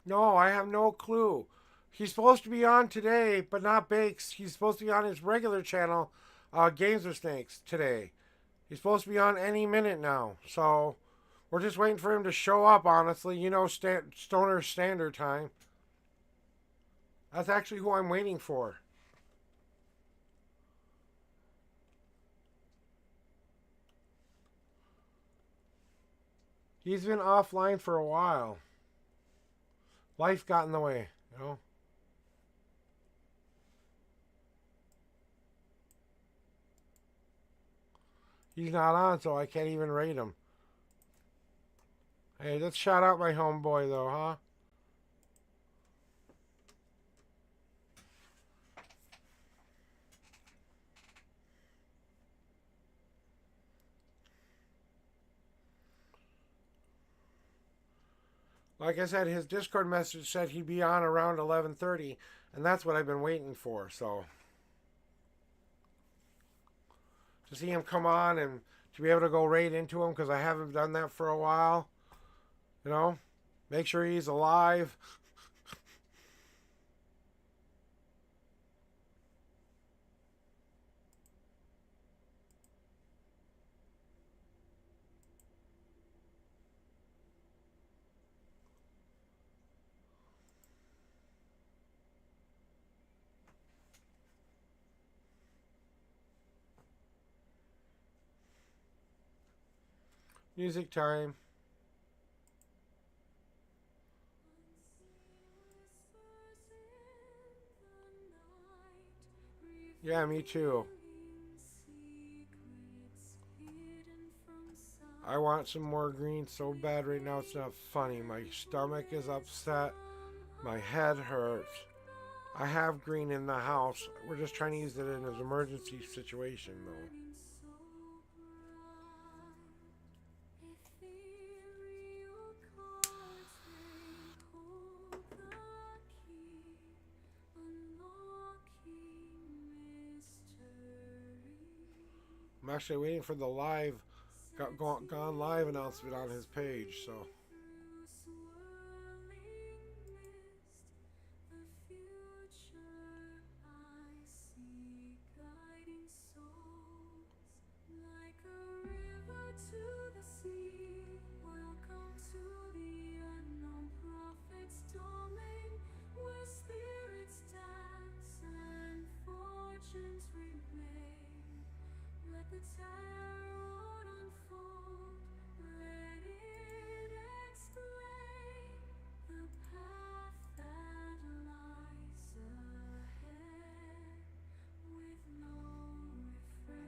No, I have no clue. He's supposed to be on today, but not Bakes. He's supposed to be on his regular channel, Games with Snakes, today. He's supposed to be on any minute now. So we're just waiting for him to show up, honestly. You know, Stoner Standard Time. That's actually who I'm waiting for. He's been offline for a while. Life got in the way, you know? He's not on, so I can't even rate him. Hey, let's shout out my homeboy, though, huh? Like I said, his Discord message said he'd be on around 11:30, and that's what I've been waiting for, so. To see him come on and to be able to go right into him, because I haven't done that for a while. You know? Make sure he's alive. Music time. Yeah, me too. I want some more green so bad right now it's not funny. My stomach is upset. My head hurts. I have green in the house. We're just trying to use it in an emergency situation though. Ethereal chords, they hold the key, unlocking mystery. I'm actually waiting for the live gone live announcement on his page, so Through swirling mist, the future I see, guiding souls like a river to the sea. Welcome to the unknown prophet's domain, where spirits dance and fortunes remain. Let the tarot unfold, let it explain the path that lies ahead with no refrain.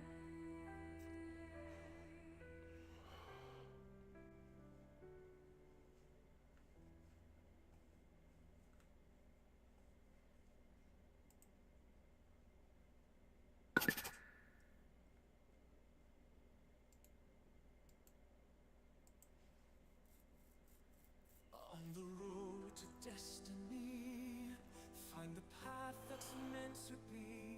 On the road to destiny, find the path that's meant to be.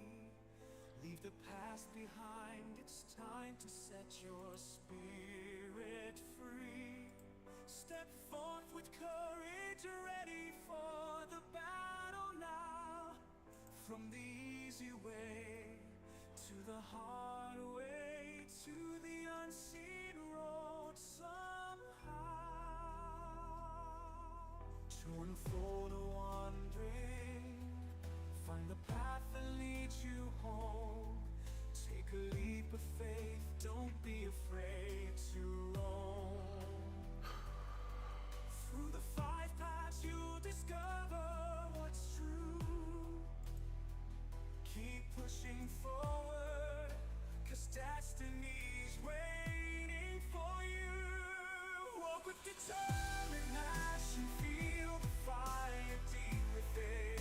Leave the past behind, it's time to set your spirit free. Step forth with courage, ready for the battle now. From the easy way to the hard way, to the unseen road somehow. To unfold a wandering, find the path that leads you home. Take a leap of faith, don't be afraid to roam. Through the 5 paths you'll discover what's true. Keep pushing forward, 'cause destiny's waiting for you. Walk with determination, feel the fire deep within.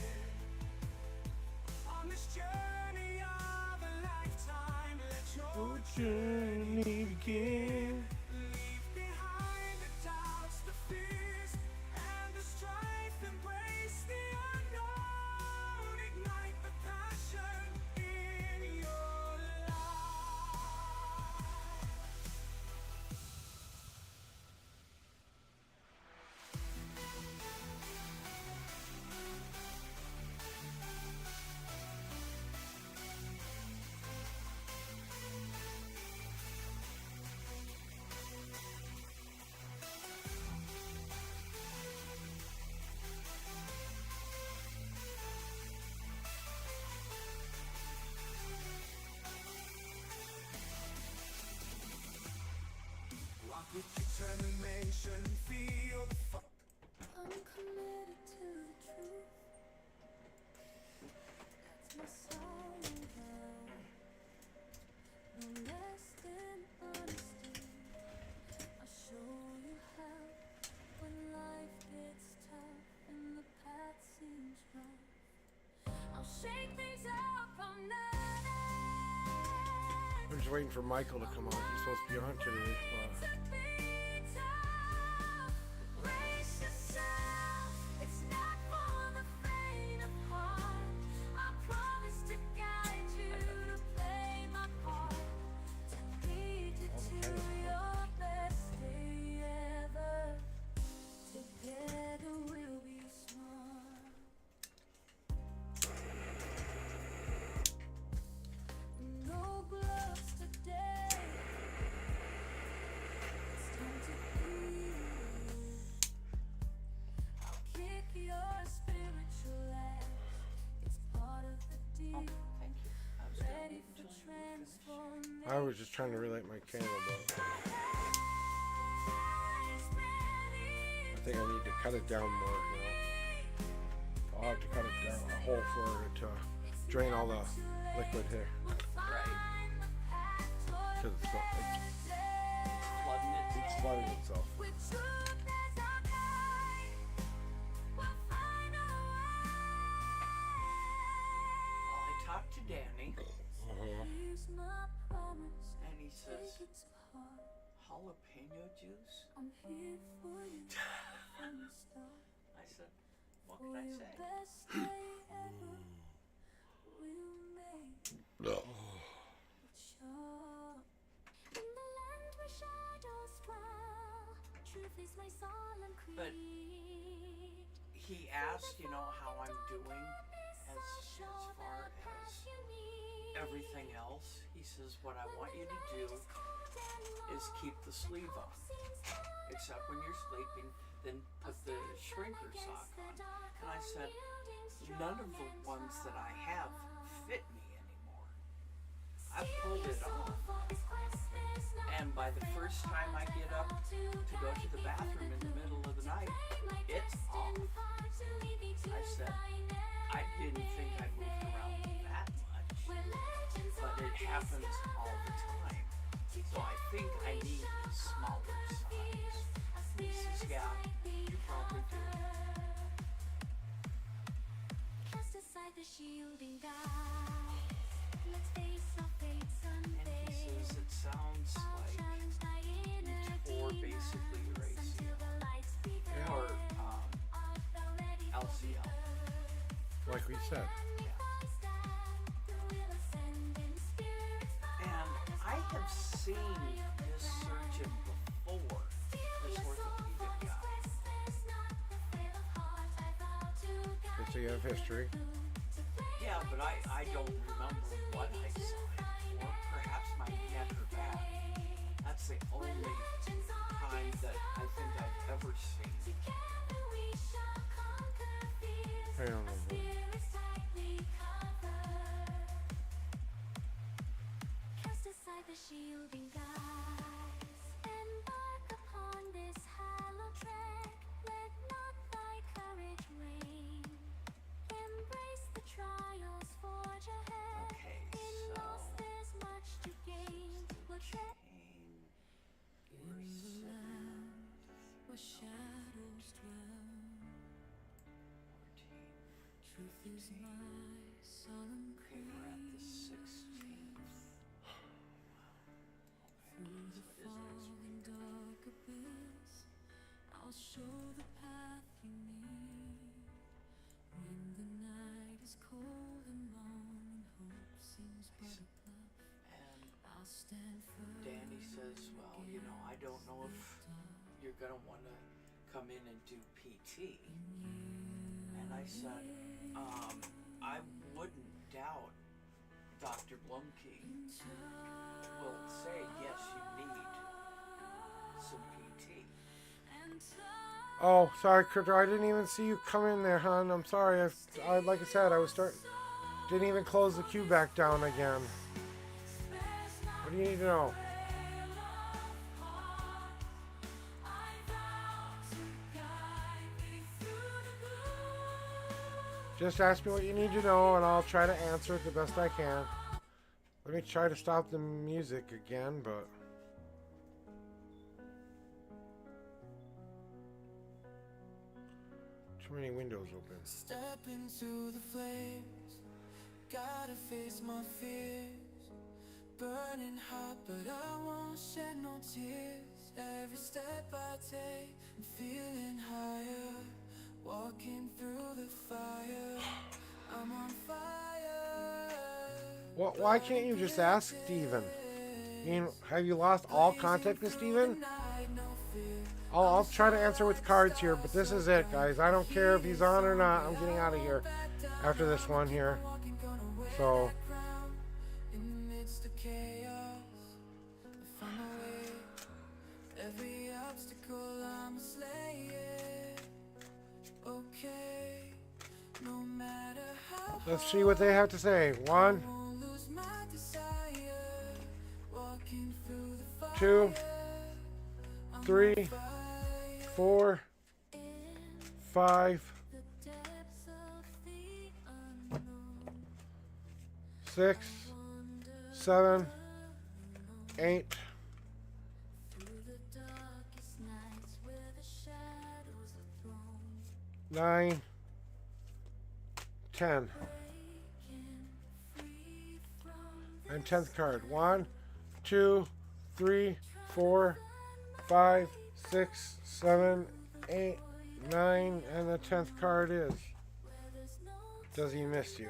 On this journey of a lifetime, let your journey begin. Leave behind the doubts, the fears, and the strife. Embrace the unknown, ignite the passion in your life. Walk with determination, feel the fire. I'm committed to the truth. That's my soul vow. No less than waiting for Michael to come on. He's supposed to be on today. Brace yourself, it's not for the faint of heart. I promise to guide you, to play my part, to lead you to your best day ever. Together we'll be smart. No gloves today. It's time to heal. I'll kick your spiritual ass. It's part of the deal. Thank you. I was Ready gonna for wait till you finish. transformation. I was just trying to relight my candle, but I think I need to cut it down more. I'll have to cut it down a hole for it to drain all the liquid here. Right. Because Flooding it. it's flooding itself. With truth as our guide, we'll find a Well, I talked to Danny, Uh-huh. Here's my promise. and he Take says, it to heart. jalapeno juice? I'm here for you from the start. I said, what For can I your say? best day ever. We'll make it sure. In the land where shadows dwell, truth is my solemn creed. But he asked, how I'm doing as far as everything else. He says, what I want you to do is keep the sleeve up. Except when you're sleeping, then put the shrinker sock on. And I said, none of the ones that I have fit me anymore. I pulled it off. And by the first time I get up to go to the bathroom in the middle of the night, it's off. I said, I didn't think I moved around that much, but it happens all the time. So I think I need a smaller size. He says, yeah, you probably do. Cast aside the shielding guise. Let's face our fates And he unveiled. says, it sounds I'll like challenge my inner tore demons basically your until the lights prevail. or Art thou ready for LCL. Like we said. Yeah. us that will ascend in spirit's fire. And I have seen this surgeon before, this orthopedic guy. Okay, so you have history. Yeah, but I don't remember what I saw him for. Perhaps my neck or back. That's the only time that I think I've ever seen. I don't know. Cast aside the shielding guise. Embark upon this hallowed trek. Let not thy courage wane. Embrace the trials, forge ahead. Okay, In so loss there's much to gain. We'll tread we're set. where shadows dwell. 14. Truth is my solemn Okay, we're at the creed. 16th. Through the So it is next fog and dark abyss, I'll show the path you need. When the night is cold and long and hope seems but a bluff, And I'll stand firm. Danny says, well, I don't know if you're going to want to come in and do PT. And I said, I wouldn't doubt Dr. Blumke will say, yes, you need some PT. Oh, sorry, Critter. I didn't even see you come in there, hon. I'm sorry. I like I said, I was didn't even close the queue back down again. What do you need to know? Just ask me what you need to know, and I'll try to answer it the best I can. Let me try to stop the music again, but... Too many windows open. Step into the flames, gotta face my fears. burning hot, but I won't shed no tears. Every step I take, I'm feeling higher. Walking through the fire, I'm on fire. Well, why can't you just ask Steven? I mean, have you lost all contact with Steven? I'll try to answer with cards here, but this is it, guys. I don't care if he's on or not. I'm getting out of here after this one here. So, let's see what they have to say. 1, 2, 3, 4, 5, 6, 7, 8, 9, 10. And 10th card. 1, 2, 3, 4, 5, 6, 7, 8, 9, and the 10th card is, does he miss you?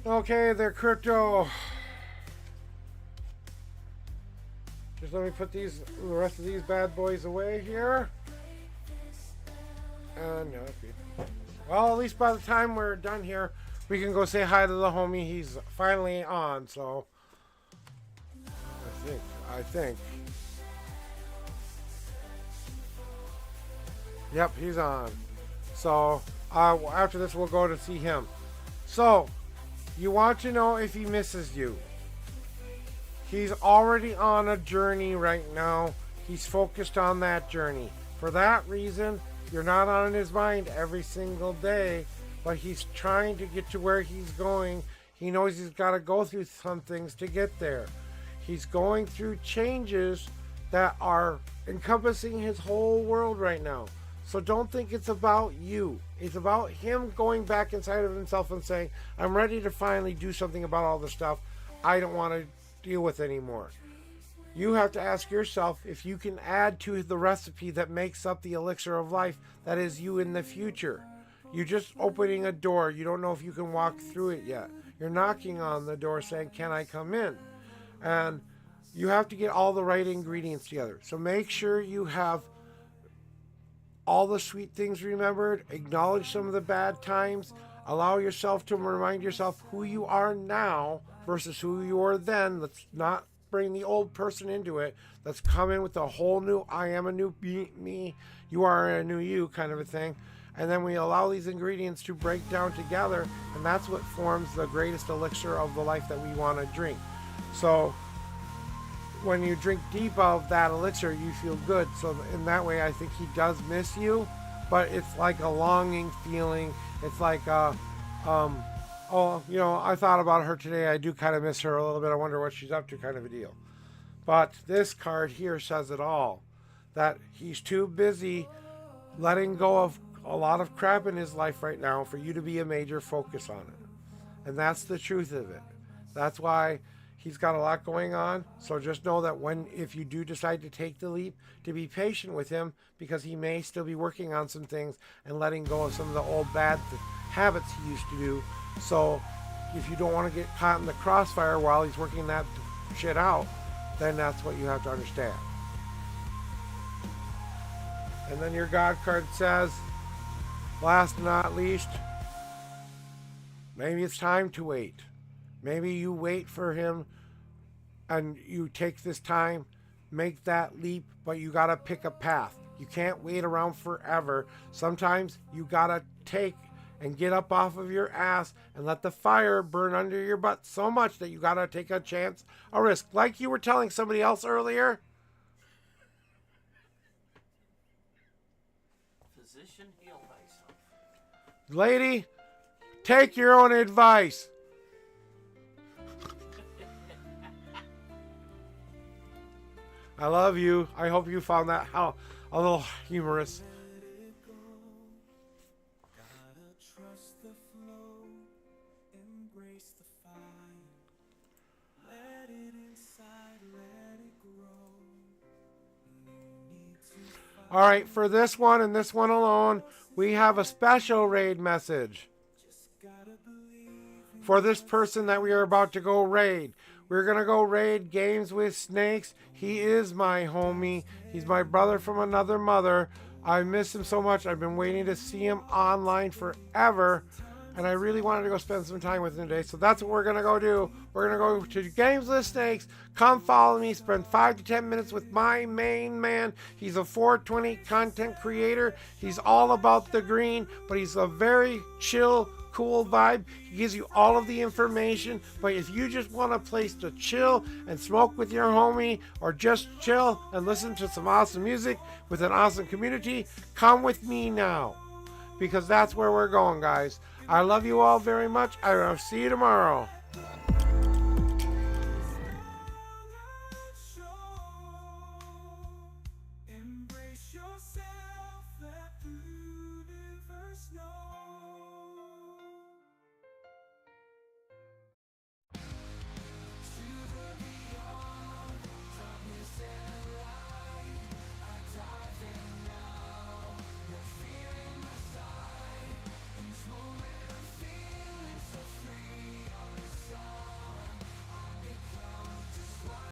Okay, they're crypto. Just let me put the rest of these bad boys away here. And no, okay. Well, at least by the time we're done here, we can go say hi to the homie. He's finally on, so I think. Yep, he's on. So after this, we'll go to see him. So you want to know if he misses you. He's already on a journey right now. He's focused on that journey. For that reason, you're not on his mind every single day, but he's trying to get to where he's going. He knows he's got to go through some things to get there. He's going through changes that are encompassing his whole world right now. So don't think it's about you. It's about him going back inside of himself and saying, I'm ready to finally do something about all the stuff I don't want to deal with anymore. You have to ask yourself if you can add to the recipe that makes up the elixir of life that is you in the future. You're just opening a door. You don't know if you can walk through it yet. You're knocking on the door saying, can I come in? And you have to get all the right ingredients together. So make sure you have all the sweet things remembered, acknowledge some of the bad times, allow yourself to remind yourself who you are now versus who you were then. Let's not bring the old person into it. Let's come in with a whole new, I am a new me, you are a new you kind of a thing. And then we allow these ingredients to break down together, and that's what forms the greatest elixir of the life that we want to drink. So when you drink deep of that elixir, you feel good. So in that way, I think he does miss you, but it's like a longing feeling. It's like, oh, you know, I thought about her today. I do kind of miss her a little bit. I wonder what she's up to kind of a deal. But this card here says it all, that he's too busy letting go of a lot of crap in his life right now for you to be a major focus on it. And that's the truth of it. That's why he's got a lot going on. So just know that if you do decide to take the leap, to be patient with him, because he may still be working on some things and letting go of some of the old bad habits he used to do. So if you don't want to get caught in the crossfire while he's working that shit out, then that's what you have to understand. And then your God card says, last but not least, maybe it's time to wait. Maybe you wait for him and you take this time, make that leap, but you got to pick a path. You can't wait around forever. Sometimes you got to take and get up off of your ass and let the fire burn under your butt so much that you got to take a chance, a risk. Like you were telling somebody else earlier. Physician, heal thyself. Lady, take your own advice. I love you. I hope you found that a little humorous. Gotta trust the flow, embrace the fight. Let it inside, let it grow. You need to fight. All right, for this one and this one alone, we have a special raid message. Gotta believe For this person that we are about to go raid. We're going to go raid Games with Snakes. He is my homie. He's my brother from another mother. I miss him so much. I've been waiting to see him online forever. And I really wanted to go spend some time with him today. So that's what we're going to go do. We're going to go to Games with Snakes. Come follow me. Spend 5 to 10 minutes with my main man. He's a 420 content creator. He's all about the green, but he's a very chill, cool vibe. He gives you all of the information. But if you just want a place to chill and smoke with your homie, or just chill and listen to some awesome music with an awesome community, come with me now, because that's where we're going, guys. I love you all very much. I will see you tomorrow.